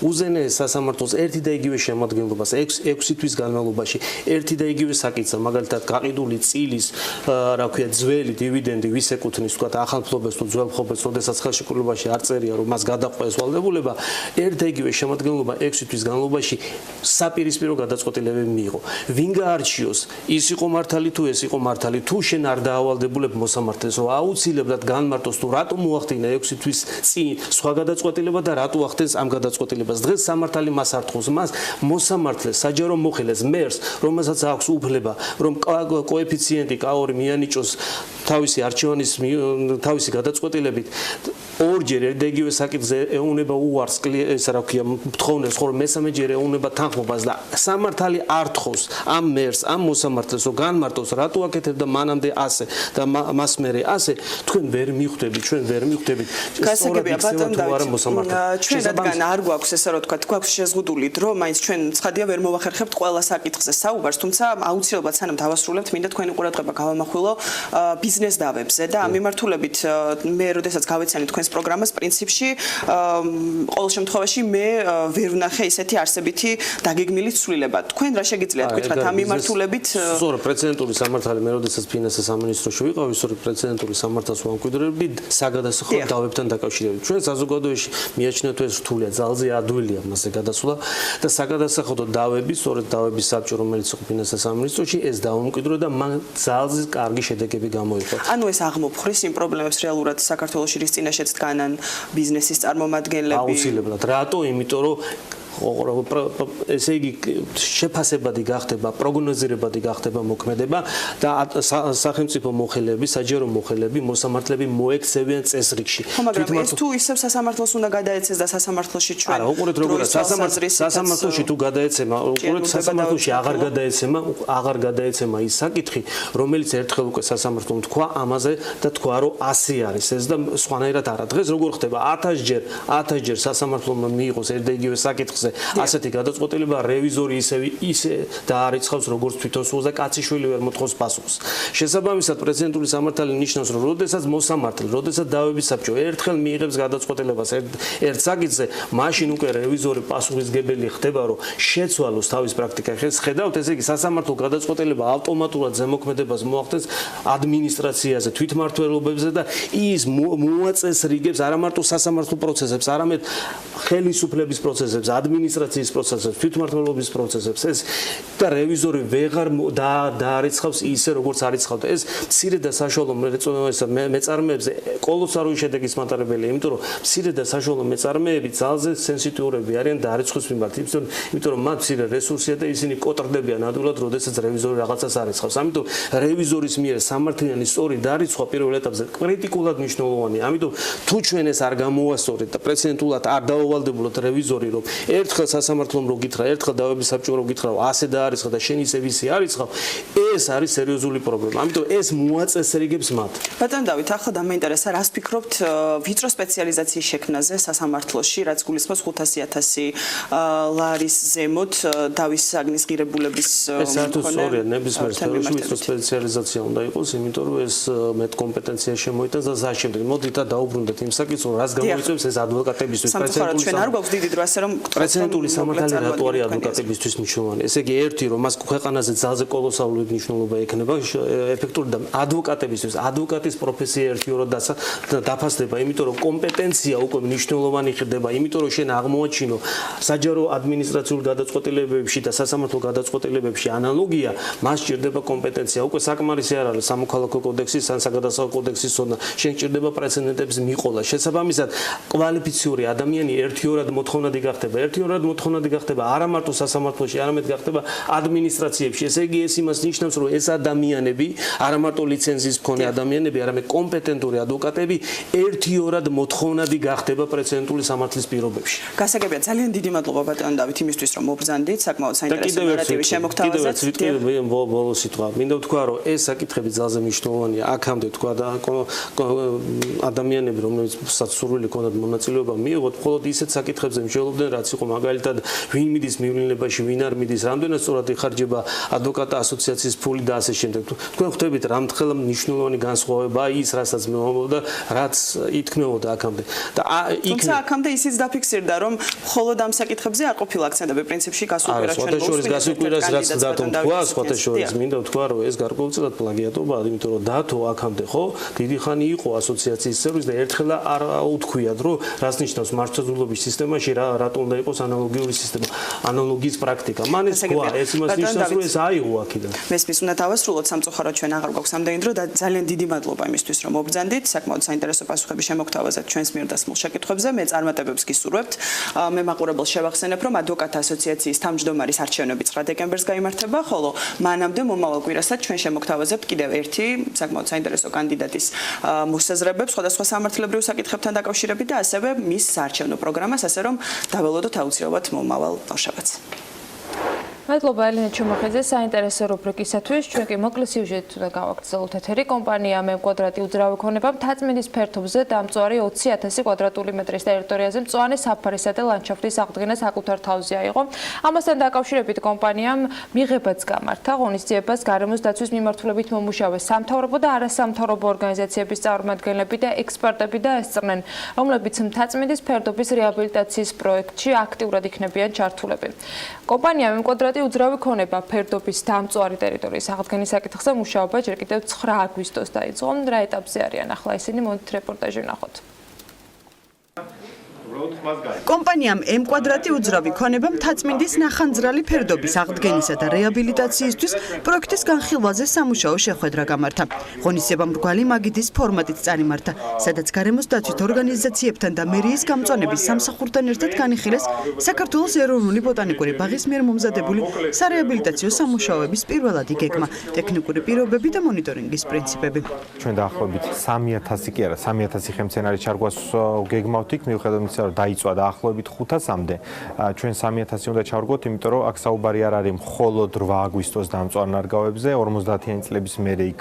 R: უზენაეს სასამართლოს ერთი და იგივე შემადგენლობას 6 თვის განმავლობაში ერთი და იგივე საკითხზე მაგალითად გაყიდული წილის რა ქვია ძველი დივიდენდი ვის ეკუთვნის თქვა ახალ მფლობელს თუ ძველ მფლობელს როდესაც ხელშეკრულებაში არ წერია რომ მას გადაყვეს ვალდებულება ერთ და იგივე შემადგენლობა 6 თვის განმავლობაში საპირისპირო გადაწყვეტილებები მიიღო ვინ გაარჩიოს ის იყო მართალი თუ ეს იყო მართალი თუ შენ არ დაავალდებულებ მოსამართლეს რომ აუცილებლად განმარტოს თუ რატომ მოახდინა 6 თვის წინ სხვა გადაწყვეტილება და რატო ახდენს ამ გადაწყვეტილებას დღეს სამართალი მას არტყობს მას მოსამართლეს საჯარო მოხელეს მერს რომელსაც აქვს უფლება რომ კოეფიციენტი K2 მიანიჭოს თავისი არჩევანის თავისი გადაწყვეტილებით ორჯერ ერთ და იგივე საკითხზე ეუნება უარს ესა რა ქვია მთხოვნებს ხოლმე მესამეჯერ ეუნება თანხმობას და სამართალი არტყობს ამ მერს ამ მოსამართლეს რომ განმარტოს რატო აკეთებდა მანამდე ასე და მას მერე ასე თქვენ ვერ მიხვდებით ჩვენ ვერ მიხვდებით
Q: გასაგებია ბატონ დავით ჩვენ რადგან არ გვაქვს ესე რომ თქვა გვაქვს შეზღუდული დრო მაინც ჩვენ ცხადია ვერ მოვახერხებთ ყველა საკითხზე საუბარს თუმცა აუცილებლად სანამ დავასრულებთ მინდა თქვენი ყურადღება გავამახვილო ბიზნეს დავებზე და ამ მიმართულებით მე როდესაც გავეცანი თქვენს პროგრამას პრინციპში ყოველ შემთხვევაში მე ვერ ვნახე ისეთი არსებითი დაგეგმილი ცვლილება თქვენ რა შეგიძლიათ გითხრათ ამ მიმართულებით
R: სწორედ პრეცედენტული სამართალი მე როდესაც ფინანსთა სამინისტროში ვიყავი სწორედ პრეცედენტული სამართალს ვამკვიდრებდი საგადასახადო დავებთან დაკავშირებით ჩვენ საზოგადოებაში მიაჩნიათ ეს რთულია ძალზე ადვილია მასზე გადასვლა და საგადასახადო დავები სწორედ დავების საბჭო რომელიც იყო ფინანსთა სამინისტროში ეს დაუმკვიდრო და მან ძალზე კარგი შედეგები გამოიღო
Q: ანუ ეს აღმოფხრის იმ პრობლემებს რეალურად საქართველოში რის წინაშეც დგანან ბიზნესის წარმომადგენლები
R: აუცილებლად რატო იმიტომ რომ ესე იგი შეფასებადი გახდება პროგნოზირებადი გახდება მოქმედება და სახელმწიფო მოხელეები საჯარო მოხელეები მოსამართლეები მოექცევიან წესრიგში
Q: მაგრამ ეს თუ ისევ სასამართლოს უნდა გადაეცეს და სასამართლოში ჩვენ
R: არა უყურეთ როგორ სასამართლოში თუ გადაეცემა უყურეთ სასამართლოში აღარ გადაეცემა ის საკითხი რომელიც ერთხელ უკვე სასამართლომ თქვა ამაზე და თქვა რომ 100 არის ეს და სხვანაირად არა დღეს როგორ ხდება 1000 ჯერ სასამართლომ მიიღოს ერთ და იგივე საკითხზე ასეთი გადაწყვეტილება რევიზორი ისე დაარიცხავს როგორც თვითონ სულს და კაციშვილი ვერ მოთხოვს პასუხს. შესაბამისად პრეცედენტული სამართალი ნიშნავს რომ როდესაც მოსამართლე, როდესაც დავების საბჭო ერთხელ მიიღებს გადაწყვეტილებას ერთ საკითხზე, მაშინ უკვე რევიზორი პასუხისგებელი ხდება რომ შეცვალოს თავის პრაქტიკა. ხეს ხედავთ ესე იგი სასამართლო გადაწყვეტილება ავტომატურად ზემოქმედებას მოახდენს ადმინისტრაციაზე, თვითმმართველობებზე და ის მოაწესრიგებს არა მარტო სასამართლო პროცესებს, არამედ ხელისუფლების პროცესებს, ადმინისტრაციის პროცესებს, თვითმმართველობის პროცესებს ეს და რევიზორი ვეღარ დაარიცხავს ისე როგორც არიცხავდა. ეს მცირე და საშუალო მეწარმეებზე კოლოსალური შედეგის მატარებელია, იმიტომ რომ მცირე და საშუალო მეწარმეები ძალზე სენსიტიურები არიან დაარიცხვის მიმართ, იმიტომ რომ მათ მცირე რესურსია და ისინი კოტრდებიან ადვილად, როდესაც რევიზორი რაღაცას არიცხავს. ამიტომ რევიზორის მიერ სამართლიანი სწორი დარიცხვა პირველ ეტაპზე კრიტიკულად მნიშვნელოვანია. ამიტომ თუ ჩვენ ეს არ გამოვასწორეთ და პრეცედენტულად არ დაუვალდებულოთ რევიზორი რომ ერთხელ სასამართლომ რო გითხრა, ერთხელ დავების საბჭომ რო გითხრა, ასე დაარიცხა და შენ ისე ვისი არიცხავ, ეს არის სერიოზული პრობლემა. ამიტომ ეს მოაწესრიგებს მათ.
Q: ბატონ დავით, ახლა დამაინტერესა, რას ფიქრობთ ვიწრო სპეციალიზაციის შექმნაზე სასამართლოში, რაც გულისხმობს 500.000 ლარის ზემოთ დავის საგნის ღირებულების
R: ეს საერთოდ სწორია, ნებისმიერ სფეროში ვიწრო სპეციალიზაცია უნდა იყოს, იმიტომ რომ ეს მეტ კომპეტენცია შემოიტანს და ამ შემდეგ მოდით და დაუბრუნდეთ იმ საკითხს, რომ რას გამოიწვევს ეს ადვოკატებისთვის, პრეცედენტული
Q: ჩვენ არ გვაქვს დიდი დრო ასე რომ
R: პრეცედენტული სამართალი რატო არის ადვოკატებისთვის მნიშვნელოვანი? ესე იგი ერთი რომ მას ქვეყანაზე ძალზე კოლოსალური მნიშვნელობა ექნება ეფექტური და ადვოკატებისთვის ადვოკატის პროფესია ერთიორად დაფასდება, იმიტომ რომ კომპეტენცია უკვე მნიშვნელოვანი ხდება, იმიტომ რომ შენ აღმოაჩინო საჯარო ადმინისტრაციულ გადაწყვეტილებებში და სასამართლო გადაწყვეტილებებში ანალოგია, მას სჭირდება კომპეტენცია. უკვე საკმარისი არ არის სამოქალაქო კოდექსის ან საგადასახადო კოდექსის ზონა. შენ სჭირდება პრეცედენტების მიყოლა. შესაბამისად, კვალიფიციური ადამიანი ერთიორად მოთხოვნადი გახდება არა მარტო სასამართლოში, არამედ გახდება ადმინისტრაციებში. ესე იგი ეს იმას ნიშნავს, რომ ეს ადამიანები არა მარტო ლიცენზიის მქონე ადამიანები, არამედ კომპეტენტური ადვოკატები ერთიორად მოთხოვნადი გახდება პრეცედენტული სამართლის პირობებში.
Q: გასაგებია, ძალიან დიდი მადლობა ბატონ დავით იმისთვის, რომ მობრძანდით საკმაოდ საინტერესო ნარატივის შემოგთავაზეთ.
R: ბოლო სიტყვა. მინდა ვთქვა, რომ ეს საკითხები ძალზე მნიშვნელოვანია. აქამდე თქვა და ადამიანები, რომლებიც სურვილი ჰქონდათ მონაწილეობა მიიღოთ, მხოლოდ ისეთ საკითხებზე მსჯელობდნენ, რაც იყო მაგალითად ვინ მიდის მივლინებაში, ვინ არ მიდის, რამდენად სწორად იხარჯება ადვოკატთა ასოციაციის ფული და ასე შემდეგ. თქვენ ხვდებით, რამდენად მნიშვნელოვანი განსხვავებაა ის, რასაც მე ვამბობ და რაც ითქმებოდა აქამდე.
Q: თუმცა აქამდე ისიც დაფიქსირდა, რომ მხოლოდ ამ საკითხებზე არ ყოფილა აქცენტები პრინციპში გასულ კვირას ჩვენ
R: გასუკვირას რაც დათო თქვა, სხვათაშორის მინდა ვთქვა, რომ ეს გარკვეულწილად პლაგიატობაა, იმიტომ რომ დათო აქამდე ხო დიდი ხანი იყო ასოციაციის წევრი და ერთხელ არ უთქვიათ, რომ რას ნიშნავს მართლმსაჯულების სისტემაში რატო უნდა იყოს ანალოგიური სისტემა, ანალოგიის პრაქტიკა. მან ეს თქვა, ეს იმას ნიშნავს, რომ ეს აიღო აქედან.
Q: მესმის უნდა დავასრულოთ სამწუხაროდ ჩვენ აღარ გვაქვს ამდენი დრო და ძალიან დიდი მადლობა იმისთვის, რომ მობრძანდით, საკმაოდ საინტერესო პასუხები შემოგთავაზეთ ჩვენს მიერ დასმულ შეკითხვებზე. მე წარმატებებს გისურვებთ. მე მაყურებელს შევახსენებ, რომ ადვოკატთა ასოციაციის თავმჯდომარის არჩევნები 9 დეკემბერს გაიმართება, ხოლო მანამდე მომავალ კვირასაც ჩვენ შემოგთავაზებთ კიდევ ერთი საკმაოდ საინტერესო კანდიდატის მოსაზრებებს სხვადასხვა სამართლებრივ საკითხებთან დაკავშირებით და ასევე მის საარჩევნო პროგრამას, ასე რომ დაველოდოთ აუცილებლად მომავალ შაბათს.
E: მადლობა ელენე ჩუმახიძე საინტერესო რუბრიკისათვის. ჩვენ კი მოკლე სიუჟეტით უნდა გავაგრძელოთ ეთერი. კომპანია მე კვადრატი უძრავი ქონება მთაწმინდის ფერდობზე დამწვარი 20,000 კვადრატული მეტრის ტერიტორიაზე მწვანე საფარისა და ლანდშაფტის აღდგენა საკუთარ თავზე აიღო. ამასთან დაკავშირებით კომპანიამ მიღებაც გამართა ღონისძიებას გარემოს დაცვის მიმართულებით მომუშავე სამთავრობო და არასამთავრობო ორგანიზაციების წარმომადგენლები და ექსპერტები და ესწრნენ, რომლებიც მთაწმინდის ფერდობის რეაბილიტაციის პროექტში აქტიურად იქნებიან ჩართულები. კომპანია მე კვადრატი უძრავი ქონება ფერდობის დამწვარი ტერიტორიის აღდგენის საკითხზე მუშაობა ჯერ კიდევ 9 აგვისტოს დაიწყო. რა ეტაპზე არიან ახლა ისინი, მოდით რეპორტაჟი ვნახოთ.
S: კომპანიამ M კვადრატი უძრავი ქონება მთაწმინდის ნახანძრალი ფერდობის აღდგენისა და რეაბილიტაციისთვის პროექტის განხილვაზე სამუშაო შეხვედრა გამართა. ღონისძიება მრგვალი მაგიდის ფორმატით წარიმართა, სადაც გარემოს დაცვით ორგანიზაციებთან და მერიის გამწვანების სამსახურთან ერთად განიხილეს საქართველოს ეროვნული ბოტანიკური ბაღის მიერ მომზადებული სარეაბილიტაციო სამუშაოების პირველადი გეგმა, ტექნიკური პირობები და მონიტორინგის პრინციპები.
T: ჩვენ დაახლოებით 3000 კი არა 3000 ხემცენარის ჩარგვას გეგმავთ იქ მიუხედავად იმისა, რომ დაიწვა დაახლოებით 500-მდე. ჩვენ 3000 უნდა ჩავარგვოთ, იმიტომ რომ აქ საუბარი არ არის მხოლოდ 8 აგვისტოს დამწვარ ნარგავებზე, 50-იანი წლების მერე იქ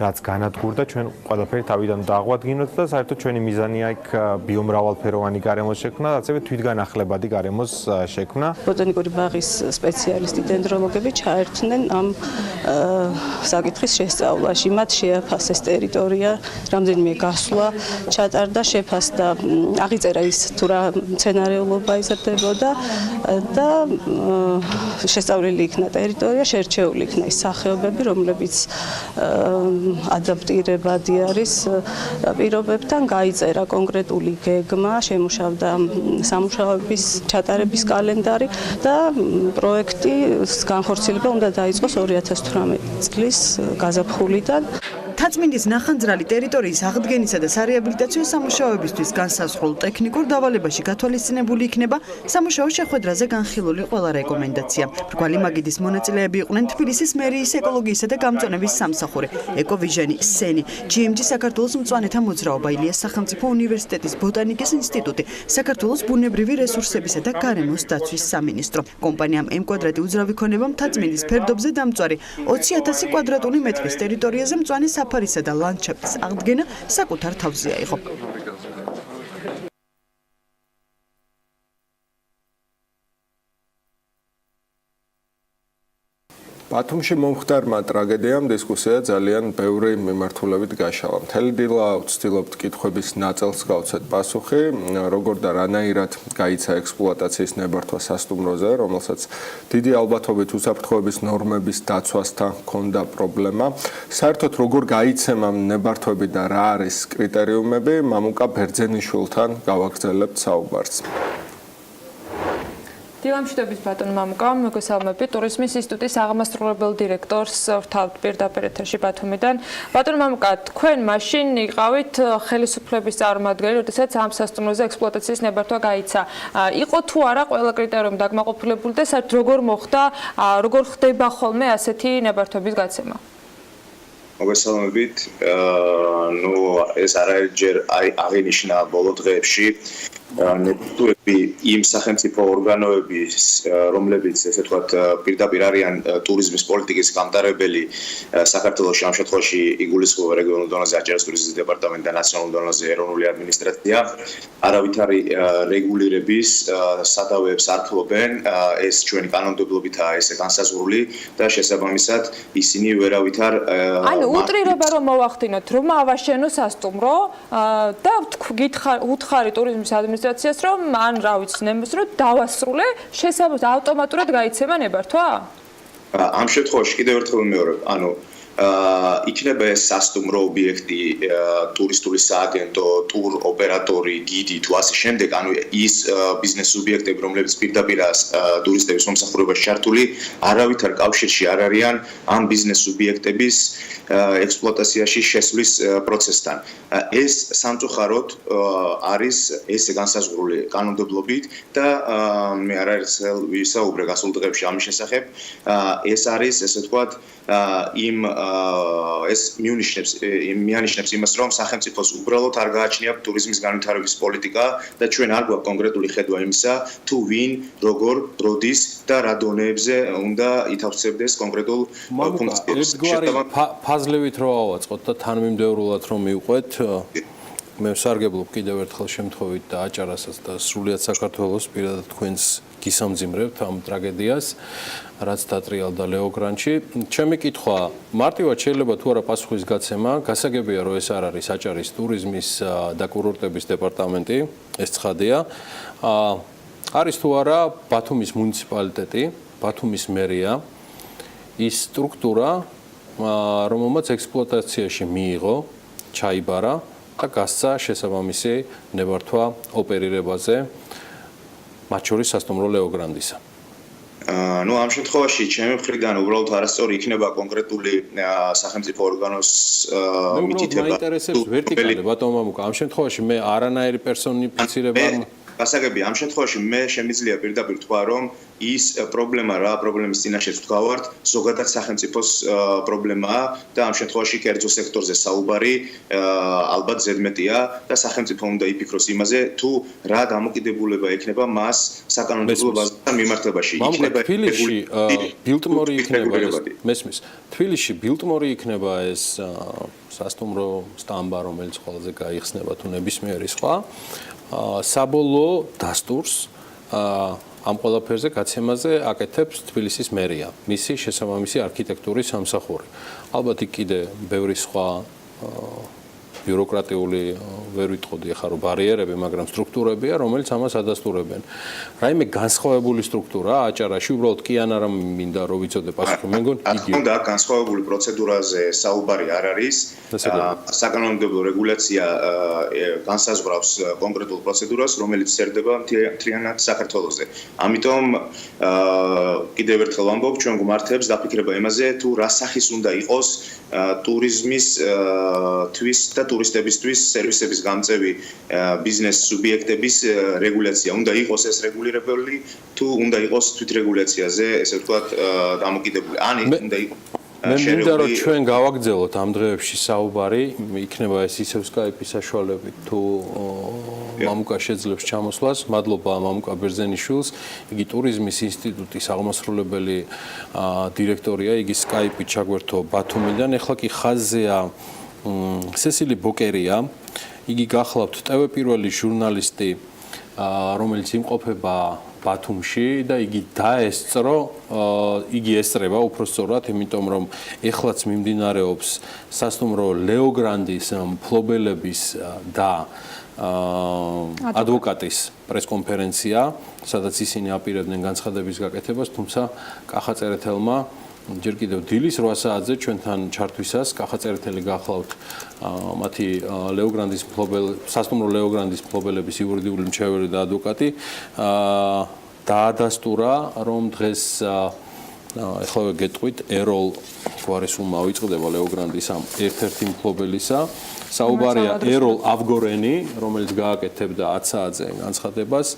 T: რაც განადგურდა, ჩვენ ყველაფერი თავიდან დააღვადგინოთ და საერთოდ ჩვენი მიზანია იქ ბიომრავალფეროვანი გარემოს შექმნა, ასევე თვითგანახლებადი გარემოს შექმნა.
U: ბოტანიკური ბაღის სპეციალისტი დენდროლოგები ჩაერთნენ ამ საკითხის შესწავლაში. მათ შეაფასეს ტერიტორია, რამდენიმე გასვლა ჩატარდა, შეფასდა, აღიწერა ის თუ რა სცენარეულობა იზრდებოდა და შესწავლილი იქნა ტერიტორია, შერჩეული იქნა ის სახეობები, რომლებიც ადაპტირებადი არის პირობებთან, გაიწერა კონკრეტული გეგმა, შემუშავდა სამუშაოების ჩატარების კალენდარი და პროექტის განხორციელება უნდა დაიწყოს 2018 წლის გაზაფხულიდან.
S: მთაწმინდის ნახანძრალი ტერიტორიის აღდგენისა და სარეაბილიტაციო სამუშაოებისთვის განსაზღვრულ ტექნიკურ დავალებაში გათვალისწინებული იქნება სამუშაო შეხვედრაზე განხილული ყველა რეკომენდაცია. მრგვალი მაგიდის მონაწილეები იყვნენ თბილისის მერიის ეკოლოგიისა და გამწვანების სამსახური, ეკოვიჟენი, სენი, GMG საქართველოს მწვანეთა მოძრაობა, ილიას სახელმწიფო უნივერსიტეტის ბოტანიკის ინსტიტუტი, საქართველოს ბუნებრივი რესურსებისა და გარემოს დაცვის სამინისტრო. კომპანიამ M კვადრატი უძრავი ქონება მთაწმინდის ფერდობზე დამწვარი 20,000 კვადრატული მეტრის ტერიტორიაზე მწვანე საფარისა და ლანდშაფტის აღდგენა საკუთარ თავზე აიღო.
A: ბათუმში მომხდარმა ტრაგედიამ დისკუსია ძალიან ბევრი მიმართულებით გაშალა. მთელი დილა ვცდილობთ კითხვების ნაწილს გავცეთ პასუხი, როგორ და რანაირად გაიცა ექსპლუატაციის ნებართვა სასტუმროზე, რომელსაც დიდი ალბათობით უსაფრთხოების ნორმების დაცვასთან ჰქონდა პრობლემა. საერთოდ როგორ გაიცემა ნებართვები და რა არის კრიტერიუმები, მამუკა ბერძენიშვილთან გავაგრძელებთ საუბარს.
E: დილამშვიდობის ბატონ მამუკა, მოგესალმები. ტურიზმის ინსტიტუტის აღმასრულებელ დირექტორს ვთავთ პირდაპირ ეთერში ბათუმიდან. ბატონ მამუკა, თქვენ მაშინ იყავით ხელისუფლების წარმომადგენელი, როდესაც ამ სასტუმროზე ექსპლუატაციის ნებართვა გაიცა. იყო თუ არა ყველა კრიტერიუმი დაგმაყოფილებული და საერთოდ როგორ მოხდა, როგორ ხდება ხოლმე ასეთი ნებართვების გაცემა?
V: მოგესალმებით. ეს არაერთხელ აღინიშნა ბოლო დღეებში ნებართვები იმ სახელმწიფო ორგანოების, რომლებიც ესე ვთქვათ, პირდაპირ არიან ტურიზმის პოლიტიკის გამტარებელი საქართველოში, ამ შემთხვევაში იგულისხმება რეგიონულ დონეზე აჭარის ტურიზმის დეპარტამენტი და ნაციონალურ დონეზე ეროვნული ადმინისტრაცია, არავითარი რეგულირების სადავეებს არ ფლობენ, ეს ჩვენი კანონმდებლობითაა ესე განსაზღვრული და შესაბამისად ისინი ვერავითარ
E: უტრირება რომ მოვახდინოთ, რომ ავაშენო სასტუმრო და უთხარი ტურიზმის ადმინისტრაციას, რომ ან რა ვიცი, ნემოს რომ დავასრულე, შესაბამისად ავტომატურად გაიცემა ნებართვა?
V: ამ შემთხვევაში კიდევ ერთხელ ვიმეორებ, იქნება ეს სასტუმრო ობიექტი, ტურისტული სააგენტო, ტურ ოპერატორი, გიდი თუ ასე შემდეგ, ის ბიზნეს სუბიექტები, რომლებიც პირდაპირ ტურისტების მომსახურებაში ჩართული, არავითარ კავშირში არ არიან ამ ბიზნეს სუბიექტების ექსპლუატაციაში შესვლის პროცესთან. ეს სამწუხაროდ არის ესე განსაზღვრული კანონმდებლობით და მე არაერთხელ ვისაუბრე გასულ დღეებში ამის შესახებ. ეს არის, ესე ვთქვათ, ეს მიანიშნებს იმას, რომ სახელმწიფოს უბრალოდ არ გააჩნია ტურიზმის განვითარების პოლიტიკა და ჩვენ არ გვაქვს კონკრეტული ხედვა იმისა, თუ ვინ, როგორ, როდის და რა დონეებზე უნდა ითავსებდეს კონკრეტულ ფუნქციებს.
B: ფაზლივით რო ავაწყოთ და თანმიმდევრულად რომ მივყვეთ, მე ვსარგებლობ კიდევ ერთხელ შემთხვევით და აჭარასაც და სრულად საქართველოს პირადად თქვენს გისამძიმრებთ ამ ტრაგედიას, რაც დატრიალდა ლეოგრანჩი. ჩემი კითხვა, მარტივად შეიძლება თუ არა პასუხის გაცემა, გასაგებია რომ ეს არ არის აჭარის ტურიზმის და კურორტების დეპარტამენტი, ეს ცხადია. არის თუ არა ბათუმის მუნიციპალიტეტი, ბათუმის მერია, ის სტრუქტურა, რომელმაც ექსპლუატაციაში მიიღო, ჩაიბარა და გასცა შესაბამისი ნებართვა ოპერირებაზე, მათ შორის სასტუმრო ლეოგრანდისა.
V: ამ შემთხვევაში ჩემი მხრიდან უბრალოდ არასწორი იქნება კონკრეტული სახელმწიფო ორგანოს მითითება.
B: მაინტერესებს ვერტიკალი, ბატონ მამუკა, ამ შემთხვევაში მე არანაირი პერსონიფიცირება
V: გასაგებია, ამ შემთხვევაში მე შემიძლია პირდაპირ თქვა, რომ ის პრობლემა რა პრობლემის წინაშეც ვდგავართ, ზოგადად სახელმწიფოს პრობლემაა და ამ შემთხვევაში კერძო სექტორზე საუბარი ალბათ ზედმეტია და სახელმწიფო უნდა იფიქროს იმაზე, თუ რა დამოკიდებულება ექნება მას საკანონმდებლო ბაზისთან მიმართებაში.
B: იქნება თბილისში ბილტმორი იქნება ეს მესმის. თბილისში ბილტმორი იქნება ეს სასტუმრო სტამბა, რომელიც ყველაზე გაიხსნება თუ ნებისმიერი სხვა. საბოლოო დასტურს ამ ყველაფერზე გაცემაზე აკეთებს თბილისის მერია, მისი შესაბამისი არქიტექტურის სამსახური. ალბათ იქ კიდე ბევრი სხვა ბიუროკრატიული ვერ ვიტყოდი ახლა რომ ბარიერები, მაგრამ სტრუქტურებია, რომელიც ამას ადასტურებენ. რაიმე განსხვავებული სტრუქტურა აჭარაში უბრალოდ კი ან არა მინდა რომ ვიცოდე პასუხი, მე მგონი იგი.
V: უნდა განსხვავებული პროცედურაზე საუბარი არ არის. საკანონმდებლო რეგულაცია განსაზღვრავს კონკრეტულ პროცედურას, რომელიც წერდება მთლიანად საქართველოზე. ამიტომ კიდევ ერთხელ ვამბობ, ჩვენ გვმართებს დაფიქრება იმაზე, თუ რა სახის უნდა იყოს ტურიზმის თვის და ტურისტებისთვის სერვისების გამწევი ბიზნეს სუბიექტების რეგულაცია. უნდა იყოს ეს რეგულირებული, თუ უნდა იყოს თვითრეგულაციაზე, ესე ვთქვათ, დამოკიდებული. უნდა იყოს
B: მე მინდა რომ ჩვენ გავაგრძელოთ ამ დღეებში საუბარი, იქნება ეს ისევ Skype-ის საშუალებით თუ მამუკა შეძლებს ჩამოსვლას. მადლობა მამუკა ბერძენიშვილს, იგი ტურიზმის ინსტიტუტის აღმასრულებელი დირექტორია, იგი Skype-ით ჩაგვერთო ბათუმიდან. ეხლა კი ხაზზეა სესილი ბოკერია, იგი გახლავთ TV პირველი ჟურნალისტი, რომელიც იმყოფება ბათუმში და იგი დაესწრო, იგი ესწრება უпростоრად, იმიტომ რომ ეხლაც მიმდინარეობს სასტუმრო ლეოგრანდის მფლობელების და ადვოკატის პრესკონფერენცია, სადაც ისინი აპირებდნენ განცხადების გაკეთებას, თუმცა კახაწერეთელმა ჯერ კიდევ დილის 8 საათზე ჩვენთან ჩართვისას კახაწერეთელი გახლავთ მათი ლეოგრანდის სასტუმრო ლეოგრანდის მფლობელების იურიდიული მრჩეველი და ადვოკატი დაადასტურა, რომ დღეს ეხლა გეტყვით ეროლ გვარის უმა ვიწყდება ლეოგრანდის ამ ერთ-ერთი მფლობელისა. საუბარია ეროლ ავგორენი, რომელიც გააკეთებდა 10 საათზე განცხადებას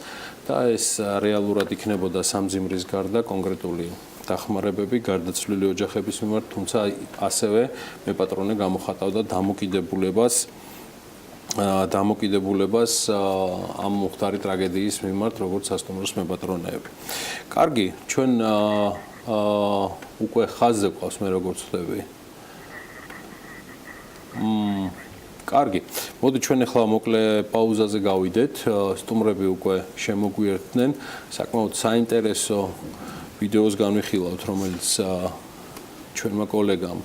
B: და ეს რეალურად იქნებოდა სამძიმრის გარდა კონკრეტული დახმარებები გარდაცვლილი ოჯახების მიმართ, თუმცა ასევე მეპატრონე გამოხატავდა დამოკიდებულებას ამ მუხტარი ტრაგედიის მიმართ, როგორც სასტუმროს მეპატრონეები. კარგი, ჩვენ უკვე ხაზზე ყავს მე როგორც ხვდები. კარგი. მოდი ჩვენ ახლა მოკლე პაუზაზე გავიდეთ. სტუმრები უკვე შემოგვიერთდნენ. საკმაოდ საინტერესო ვიდეოს განვიხილავთ, რომელიც ჩვენმა კოლეგამ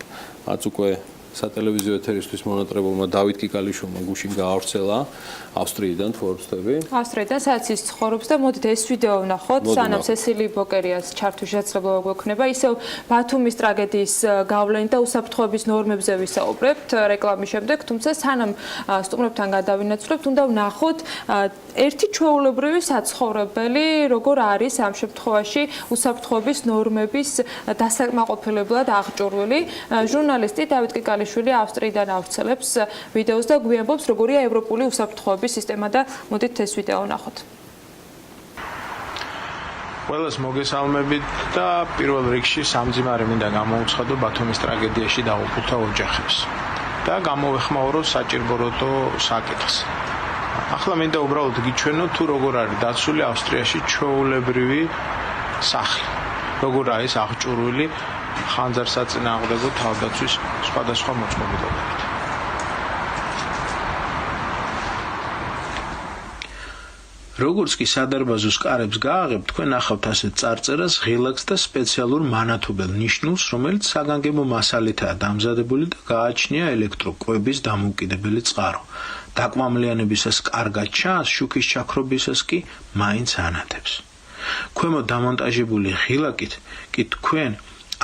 B: რაც უკვე სატელევიზიო ეთერისთვის მონატრებულმა დავით კიკალიშვილმა გუშინ გაავრცელა ავსტრიიდან, თუ არ ვცდები.
E: ავსტრიიდან, სადაც ის ცხოვრობს და მოდით ეს ვიდეო ვნახოთ, სანამ სესილი ბოკერიას ჩართვის შესაძლებლობა გვექნება. ისევ ბათუმის ტრაგედიის გავლენით და უსაფრთხოების ნორმებზე ვისაუბრებთ რეკლამის შემდეგ, თუმცა სანამ სტუმრებთან გადავინაცვლებთ, უნდა ვნახოთ ერთი ჩვეულებრივი საცხოვრებელი, როგორ არის ამ შემთხვევაში უსაფრთხოების ნორმების დასაკმაყოფილებლად აღჭურვილი. ჟურნალისტი დავით კიკალიშვილი ავსტრიიდან ავრცელებს ვიდეოს და გვიამბობს, როგორია ევროპული უსაფრთხოების სისტემა და მოდით ეს ვიდეო ვნახოთ.
C: ყველას მოგესალმებით და პირველ რიგში სამძიმარი მინდა გამოუცხადო ბათუმის ტრაგედიაში დაღუპულთა ოჯახებს და გამოვეხმაურო საჭირბოროტო საკითხს. ახლა მინდა უბრალოდ გიჩვენო თუ როგორ არის დაცული ავსტრიაში ჩვეულებრივი სახლი. როგორ არის აღჭურვილი ხანძარსაწინააღმდეგო თავდაცვის სხვადასხვა მოწყობილობებით. როგორც კი სადარბაზოს კარებს გააღებ, თქვენ ახავთ ასეთ წარწერას ღილაკს და სპეციალურ მანათობელ ნიშნულს, რომელიც საგანგებო მასალითაა დამზადებული და გააჩნია ელექტროკვების დამოუკიდებელი წყარო. დაკვამლიანებისას კარგად ჩანს, შუქის ჩაქრობისას კი მაინც ანათებს. ქვემოთ დამონტაჟებული ღილაკით კი თქვენ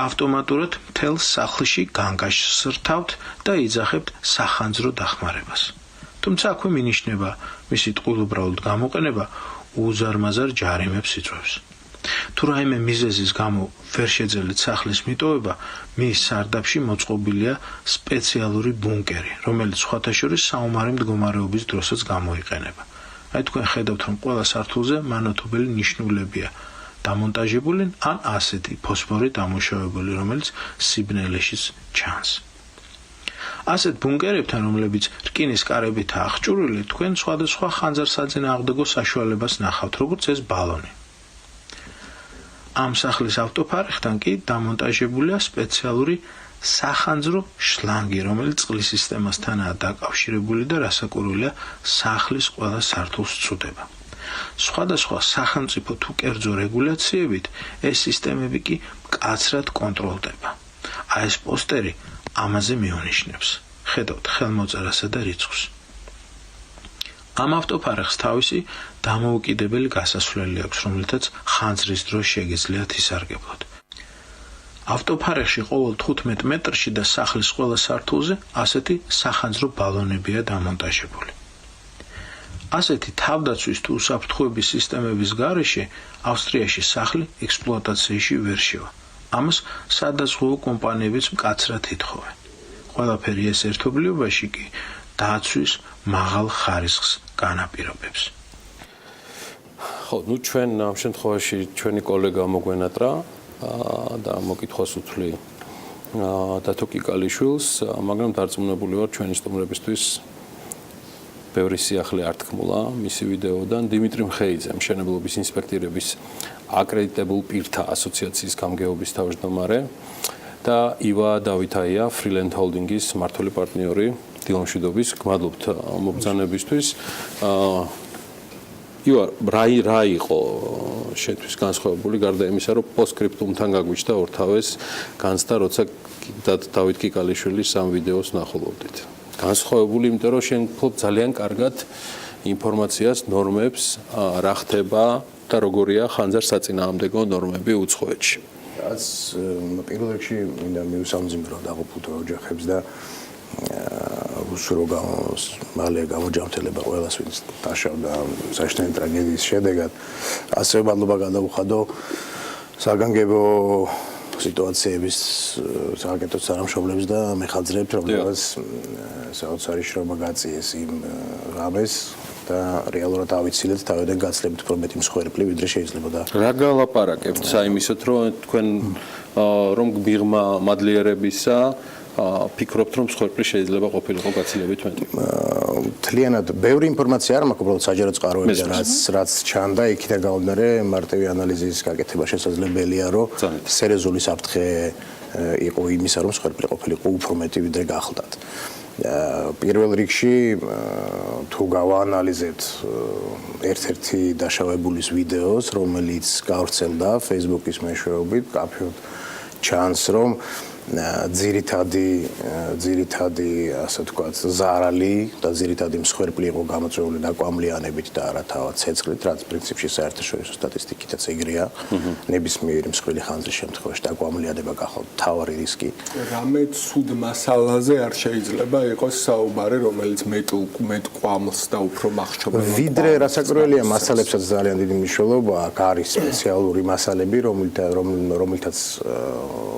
C: ავტომატურად მთელ სახლში განგაშს სრთავთ და იძახებთ სახანძრო დახმარებას. თუმცა აქვე მინიშნება მისი ტყუილუბრალოდ გამოყენება უზარმაზარ ჯარიმებს იწვევს. თუ რაიმე მიზეზის გამო ვერ შეძლებთ სახლის მიტოვება, მის სარდაფში მოწყობილია სპეციალური ბუნკერი, რომელიც სხვათა შორის საომარი მდგომარეობის დროსაც გამოიყენება. აი თქვენ ხედავთ, რომ ყველა სართულზე მანათობელი ნიშნულებია დამონტაჟებული ან ასეთი ფოსფორით დამუშავებული, რომელიც სიბნელეშიც ჩანს. ასეთ ბუნკერებთან, რომლებიც რკინის კარებითაა აღჭურვილი, თქვენ სხვადასხვა ხანძარსაწინააღმდეგო საშუალებას ნახავთ, როგორც ეს ბალონი. ამ სახლის ავტოფარეხთან კი დამონტაჟებულია სპეციალური სახანძრო შლანგი, რომელიც წყლის სისტემასთანაა დაკავშირებული და რასაკურველია სახლის ყველა სართულს წუდება. სხვადასხვა სახელმწიფო თუ კერძო რეგულაციებით ეს სისტემები კი მკაცრად კონტროლდება. აი ეს პოსტერი ამაზე მიანიშნებს. ხედავთ ხელმოწერასა და რიცხვს. ამ ავტოფარეხს თავისი დამოუკიდებელი გასასვლელი აქვს, რომელთაც ხანძრის დროს შეგიძლიათ ისარგებლოთ. ავტოფარეხში ყოველ 15 მეტრში და სახლის ყველა სართულზე ასეთი სახანძრო ბალონებია დამონტაჟებული. ასეთი თავდაცვის თუ უსაფრთხოების სისტემების გარეშე ავსტრიაში სახლი ექსპლუატაციაში ვერ შევა. ამას სადაზღვევო კომპანიებიც მკაცრად ითხოვენ. ყველაფერი ეს ერთობლიობაში კი დაცვის მაღალ ხარისხს განაპირობებს.
B: ხო, ნუ ჩვენ ამ შემთხვევაში ჩვენი კოლეგა მოგვენატრა და მოკითხვას უთვლი დათო კიკალიშვილს, მაგრამ დარწმუნებული ვარ ჩვენი სტუმრებისთვის ბევრი სიახლე არ თქმულა მისი ვიდეოდან. დიმიტრი მხეიძე, მშენებლობის ინსპექტორების აკრედიტებულ პირთა ასოციაციის გამგეობის თავმჯდომარე და ივა დავითაია, ფრილენდ ჰოლდინგის მმართველი პარტნიორი დილამშვიდობის. გმადლობთ მობრძანებისთვის. იო რა იყო შენთვის განსხვავებული გარდა იმისა რომ პოსტსკრიპტუმთან გაგვიჩნდა ორთავეს განცდა როცა დავით კიკალიშვილის სამ ვიდეოს ნახულობდით განსხვავებული იმიტომ რომ შენ ფლობ ძალიან კარგად ინფორმაციას ნორმებს რა ხდება და როგორია ხანძარ-საწინააღმდეგო ნორმები უცხოეთში
D: რაც პირველ რიგში მინდა მივსამძიმრო დაღუპულთა ოჯახებს და მალე გამოჯამთელება ყველას ვინც დაშავდა საშინელი ტრაგედიის შედეგად ასევე მადლობა გადაუხადო საგანგებო სიტუაციების საკეთო თანამშრომლებს და მეხაძრებს რომლებიც საოცარი შრომა გაწიეს იმ ღამეს და რეალურად ავიცილეთ თავიდან გაცლებით უფრო მეტი მსხვერპლი ვიდრე შეიძლება და
B: რა გალაპარაკებთ საიმისოთ რომ თქვენ რომ მიღმა მადლიერებისა ფიქრობთ რომ მსხვერპლი შეიძლება ყოფილიყო გაცილებით მეტი
D: მთლიანად ბევრი ინფორმაცია არ მაქვს უბრალოდ საჯარო წყაროებიდან რაც ჩანდა იქიდან გამომდინარე მარტივი ანალიზის გაკეთება შესაძლებელია რომ სერიოზული საფრთხე იყო იმისა რომ მსხვერპლი ყოფილიყო უფრო მეტი ვიდრე გახლდათ პირველ რიგში თუ გავაანალიზებთ ერთ-ერთი დაშავებულის ვიდეოს რომელიც გავრცელდა Facebook-ის მეშვეობით კაფეოდ ჩანს რომ ძირითადი ასე ვთქვათ ზარალი და ძირითადი მსხვერპლი იყო გამოწვეული დაკვამლიანებით და არა თავად ცეცხლით, რაც პრინციპში საერთაშორისო სტატისტიკითაც ეგრეა. ნებისმიერი მსხვილი ხანძრის შემთხვევაში დაკვამლიანება გახდა თავარი რისკი.
A: რამე ცუდ მასალაზე არ შეიძლება იყოს საუბარი, რომელიც მეტ ყვამლს და უფრო მახრჩობელს.
D: ვიდრე რასაკვირველია მასალებსაც ძალიან დიდი მნიშვნელობა აქვს, არის სპეციალური მასალები, რომელთაც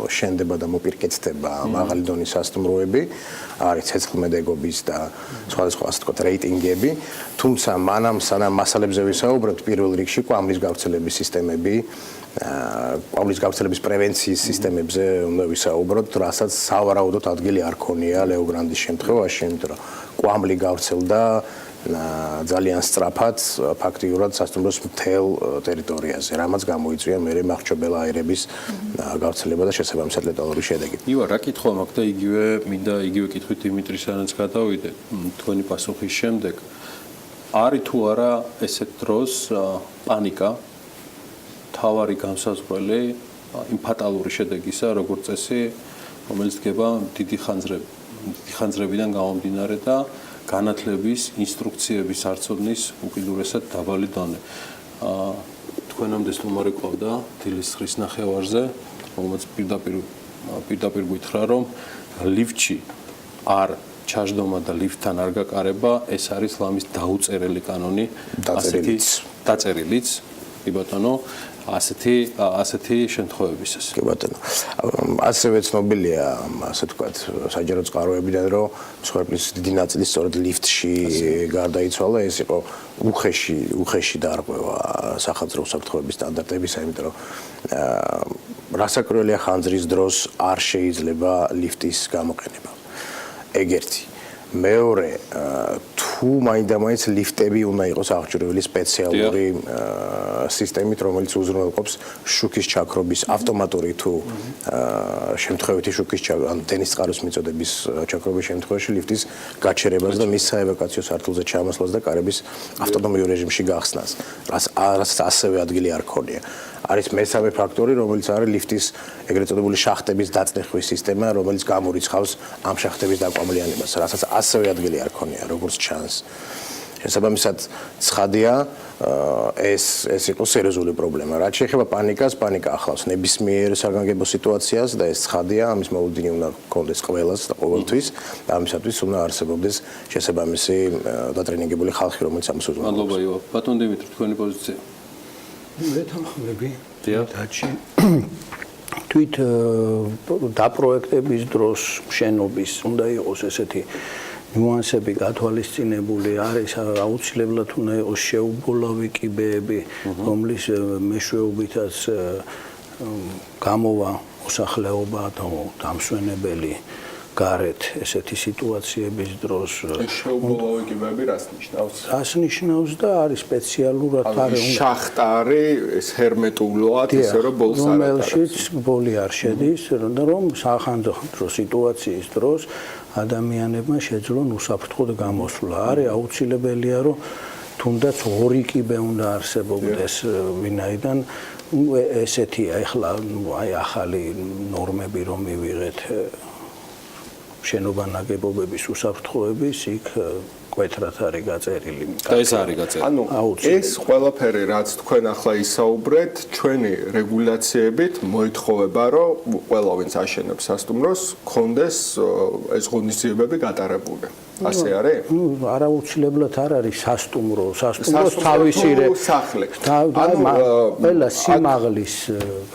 D: შენდება და მოპირკეთდება მაღალი დონის სასტუმროები, არის ცეცხლმედეგობის და სხვადასხვა ასე ვთქვათ რეიტინგები, თუმცა მანამ სანამ მასალებზე ვისაუბრებთ, პირველ რიგში კვამლის გავრცელების სისტემები, კვამლის გავრცელების პრევენციის სისტემებზე უნდა ვისაუბროთ, რასაც სავარაუდოდ ადგილი არ ქონია ლეო გრანდის შემთხვევაში, იმიტომ რომ კვამლი გავრცელდა ძალიან სწრაფად ფაქტიურად სასტუმროს მთელ ტერიტორიაზე, რამაც გამოიწვია მერე მახრჩობელა აირების გავრცელება და შესაბამისად ლეტალური შედეგი.
B: ივა, რა კითხვა მაქვს და მინდა იგივე კითხვით დიმიტრისანაც გადავიდე. თქვენი პასუხის შემდეგ არის თუ არა ესეთ დროს პანიკა თავარი განსაზღვრელი იმ ფატალური შედეგისა, როგორც წესი, რომელიც დგება დიდი ხანძრებიდან გამომდინარე და განათლების, ინსტრუქციების არცოდნის უკიდურესად დაბალი დონე. თქვენამდე სტუმარი ყავდა დილის ხრის ნახევარზე, რომელიც პირდაპირ გითხრა, რომ ლიფტში არ ჩაждоმა და ლიფტთან არ გაკარება, ეს არის ლამის დაუწერელი კანონი, დაწერილიც, კი ბატონო, ასეთი შემთხვევებისას.
D: კი ბატონო. ასევე ცნობილია, ასე ვთქვათ, საჯარო წყაროებიდან, რომ მსხვერპლის დიდი ნაწილი სწორედ ლიფტში გარდაიცვალა, ეს იყო უხეში დარღვევა სახალხო უსაფრთხოების სტანდარტებისა, იმიტომ რომ რასაკვირველია ხანძრის დროს არ შეიძლება ლიფტის გამოყენება. ეგ ერთი. მეორე, თუ მაინდა-მაინც ლიფტები უნდა იყოს აღჭურვილი სპეციალური სისტემით, რომელიც უზრუნველყოფს შუქის ჩაქრობის ავტომატური თუ შემთხვევითი შუქის ან დენის წყაროს მიწოდების ჩაქრობის შემთხვევაში ლიფტის გაჩერებას და მის საევაკუაციო სართულზე ჩამოსვლას და კარების ავტონომიურ რეჟიმში გახსნას, რაც ასევე ადგილი არ ქონია. არის მესამე ფაქტორი, რომელიც არის ლიფტის ეგრეთ წოდებული შახტების დაწნეხვის სისტემა, რომელიც გამორიცხავს ამ შახტების დაკვამლიანებას, რასაც ასევე ადგილი არ ქონია, როგორც ჩანს. შესაბამისად, ცხადია, ეს იყო სერიოზული პრობლემა. რაც შეეხება პანიკას, პანიკა ახლავს ნებისმიერ საგანგებო სიტუაციას და ეს ცხადია, ამის მოლოდინი უნდა გქონდეს ყველას და ყოველთვის, და ამისათვის უნდა არსებობდეს შესაბამისი დატრენინგებული ხალხი, რომელიც ამას უზრუნველყოფს.
B: მადლობა, იო. ბატონ დიმიტრი, თქვენი პოზიცია.
F: მე თანხმები დათში თვით დაპროექტების დროს შენობის უნდა იყოს ესეთი ნიუანსები გათვალისწინებული, არის აუცილებლად უნდა იყოს შეუბოლავი კიბეები, რომლის მეშვეობითაც გამოვა მოსახლეობა და დამსვენებელი გარეთ ესეთი სიტუაციების დროს
A: შეუბოლავი კიბეები რას ნიშნავს?
F: რას ნიშნავს და არის სპეციალურად
A: არის შახტა არის ეს ჰერმეტულად ისე რომ ბოლოს არ არის.
F: რომელშიც ბოლი არ შედის, რომ სახანძრო სიტუაციის დროს ადამიანებმა შეძლონ უსაფრთხოდ გამოსვლა. არის აუცილებელია რომ თუ თუნდაც ორი კიბე უნდა არსებობდეს, ვინაიდან ესეთია ეხლა აი ახალი ნორმები რომ მივიღეთ შენობა ნაგებობების უსაფრთხოების იქ კვეთრად არის გაწერილი.
B: და ეს არის გაწერილი.
A: ანუ ეს ყველაფერი რაც თქვენ ახლა ისაუბრეთ, ჩვენი რეგულაციებით მოითხოვება, რომ ყველა ვინც აშენებს სასტუმროს, კონდეს ეს ღონისძიებები გატარებული. ასე არის?
F: არაუცილებლად არ არის სასტუმროს თავისი
A: სახლი.
F: ყველა სიმაღლის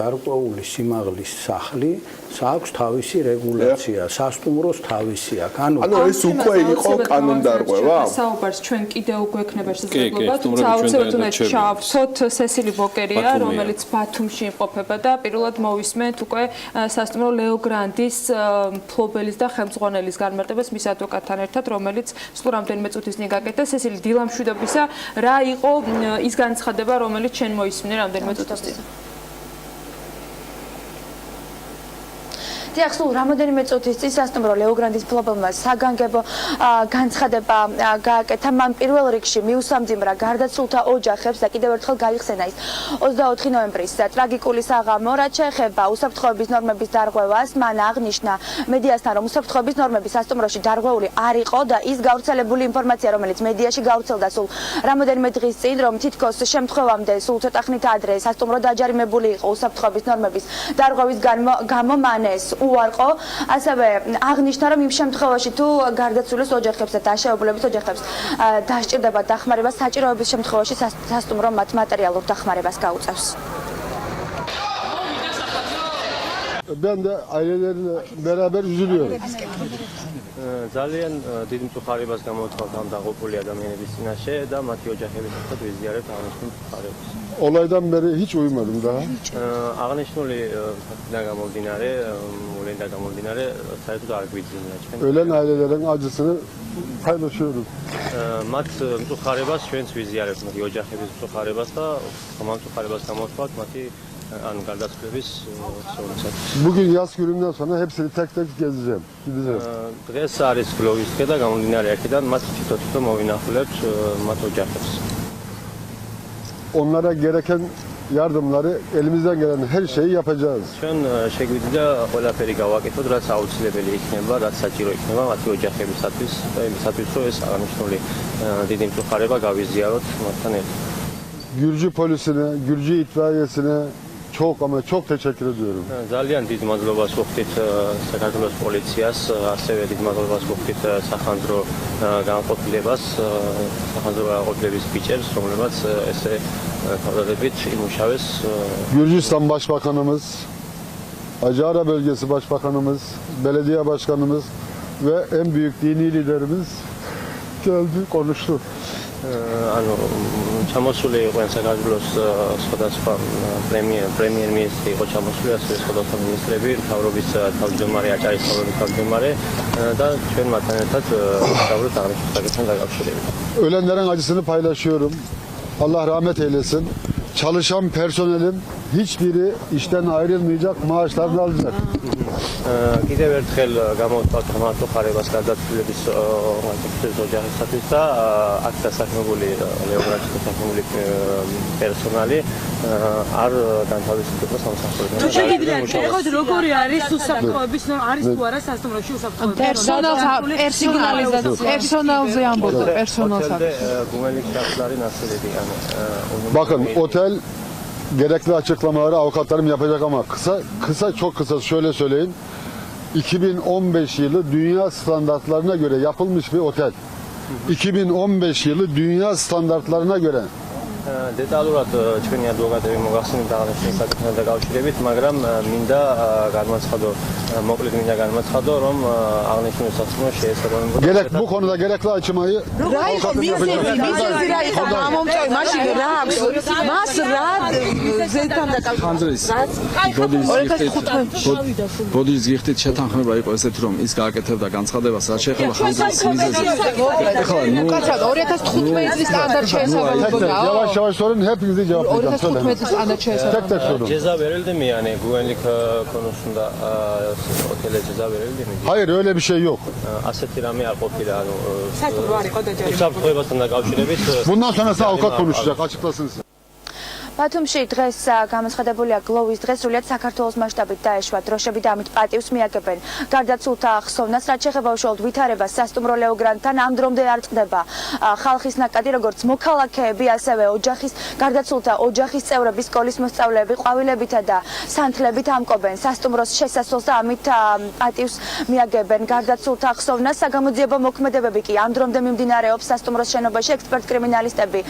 F: გარკვეული სიმაღლის სახლი აქვს თავისი რეგულაცია, სასტუმროს თავისი აქვს.
A: ანუ ეს უკვე იყო კანონდარღვევა?
E: საუბარს ჩვენ კიდევ გვექნება შესაძლებლობა, თუმცა აუცილებლად უნდა ჩავთოთ სესილი ბოკერია, რომელიც ბათუმში იმყოფება და პირველად მოვისმენთ უკვე სასტუმრო ლეო გრანდის ფლობელის და ხელმძღვანელის განმარტებას მის ადვოკატთან ერთად, რომელიც სულ რამდენიმე წუთის წინ გაკეთდა. სესილი დილა მშვიდობისა, რა იყო ის განცხადება, რომელიც ჩვენ მოისმინე რამდენიმე წუთის წინ?
P: დიახ, სულ რამოდენიმე წუთის წინ სასტუმრო ლეო გრანდის ფლობელმა საგანგებო განცხადება გააკეთა. მან პირველ რიგში მიუსამძიმრა გარდაცვლილთა ოჯახებს და კიდევ ერთხელ გაიხსენა ის 24 ნოემბრის ტრაგიკული საღამო, რაც შეეხება უსაფრთხოების ნორმების დარღვევას. მან აღნიშნა მედიასთან, რომ უსაფრთხოების ნორმები სასტუმროში დარღვეული არ იყო და ის გავრცელებული ინფორმაცია, რომელიც მედიაში გავრცელდა სულ რამოდენიმე დღის წინ, რომ თითქოს შემთხვევამდე სულ ცოტა ხნით ადრე სასტუმრო დაჯარიმებული იყო უსაფრთხოების ნორმების დარღვევის გამო, მან ეს უარყო. ასევე აღნიშნა, რომ იმ შემთხვევაში თუ გარდაცვლის ოჯახებს და დაშავებულების ოჯახებს დასჭირდება დახმარება, საჭიროების შემთხვევაში სასტუმრო მათ მატერიალურ დახმარებას გაუწევს.
G: Ben de aileleriyle beraber üzülüyorum.
H: ძალიან დიდ მწუხარებას გამოთქვათ ამ დაღუპული ადამიანების წინაშე და მათი ოჯახების ერთად ვიზიარებთ აღნიშნულ მწუხარებას.
G: Olaydan beri hiç uyumadım daha.
H: აღნიშნული ფაქტიდან გამომდინარე, საერთოდ არ გვიძინა ჩვენ.
G: Ölen ailelerin acısını paylaşıyoruz.
H: მათ მწუხარებას ჩვენც ვიზიარებთ, მათი ოჯახების მწუხარებას და ამ მწუხარებას გამოთქვათ მათი ანუ გარდაცვლების სურვილს.
G: Bugün yaz gününden sonra hepsini tek tek gezeceğim. Gideceğim.
H: დღეს არის გლოვის დღე და გამომდინარე აქედან მათ თვითონ მოვინახულებთ მათ ოჯახებს.
G: Onlara gereken yardımları elimizden gelen her şeyi yapacağız.
H: ჩვენ შეგვიძლია ყველაფერი გავაკეთოთ, რაც აუცილებელი იქნება, რაც საჭირო იქნება მათი ოჯახებისათვის და იმისათვის, რომ ეს აღნიშნული დიდი მწუხარება გავიზიაროთ მათთან ერთად.
G: Gürcü polisine, Gürcü itfaiyesine çok teşekkür ediyorum.
H: ძალიან დიდ მადლობას ვუხდით საქართველოს პოლიციას, ასევე დიდ მადლობას ვუხდით სახანძრო განყოფილებას, სახანძრო განყოფილების ბიჭებს, რომლებმაც ესე თავდადებით იმუშავეს.
G: Gürcistan Başbakanımız, Acara Bölgesi Başbakanımız, Belediye Başkanımız ve en büyük dini liderimiz geldi, konuştu.
H: ანუ ჩამოსული იყო საქართველოს სხვადასხვა პრემიერ-მინისტრი იყო ჩამოსული, ასევე სხვადასხვა მინისტრები, მთავრობის თავმჯდომარე, აჭარის მთავრობის თავმჯდომარე და ჩვენ მათთან ერთად ვსაუბრობთ აღნიშნულ საკითხთან დაკავშირებით.
G: Ölenlerin acısını paylaşıyorum. Allah rahmet eylesin. Çalışan personelin hiçbiri işten ayrılmayacak, maaşlarını alacak.
H: კიდევ ერთხელ გამოვთვალთ მართლხარებას გარდაცვლილების ოჯახებისათვის და აქ დასაქმებული ლეოგრაფიის დასაქმებული პერსონალი არ განთავისუფლდება სამსახურიდან.
W: თუ შეგიძლიათ შეგოთ როგორი არის უსაფრთხოების არის თუ არა სასტუმროში უსაფრთხოება?
L: პერსონალზე ამბობთ, პერსონალსაც.
H: გუმელის შახლარი ნასილები ანუ
G: Bakın otel gerekli açıklamaları avukatlarım yapacak ama çok kısa şöyle söyleyeyim. 2015 yılı dünya standartlarına göre yapılmış bir otel. 2015 yılı dünya standartlarına göre.
H: დეტალურად ჩვენი ადვოკატები მოგახსენებთ აღნიშნულ საკითხთან დაკავშირებით, მაგრამ მინდა განმაცხადო, მოკლედ მინდა განმაცხადო, რომ აღნიშნულ სასტუმრო შეესაბამება.
G: Bu konuda gerekli açıklamayı avukatım yapacak.
X: ბოდიშს გიხდით შეთანხმება იყო ესეთი რომ ის გააკეთებდა განცხადებას რაც შეეხება ხანძრის მიზეზზე. ეხლა
L: 2015 წლის სტანდარტ შეესაბამებოდა.
G: Yavaş sorun hepinize cevap vereceğim.
L: Tek tek sorun.
H: ჯეზა ვერელდე მიანე გუენლიქ კონუსუნდა ოტელებზე დაверილი მიდი.
G: Hayır öyle bir şey yok.
H: ასეთი რამე არ ყოფილა, ანუ
W: საერთოდ არ იყო დაჯერებული.
H: უსაფრთხოებასთან დაკავშირებით
G: Bundan sonrası avukat konuşacak açıklasın size.
P: ბათუმში დღეს გამოსხდებულია გლოვის დღე, სრულად საქართველოს მასშტაბით დაეშვა დროშები და ამით პატივს მიაგებენ გარდაცულთა ხსოვნას, რაც შეეხება უშუალოდ ვითარებას სასტუმრო ლეოგრანთან, ამ დრომდე არ წყდება ხალხის ნაკადი, როგორც მოქალაქეები, ასევე ოჯახის გარდაცულთა ოჯახის წევრების, სკოლის მოსწავლეები ყვავილებითა და სანთლებით ამკობენ სასტუმროს შესასვლელს და ამით პატივს მიაგებენ გარდაცულთა ხსოვნას. საგამოძიებო მოქმედებები კი ამ დრომდე მიმდინარეობს სასტუმროს შენობაში. ექსპერტ კრიმინალისტები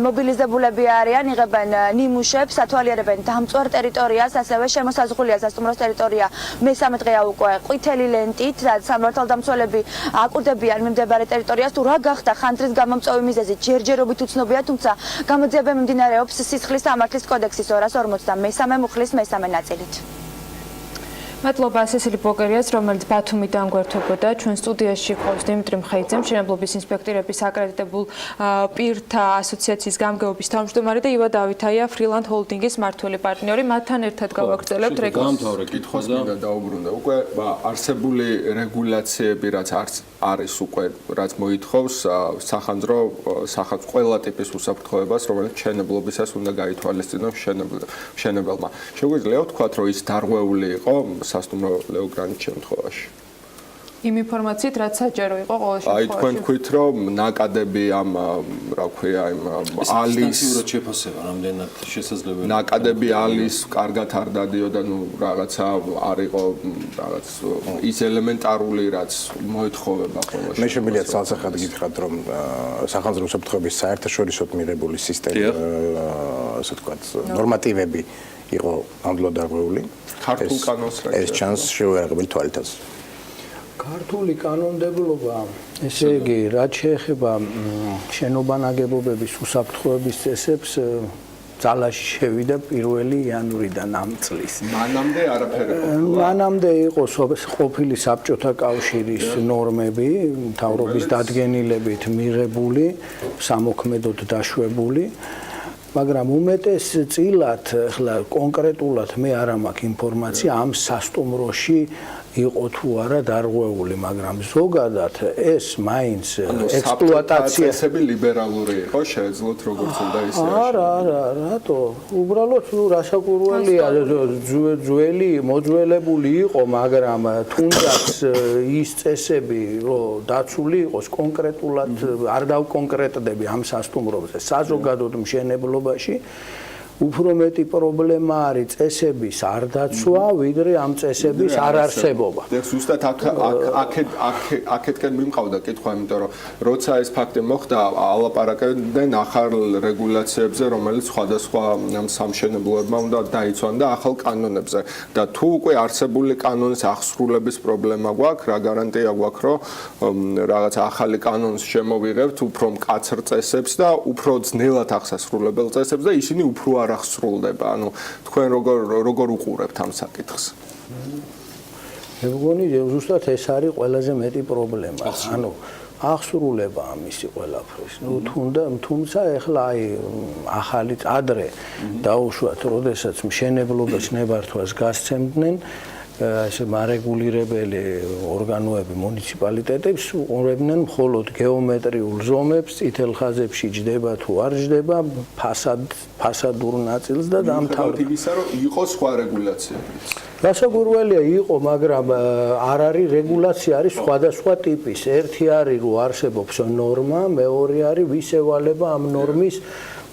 P: მობილიზებულები არიან, იღებენ ნიმუშებს, ათვალიერებენ დამწვარ ტერიტორიას, ასევე შემოსაზღვრულია სასტუმროს ტერიტორია მესამე დღეა უკვე ყვითელი ლენტით, სამართალდამცველები აკვირდებიან მიმდებარე ტერიტორიას, თუ რა გახდა ხანძრის გამომწვევი მიზეზი ჯერჯერობით უცნობია, თუმცა გამოძიება მიმდინარეობს სისხლის სამართლის კოდექსის 253 მუხლის მესამე ნაწილით.
E: მადლობა ასესილი ბოგერიას, რომელიც ბათუმიდან გვერდებოდა. ჩვენ სტუდიაში ყავს დიმიტრი მხეიძე, მშენებლობის ინსპექტორების აკრედიტებულ პირთა ასოციაციის გამგეობის თავმჯდომარე და ივა დავითაია, ფრილანდ ჰოლდინგის მმართველი პარტნიორი. მათთან ერთად გავაგრძელებთ
A: გამთავრე კითხოს მინდა დაუბრუნდა. უკვე არსებული რეგულაციები, რაც არის უკვე, რაც მოითხოვს სახანძრო ყველა ტიპის უსაფრთხოებას, რომელიც მშენებლობისას უნდა გაითვალისწინოს მშენებელმა. შეგვიძლია ვთქვათ, რომ ის დარღვეული იყო სასტუმრო ლეოგრანის შემთხვევაში.
E: იმ ინფორმაციით, რაც საჯარო იყო ყოველ შემთხვევაში.
A: აი თქვენ თქვით, რომ ნაკადები ამ რა ქვია, იმ ალის
B: შეფასება რამდენად შესაძლებელი.
A: ნაკადები ალის კარგად არ დადიოდა, ნუ რაღაცა არ იყო რაღაც ის ელემენტარული, რაც მოეთხოვება ყოველ.
D: მე შემიძლია ცალსახად გითხრათ, რომ სახანძრო უსაფრთხოების საერთაშორისოდ მიღებული სისტემა, ასე ვთქვათ, ნორმატივები იყო ნამდვილად დარღვეული.
A: ქართულ კანონს რა
D: ეს ჩანს შეუერაღებელი თვალითაც.
F: ქართული კანონმდებლობა, ესე იგი, რაც შეეხება შენობა ნაგებობების უსაფრთხოების წესებს, ძალაში შევიდა 1 იანვრიდან ამ წლის.
A: მანამდე არაფერი
F: მანამდე იყო ყოფილი საბჭოთა კავშირის ნორმები, მთავრობის დადგენილებით მიღებული, სამოქმედოდ დაშვებული. მაგრამ უმეტეს წილად, ახლა კონკრეტულად მე არ მაქვს ინფორმაცია ამ სასტუმროში იყო თუ არა დარღვეული, მაგრამ ზოგადად ეს მაინც ექსპლუატაცია
A: წესები ლიბერალური იყო, შეეძლოთ როგორც უნდა ისე.
F: არა, რატო? უბრალოდ რასაკურველია, ძველი მოძველებული იყო, მაგრამ თუნდაც ის წესები, რომ დაცული იყოს კონკრეტულად, არ დავკონკრეტდები ამ სასტუმროზე, საზოგადოდ მშენებლობაში უფრო მეტი პრობლემა არის წესების არ დაცვა, ვიდრე ამ წესების არ არსებობა.
A: ზუსტად აქეთკენ მიმყავდა კითხვა, იმიტომ რომ როცა ეს ფაქტი მოხდა, ალაპარაკებდნენ ახალ რეგულაციებზე, რომელიც სხვადასხვა სამშენებლოებმა უნდა დაიცვან და ახალ კანონებზე. და თუ უკვე არსებული კანონის აღსრულების პრობლემა გვაქვს, რა გარანტია გვაქვს, რომ რაღაც ახალი კანონის შემოვიღებთ უფრო მკაცრ წესებს და უფრო ძნელად აღსასრულებელ წესებს და ისინი უფრო არ აღსრულდება. ანუ თქვენ როგორ უყურებთ ამ საკითხს?
F: მე მგონი ზუსტად ეს არის ყველაზე მეტი პრობლემა. ანუ აღსრულება ამისი ყველაფრის. ნუ თუმცა ეხლა აი ახალი ადრე დაუშვათ, როდესაც მშენებლობის ნებართვას გასცემდნენ ეს მარეგულირებელი ორგანოები მუნიციპალიტეტებს უყურებდნენ მხოლოდ გეომეტრიულ ზომებს, წითელ ხაზებში ჯდება თუ არ ჯდება, ფასადურ ნაწილს და დამთავრდა.
A: იმისა რომ იყო სხვა რეგულაციებიც.
F: გასაგურველია იყო, მაგრამ არ არის რეგულაცია, არის სხვადასხვა ტიპის. ერთი არის რომ არსებობს ნორმა, მეორე არის ვის ევალება ამ ნორმის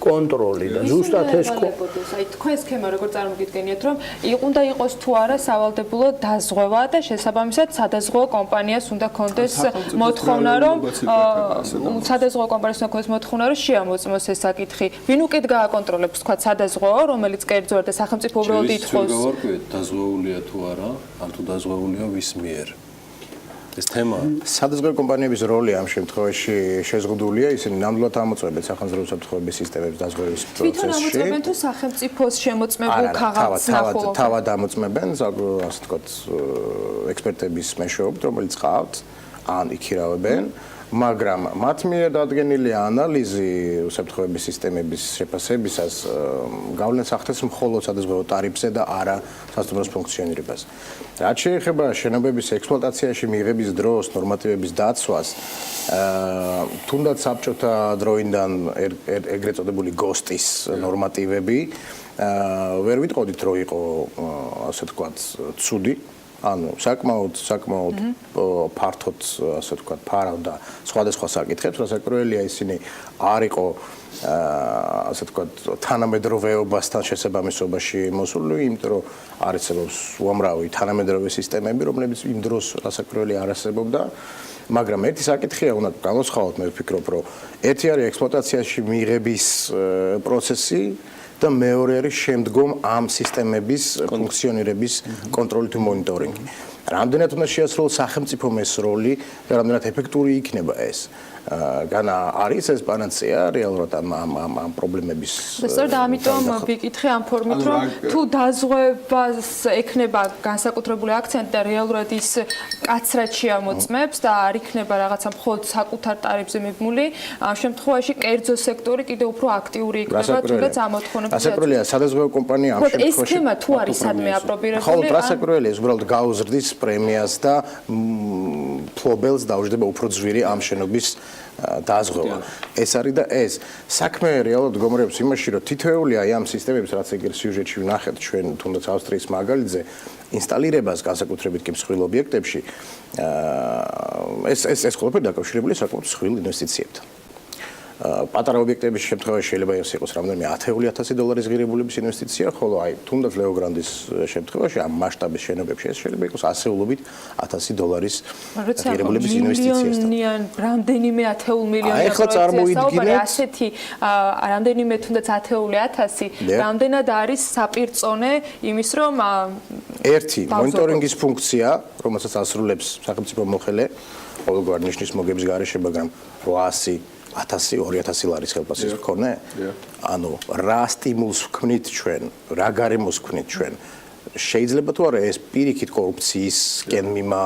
F: კონტროლი და ზუსტად ეს
E: აი თქვენ სქემა როგორ წარმოგიდგენიათ, რომ უნდა იყოს თუ არა სავალდებულო დაზღვევა და შესაბამისად სადაზღვეო კომპანიას უნდა კონდეს მოთხოვნა, რომ სადაზღვეო კომპანიას უნდა კონდეს მოთხოვნა, რომ შეამოწმოს ეს საკითხი. ვინ უკეთ გააკონტროლებს, თქვა სადაზღვეო, რომელიც კერძოა და სახელმწიფო უბრალოდ ითხოვს.
B: გავარკვიეთ, დაზღვეულია თუ არა, ან თუ დაზღვეულია ვის მიერ. ეს თემაა.
D: სადაზღვევო კომპანიების როლი ამ შემთხვევაში შეზღუდულია, ისინი ნამდვილად ამოწმებენ სახანძრო უსაფრთხოების სისტემებს დაზღვევის პროცესში.
E: თვითონ ამოწმებენ თუ სახელმწიფოს შემოწმებულ ქაღალდს ნახულობთ?
D: თავად ამოწმებენ, ასე ვთქვათ, ექსპერტების მეშვეობით, რომელიც ყავთ, ან იქირავებენ. მაგრამ მათ მიერ დადგენილი ანალიზი უსაფრთხოების სისტემების შეფასებისას გავლენას ახდენს მხოლოდ სადაზღვევო ტარიფზე და არა სასტუმროს ფუნქციონირებას. რაც შეეხება შენობების ექსპლუატაციაში მიღების დროს ნორმატივების დაცვას, თუნდაც საბჭოთა დროიდან ეგრეთ წოდებული გოსტის ნორმატივები ვერ ვიტყოდით რომ იყო ასე ვთქვათ ცუდი, ანუ საკმაოდ ფართოდ ასე ვთქვათ ფარავდა სხვადასხვა საკითხებს, რასაკვირველია ისინი არ იყო ასე ვთქვათ თანამედროვეობასთან შესაბამისობაში მოსული, იმიტომ რომ არსებობს უამრავი თანამედროვე სისტემები, რომლებიც იმ დროს რასაკვირველი არ არსებობდა. მაგრამ ერთი საკითხია უნდა განვსხვაოთ, მე ვფიქრობ, რომ ერთი არის ექსპლუატაციაში მიღების პროცესი და მეორე არის შემდგომ ამ სისტემების ფუნქციონირების კონტროლი თუ მონიტორინგი. რამდენად უნდა შეასრულოს სახელმწიფოს როლი და რამდენად ეფექტური იქნება ეს. განა არის ეს პანაცეა რეალურად ამ პრობლემების.
E: სწორედ ამიტომ ვიკითხე ამ ფორმით, რომ თუ დაზღვევას ექნება განსაკუთრებული აქცენტი და რეალურად ის კაცრად შეამოწმებს და არ იქნება რაღაცა მხოლოდ საკუთარ ტარიფზე მიბმული, ამ შემთხვევაში კერძო სექტორი კიდევ უფრო აქტიური იქნება თუნდაც ამ მოთხოვნებს.
D: რასაკვირველია, სადაზღვევო კომპანია ამ შემთხვევაში.
E: ეს სქემა თუ არის სადმე აპრობირებული?
D: ხოლო რასაკვირველია, ეს უბრალოდ გაუზრდის პრემიას და ფლობელს დაუჯდება უფრო ძვირი ამ შენობის დაზღვევა. ეს არის და ეს საქმე რეალურად გომრებს იმაში, რომ თითოეული აი ამ სისტემების, რაც ეგრე სიუჟეტში ვნახეთ ჩვენ თუნდაც ავსტრიის მაგალითზე, ინსტალირებას განსაკუთრებით კი მსხვილ ობიექტებში, ეს ყველაფერი დაკავშირებულია საკმაოდ მსხვილ ინვესტიციებთან. პატარა ობიექტების შემთხვევაში შეიძლება იყოს რამდენიმე $10,000 ღირებულების ინვესტიცია, ხოლო აი თუნდაც ლეოგრანდის შემთხვევაში ამ მასშტაბის შენობებში ეს შეიძლება იყოს ასეულობით $1,000 ღირებულების ინვესტიციასთან.
E: მილიონიან რამდენიმე 10 მილიონი
D: წარμოიდგინეთ
E: ასეთი რამდენიმე თუნდაც 10,000 რამდენად არის საპირწონე იმის რომ
D: ერთი მონიტორინგის ფუნქცია, რომელსაც ასრულებს სახელმწიფო მოხელე, ყოველგვარ ნიშნის მოგების გარეშე, მაგრამ 800 1000 2000 ლარის ხელფასის მქონე? ანუ რა სტიმულს ვქმნით ჩვენ, რა გარემოს ვქმნით ჩვენ? შეიძლება თუ არა ეს პირიქით კორუფციისკენ მიმა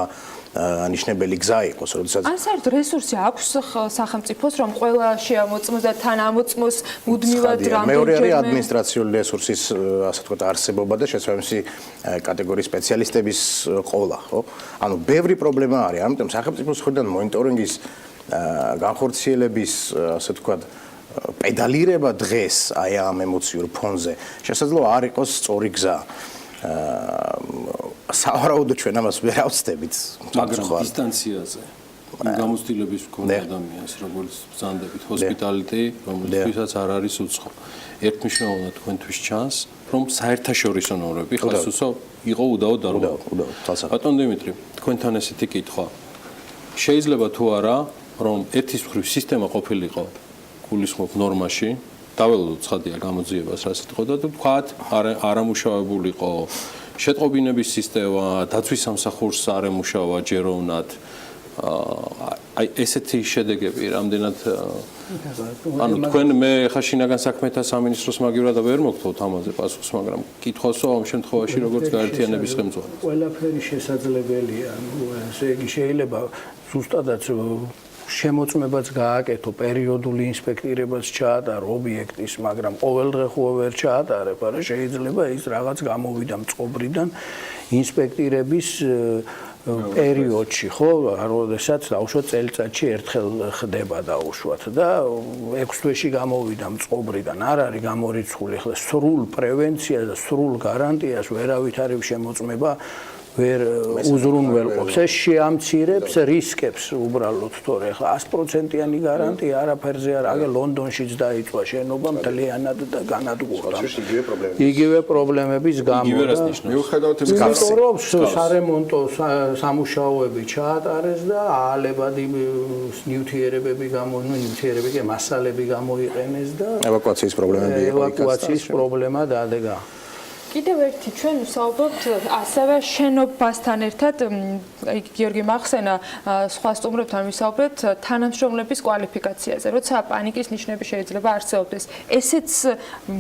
D: ნიშნებელი გზა იყოს, როდესაც
E: ან საერთოდ რესურსი აქვს სახელმწიფოს, რომ ყველა შეამოწმოს და თან ამოწმოს მუდმივად რამდენჯერმე.
D: მეორე არის ადმინისტრაციული რესურსის ასე ვთქვათ არსებობა და შესაბამისი კატეგორიის სპეციალისტების ყოლა, ხო? ანუ ბევრი პრობლემა არის, ამიტომ სახელმწიფოს მხრიდან მონიტორინგის განხორციელების ასე ვთქვათ პედალირება დღეს აი ამ ემოციურ ფონზე შესაძლოა არ იყოს სწორი გზა. სავარაუდოდ ჩვენ ამას ვერ ავწდებით,
B: მაგრამ დისტანციაზე გამოცდილების მქონე ადამიანს, როგორც ბრძანდებით ჰოსპიტალიტი, რომელთვისაც არ არის უცხო. ერთმნიშვნელოვნად თქვენთვის ჩანს, რომ საერთაშორისო ნორმები ხალხს უსო იყო უდაოდ დარღვევა. ბატონ დიმიტრი, თქვენთან ესეთი კითხვა. შეიძლება თუ არა რომ ერთის მხრივ სისტემა ყოფილიყო გულისხმობ ნორმაში, დაველოდოთ ცხადია გამოძიებას რასაც იყო და თქვათ არამუშავებულიყო შეტყობინების სისტემა, დაცვის სამსახურს არ ემუშავა ჯეროვნად. აი ესეთი შედეგები რამდენად ანუ თქვენ მე ხა შინაგან საქმეთა სამინისტროს მაგივრად ვერ მოგთხოვთ ამაზე პასუხს, მაგრამ კითხვასო ამ შემთხვევაში როგორც გაერთიანების ხელმძღვანელი.
F: ყველაფერი შესაძლებელია, ესე იგი შეიძლება ზუსტადაც შემოწმებაც გააკეთო, პერიოდული ინსპექტირებაც ჩაატარო ობიექტის, მაგრამ ყოველდღიურ ვერ ჩაატარებ, არა შეიძლება ის რაღაც გამოვიდა მწყობრიდან ინსპექტირების პერიოდში, ხო, როდესაც დაუშვათ წელიწადში ერთხელ ხდება დაუშვათ და 6 თვეში გამოვიდა მწყობრიდან, არ არის გამორიცხული, ახლა სრულ პრევენცია და სრულ გარანტიას ვერავით არის შემოწმება ვერ უზრუნველყოფს, ეს შეამცირებს რისკებს უბრალოდ, თორე ახლა 100%-იანი გარანტია არაფერზე არ არის, ლონდონშიც დაიწვა შენობა მთლიანად და განადგურდა. იგივე პრობლემების გამო და
A: მიუხედავად იმისა,
F: რომ სარემონტო სამუშაოები ჩაატარეს და აალებადი ნივთიერებები ნივთიერები, მასალები გამოიყენეს და
D: ევაკუაციის პრობლემები იყო.
F: ევაკუაციის პრობლემა დაადგა.
E: კიდევ ერთი ჩვენ ვსაუბრობთ ასევე შენობასთან ერთად გიორგი მახსენა სხვა სტუმრებთან ვისაუბრეთ თანამშრომლების კვალიფიკაციაზე. როცა პანიკის ნიშნები შეიძლება არსებობდეს, ესეც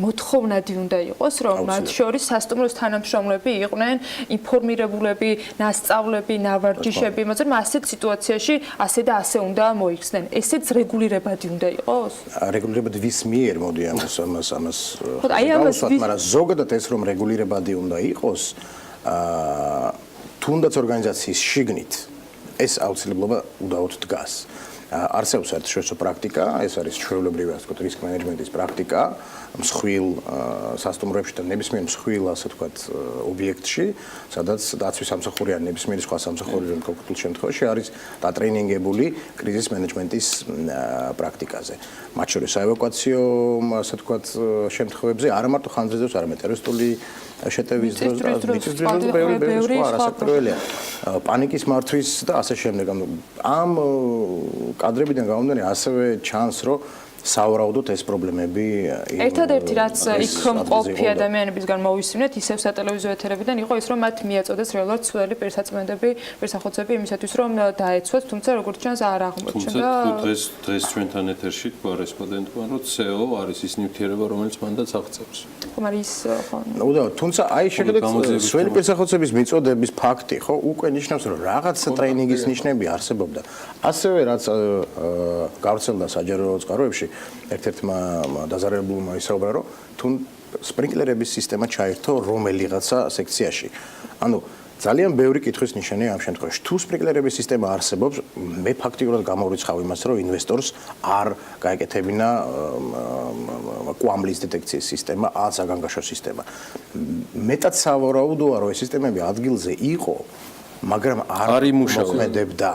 E: მოთხოვნადი უნდა იყოს, რომ მათ შორის სასტუმროს თანამშრომლები იყვნენ ინფორმირებულები, მასწავლები, ნავარჯიშები, მაგრამ ასეთ სიტუაციაში ასე და ასე უნდა მოიხსნენ. ესეც რეგულირებადი უნდა იყოს?
D: რეგულირებადი ვის მიერ მოდი ამას მაგრამ ზოგადად ეს რომ რეგულირებადი უნდა იყოს, თუნდაც ორგანიზაციის შიგნით ეს აუცილებლობა უდაოდ დგას. არსებობს საერთაშორისო პრაქტიკა, ეს არის ჩვეულებრივი, ასე ვთქვათ, რისკ მენეჯმენტის პრაქტიკა, მსხვილ სასტუმროებში და ნებისმიერ მსხვილ, ასე ვთქვათ, ობიექტში, სადაც დაცვის სამსახური ან ნებისმიერი სხვა სამსახური რომ კონკრეტულ შემთხვევაში არის დატრეინინგებული კრიზის მენეჯმენტის პრაქტიკაზე. მათ შორის საევაკუაციო, ასე ვთქვათ, შემთხვევებზე არა მარტო ხანძრიზებს, არამედ ტერორისტული შეტევის დროს და მიწის დროს ბევრი სხვა არასაკურველია. პანიკის მართვის და ასე შემდეგ. ამ კადრებიდან გამომდინარე ასევე ჩანს, რომ სავარაუდოდ ეს პრობლემები
E: ერთადერთი რაც იქ მყოფი ადამიანებისგან მოვისმინეთ ისევ სატელევიზიო ეთერებიდან იყო ის რომ მათ მიაწოდეს რეალურად ცვლელი პირსაწმენდები, პირსახოცები იმისათვის რომ დაეცვათ, თუმცა როგორც ჩანს არ აღმოჩნდა.
B: დღეს ჩვენთან ეთერში თქვა რესპონდენტმა რომ CEO არის ის ნივთიერება რომელიც მანდაც აღწევს.
E: მაგრამ ის ხო
D: თუმცა აი შეხედეთ სველი პირსახოცების მიწოდების ფაქტი ხო უკვე ნიშნავს რომ რაღაც ტრეინინგის ნიშნები არსებობდა. ასევე რაც გავრცელდა საჯარო წყაროებში ერთ-ერთმა დაზარალებულმა ისაუბრა, რომ თუ სპრინკლერების სისტემა ჩაერთო რომელიღაცა სექციაში. ანუ ძალიან ბევრი კითხვის ნიშანია ამ შემთხვევაში. თუ სპრინკლერების სისტემა არსებობს, მე ფაქტიურად გამოვრიცხავ იმას, რომ ინვესტორს არ გაეკეთებინა კვამლის დეტექციის სისტემა, საგანგაშო სისტემა. მეტად სავარაუდოა, რომ ეს სისტემები ადგილზე იყო, მაგრამ არ მოქმედებდა.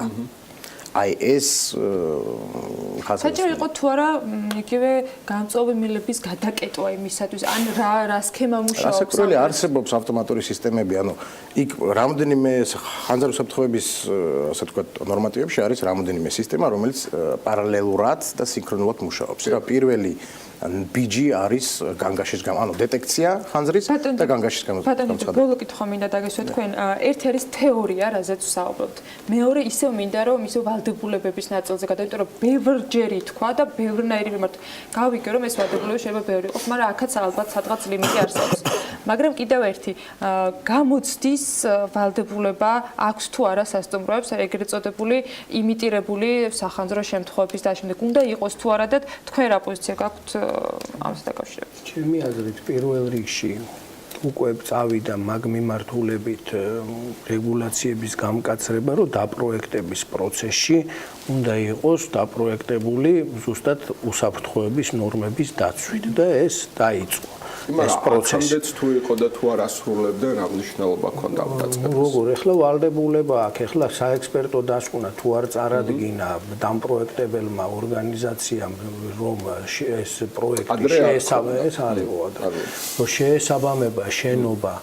D: აი ეს
E: საჭირო იყო თუ არა იგივე გამწვავი მილების გადაკეტვა იმისათვის ან რა სქემა მუშაობს
D: რასაკურველი არსებობს ავტომატური სისტემები ანუ იქ რამოდენიმე ხანძარი უსაფრთხოების ასე ვთქვათ ნორმატივებში არის რამოდენიმე სისტემა რომელიც პარალელურად და სინქრონულად მუშაობს რა პირველი BG არის განგაშის ანუ დეტექცია ხანძრის და განგაშის
E: გამოცხადება. ბოლო კითხვა მინდა დაგესვათ თქვენ. ერთი არის თეორია, რაზეც ვსაუბრობთ. მეორე ისევ მინდა რომ ისევ ვალდებულებების ნაწილზე გადავიდეთ, რომ ბევრჯერ ითქვა და ბევრნაირი მიმართ. გავიგე რომ ეს ვალდებულება შეიძლება ბევრი იყოს, მაგრამ აქაც ალბათ სადღაც ლიმიტი არსებობს. მაგრამ კიდევ ერთი გამოცდის ვალდებულება აქვს თუ არა სასტუმროებს ეგრეთ წოდებული იმიტირებული სახანძრო შემთხვევების და შემდეგ უნდა იყოს თუ არა და თქვენ რა პოზიცია გაქვთ ამას დაკავშირებით.
F: ჩემი აზრით პირველ რიგში უკვე წავიდა მაგ მიმართულებით რეგულაციების გამკაცრება, რომ დაპროექტების პროცესში უნდა იყოს დაპროექტებული ზუსტად უსაფრთხოების ნორმების დაცვით და ეს დაიწყო. ეს პროცესი
A: თუ იყო და თუ არ ასრულებდა რა მნიშვნელობა ჰქონდა ამ დაწყებას.
F: როგორ ახლა ვალდებულება აქვს, ახლა საექსპერტო დასკვნა თუ არ წარადგინა დამპროექტებელმა ორგანიზაციამ რომ ეს პროექტი შეესაბამება შენობა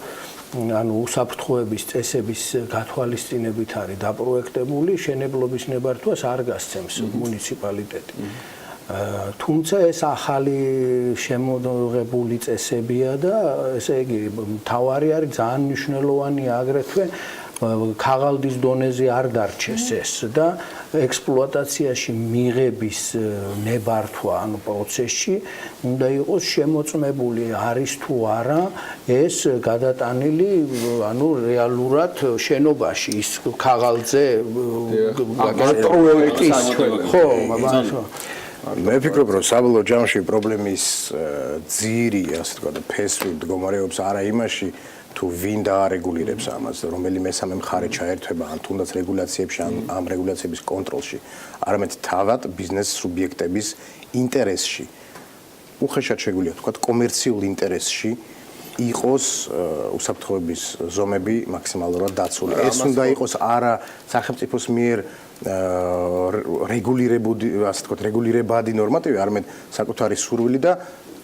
F: ანუ უსაფრთხოების წესების გათვალისწინებით არის დაპროექტებული, შენებლობის ნებართვას არ გასცემს მუნიციპალიტეტი. თუმცა ეს ახალი შემოღებული წესებია და ესე იგი თავარი არის ძალიან მნიშვნელოვანია აგრეთვე ქაღალდის დონეზე არ დარჩეს ეს და ექსპლუატაციაში მიღების ნებართვა ანუ პროცესში უნდა იყოს შემოწმებული არის თუ არა ეს გადატანილი ანუ რეალურად შენობაში ის ქაღალდზე პროექტის ხო მე ვფიქრობ რომ საბოლოო ჯამში პრობლემის ძირი ასე ვთქვათ ფესვი მდგომარეობს არა იმაში თუ ვინ დაარეგულირებს ამას რომელი მესამე მხარე ჩაერთვება ან თუნდაც რეგულაციებში ამ რეგულაციების კონტროლში არამედ თავად ბიზნეს სუბიექტების ინტერესში უხეშად შეგვიძლია ვთქვათ კომერციულ ინტერესში იყოს უსაფრთხოების ზომები მაქსიმალურად დაცული ეს უნდა იყოს არა სახელმწიფოს მიერ რეგულირებული ასე ვთქვათ რეგულირებადი ნორმატივი არამედ საკუთარი სურვილი და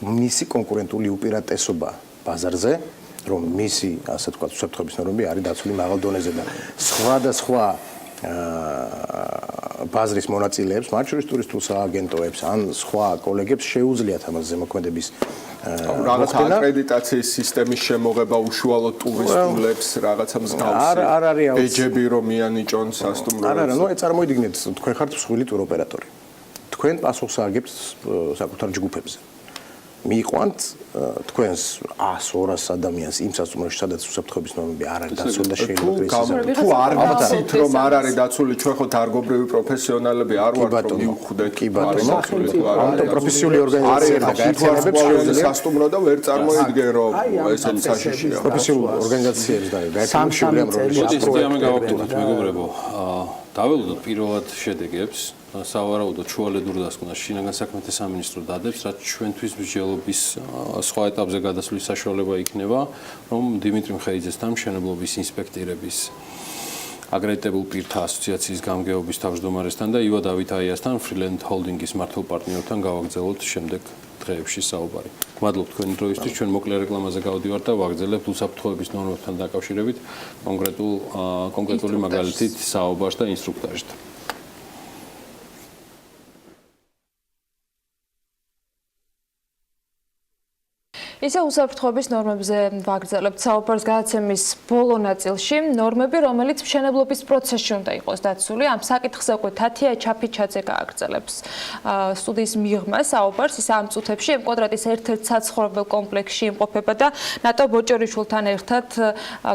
F: მისი კონკურენტული უპირატესობა ბაზარზე რომ მისი ასე ვთქვათ უსაფრთხოების ნორმები არის დაცული მაღალ დონეზე და სხვადასხვა
D: ბაზრის მონაწილეებს, მათ შორის ტურისტულ სააგენტოებს ან სხვა კოლეგებს შეუძლიათ ამას ზემოქმედების
A: რაღაცა აკრედიტაციის სისტემის შემოღება უშუალოდ ტურისტულებს, რაღაცა მსგავსი ეჯები რომ მიანიჭონ სასტუმროებს.
D: არა, ნუ წარმოიდგინეთ, თქვენ ხართ მსხვილი ტუროპერატორი. თქვენ პასუხს აგებთ საკუთარ ჯგუფებზე. მიიყვანთ თქვენს 100-200 ადამიანს იმ სასტუმროში, სადაც უსაფრთხოების ნორმები არ არის დაცული და შეიძლება პრეზიდენტი
A: თუ არ ვიცით რომ არ არის დაცული, ჩვენ ხო დარგობრივი პროფესიონალები არ ვართ რომ მივხვდეთ.
D: კი ბატონო, ამიტომ პროფესიული ორგანიზაციები და გაერთიანებებს
A: შეუძლია სასტუმრო და ვერ წარმოიდგენ რომ ესეც საშიშია.
D: პროფესიულ ორგანიზაციებს და გაერთიანებებს შეუძლია
B: პროექტი გავაკეთოთ მეგობრებო. დაველოდოთ პირველად შედეგებს. სავარაუდოდ შუალედურ დასკვნას შინაგან საქმეთა სამინისტრო დადებს, რაც ჩვენთვის მსჯელობის სხვა ეტაპზე გადასვლის საშუალება იქნება, რომ დიმიტრი მხეიძესთან მშენებლობის ინსპექტირების აკრედიტებულ პირთა ასოციაციის გამგეობის თავმჯდომარესთან და ივა დავითაიასთან ფრილენდ ჰოლდინგის მმართველ პარტნიორთან გავაგრძელოთ შემდეგ დღეებში საუბარი. გმადლობთ თქვენი დროისთვის, ჩვენ მოკლე რეკლამაზე გავდივართ და ვაგრძელებთ უსაფრთხოების ნორმებთან დაკავშირებით კონკრეტული მაგალითით საუბარს და ინსტრუქტაჟით.
E: ისე უსაფრთხოების ნორმებზე ვაგრძელებთ საუბარს გადაცემის ბოლო ნაწილში. ნორმები, რომელიც მშენებლობის პროცესში უნდა იყოს დაცული, ამ საკითხზე უკვე თათია ჩაფიჩაძე გააგრძელებს სტუდიის მიღმა საუბარს. ის ამ წუთებში კვადრატის ერთ-ერთ საცხოვრებელ კომპლექსში იმყოფება და ნატო ბოჭორიშვილთან ერთად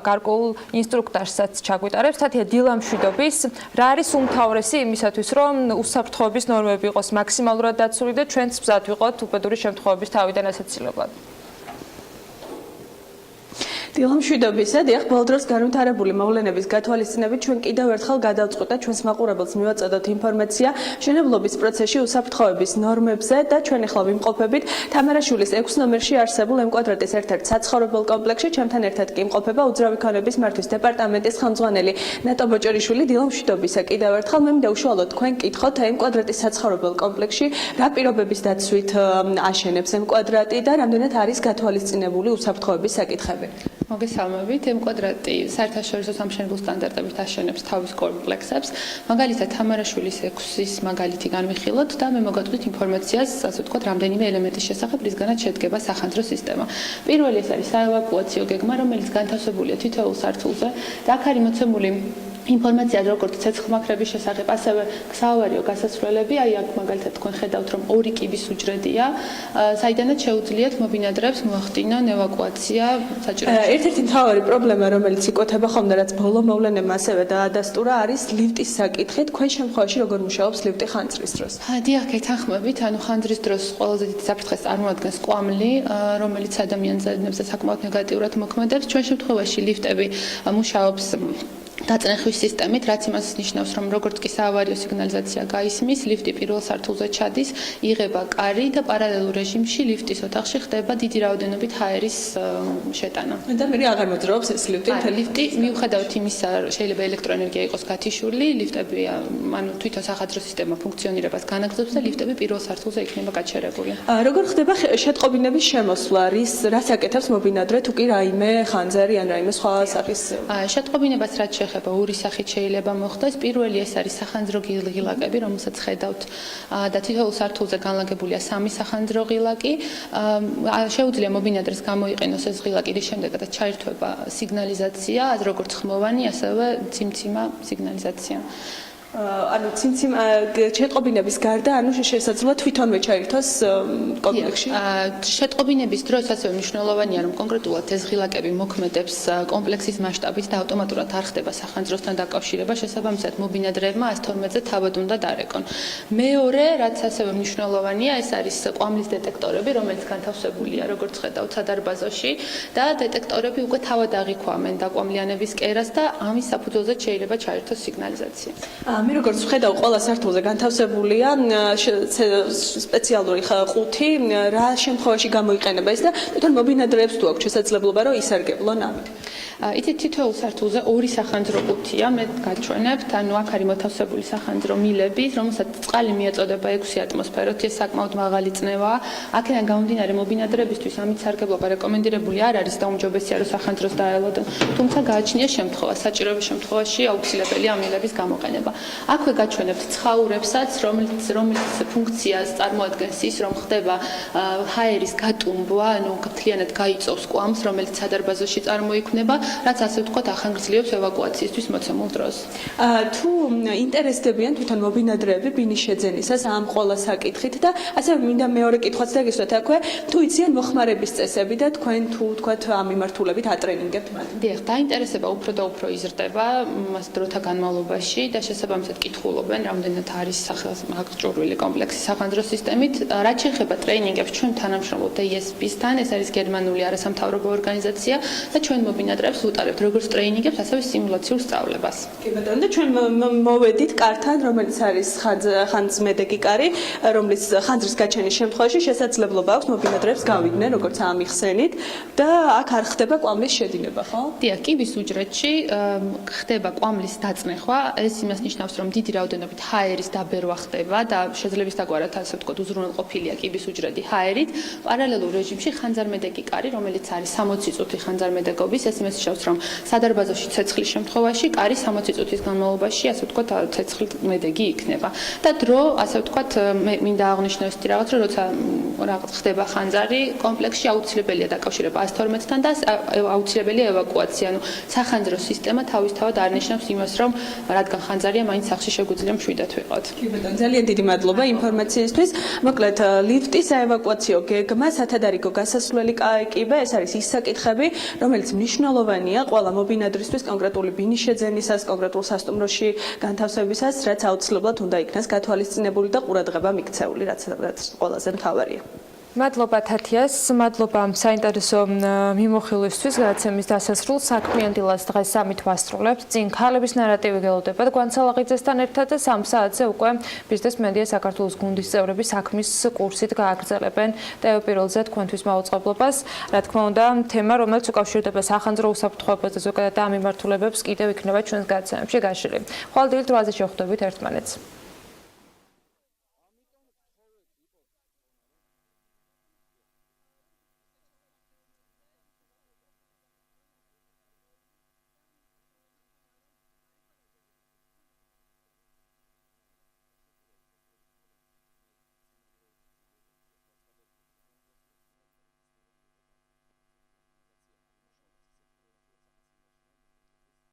E: გარკვეულ ინსტრუქტაჟსაც ჩაგვიტარებს. თათია, დილა მშვიდობის, რა არის უმთავრესი იმისათვის, რომ უსაფრთხოების ნორმები იყოს მაქსიმალურად დაცული და ჩვენც მზად ვიყოთ უბედური შემთხვევების თავიდან ასაცილებლად.
I: დილა მშვიდობისა, დიახ, ბოლო დროს განვითარებული მოვლენების გათვალისწინებით ჩვენ კიდევ ერთხელ გადავწყვიტეთ და ჩვენს მაყურებელს მივაწოდოთ ინფორმაცია მშენებლობის პროცესში უსაფრთხოების ნორმებზე და ჩვენ ახლა ვიმყოფებით თამარაშვილის 6 ნომერში არსებულ კვადრატის ერთ-ერთ საცხოვრებელ კომპლექსში. ჩემთან ერთად კი იმყოფება უძრავი ქონების მართვის დეპარტამენტის ხელმძღვანელი ნატო ბოჭორიშვილი. დილა მშვიდობისა, კიდევ ერთხელ მე მინდა უშუალოდ თქვენ კითხოთ ამ კვადრატის საცხოვრებელ კომპლექსში რა პირობების დაცვით აშენებს ამ კვადრატი და რამდენად არის გათვალისწინებული უსაფრთხოების საკითხები.
J: მოგესალმებით. ამ კვადრატი საერთაშორისო სამშენებლო სტანდარტებით აშენებს თავის კომპლექსებს. მაგალითად, თამარაშვილის 6-ის მაგალითი განვიხილოთ და მე მოგაწოდოთ ინფორმაციას, ასე ვთქვათ, რამდენიმე ელემენტის შესახებ, რისგანაც შედგება სახანძრო სისტემა. პირველი ეს არის საევაკუაციო გეგმა, რომელიც განთავსებულია თითოეულ სართულზე და აქ არის მოცემული ინფორმაცია როგორც ცეცხლმაქრების შესახებ, ასევე საავარიო გასასვლელები, აი აქ მაგალითად თქვენ ხედავთ, რომ 2 კიბის უჯრედია, საიდანაც შეუძლიათ მობინადრეებს მოახდინონ ევაკუაცია საჭიროებში.
I: ერთ-ერთი მთავარი პრობლემა, რომელიც იკოთება ხოლმე, რაც ბოლო მოვლენებმა ასევე დაადასტურა, არის ლიფტის საკითხი. თქვენ შემთხვევაში როგორ მუშაობს ლიფტი ხანძრის დროს?
J: დიახ, გეთანხმებით, ანუ ხანძრის დროს ყველაზე დიდი საფრთხეს წარმოადგენს კვამლი, რომელიც ადამიანებზე საკმაოდ ნეგატიურად მოქმედებს. ჩვენ შემთხვევაში ლიფტები მუშაობს დაწნეხვის სისტემით, რაც იმას ნიშნავს, რომ როგორც კი საავარიო სიგნალიზაცია გაისმის, ლიფტი პირველ სართულზე ჩადის, იღება კარი და პარალელურ რეჟიმში ლიფტის ოთახში ხდება დიდი რაოდენობით ჰაერის შეტანა.
I: და მე აღარ მოძრაობს ეს ლიფტი?
J: ლიფტი, მიუხედავად იმისა, შეიძლება ელექტროენერგია იყოს გათიშული, ლიფტები, ანუ თვითონ სახანძრო სისტემა ფუნქციონირებას განაგრძობს და ლიფტები პირველ სართულზე იქნება გაჩერებული.
I: როგორ ხდება შეტყობინების შემოსვლა? რას აკეთებს მობინადრე, თუ კი რაიმე ხანძარი ან რაიმე სხვა სახის?
J: შეტყობინებას რაც შეეხება ორი სახით შეიძლება მოხდეს. პირველი ეს არის სახანძრო ღილაკები, რომელსაც ხედავთ და თითოეულ სართულზე განლაგებულია 3 სახანძრო ღილაკი. შეუძლია მობინადრეს გამოიყენოს ეს ღილაკი, რის შემდეგაც ჩაირთვება სიგნალიზაცია, როგორც ხმოვანი, ასევე ციმციმა სიგნალიზაცია.
I: ანუ ციმციმა შეტყობინების გარდა, ანუ შესაძლოა თვითონვე ჩაირთოს კომპლექსში.
J: შეტყობინების დროს ასევე მნიშვნელოვანია, რომ კონკრეტულად ეს ღილაკები მოქმედებს კომპლექსის მასშტაბით და ავტომატურად არ ხდება სახანძროსთან დაკავშირება, შესაბამისად მობინადრეებმა 112-ზე თავად უნდა დარეკონ. მეორე, რაც ასევე მნიშვნელოვანია, ეს არის კვამლის დეტექტორები, რომელიც განთავსებულია, როგორც ხედავთ, სადარბაზოში და დეტექტორები უკვე თავად აღიქვამენ დაკვამლიანების კერას და ამის საფუძველზე შეიძლება ჩაირთოს სიგნალიზაცია.
I: მე როგორც ვხედავ, ყველა სართულზე განთავსებულია სპეციალური ყუთი, რა შემთხვევაში გამოიყენება ეს და თვითონ მობინადრეებს თუ აქვს შესაძლებლობა, რომ ისარგებლონ ამით.
J: იცით თითოეულ სართულზე ორი სახანძრო ყუთია, მე გაჩვენებთ, ანუ აქ არის მოთავსებული სახანძრო მილები, რომელსაც წყალი მიეწოდება 6 ატმოსფეროთი, ეს საკმაოდ მაღალი წნევაა. აქედან გამომდინარე მობინადრეებისთვის ამით სარგებლობა რეკომენდირებული არ არის და უმჯობესია რომ სახანძროს დაელოდონ. თუმცა გააჩნია შემთხვევა, საჭიროების შემთხვევაში აუცილებელია ამ მილების გამოყენება. აქვე გაჩვენებთ ცხაურებსაც, რომელიც ფუნქციას წარმოადგენს ის, რომ ხდება ჰაერის გატუმბვა, ანუ მთლიანად გაიწოვს კვამს, რომელიც სადარბაზოში წარმოიქმნება, რაც ასე ვთქვათ ახანგრძლივებს ევაკუაციისთვის მოცემულ დროს.
I: თუ ინტერესდებიან თვითონ მობინადრეები ბინის შეძენისას ამ ყველა საკითხით და ასევე მინდა მეორე კითხვაც დაგისვათ აქვე, თუ იციან მოხმარების წესები და თქვენ თუ ვთქვათ ამ მიმართულებით ატრენინგებთ მათ.
J: დიახ, დაინტერესება უფრო და უფრო იზრდება მას დროთა განმავლობაში და შესაბამისად კითხულობენ, რამდენად არის სახელმწიფო კომპლექსი სახანძრო სისტემით. რაც შეეხება ტრეინინგებს, ჩვენ თანამშრომლობთ ESP-სთან, ეს არის გერმანული არასამთავრობო ორგანიზაცია და ჩვენ მობინადრეებს ვუტარებთ როგორც ტრეინინგებს, ასევე სიმულაციურ სწავლებას.
I: კი ბატონო, და ჩვენ მოვედით კართან, რომელიც არის ხანძმედეგი კარი, რომლის ხანძრის გაჩენის შემთხვევაში შესაძლებლობა აქვს მობინადრეებს გავიდნენ, როგორც ამიხსენით და აქ არ ხდება კვამლის შედინება, ხო?
J: დიახ, კიბის უჯრედში ხდება კვამლის დაწნეხვა, ეს იმას ნიშნავს, რომ დიდი რაოდენობით ჰაერის დაბერვა ხდება და შეძლებისდაგვარად ასე ვთქვათ, უზრუნველყოფილია კიბის უჯრედი ჰაერით. პარალელურ რეჟიმში ხანძარმედეგი კარი, რომელიც არის 60 წუთი ხანძარმედეგობის, ეს იმას ნიშნავს, რომ სადარბაზოში ცეცხლის შემთხვევაში კარი 60 წუთის განმავლობაში, ასე ვთქვათ, ცეცხლმედეგი იქნება. და დრო, ასე ვთქვათ, მინდა აღნიშნო ეს რაღაც, რომ როცა რაღაც ხდება ხანძარი, კომპლექსში აუცილებელია დაკავშირება 112-თან და აუცილებელია ევაკუაცია. ანუ სახანძრო სისტემა თავისთავად არ ნიშნავს იმას, რომ რადგან ხანძარია, მაინც სახლში შეგვიძლია მშვიდად ვიყოთ.
I: კი ბატონო, ძალიან დიდი მადლობა ინფორმაციისთვის. მოკლედ, ლიფტის საევაკუაციო გეგმა, სათადარიგო გასასვლელი კაიკიბე, ეს არის ის საკითხები, რომელიც მნიშვნელოვანია ყველა მობინადრისთვის კონკრეტული ბინის შეძენისას, კონკრეტულ სასტუმროში განთავსებისას, რაც აუცილებლად უნდა იქნას გათვალისწინებული და ყურადღება მიქცეული, რაც ყველაზე მთავარია.
E: მადლობა თათიას, მადლობა საინტერესო მიმოხილვისთვის, გადაცემის დასასრულს საქმიან დილას დღეს 3-ით ვასრულებთ. წინ ქალების ნარატივი გელოდებათ გვანცალაღიძესთან ერთად და 3 საათზე უკვე ბიზნეს მედია საქართველოს გუნდის წევრები საქმის კურსით გააგრძელებენ ტელეპიროლზე თქვენთვის მაუწყებლობას. რა თქმა უნდა, თემა, რომელიც უკავშირდება სახანძრო უსაფრთხოებას და ზოგადად ამ მიმართულებებს კიდევ იქნება ჩვენს გადაცემებში გაშლილი. ხვალ დილით 8-ზე შევხვდებით ერთმანეთს.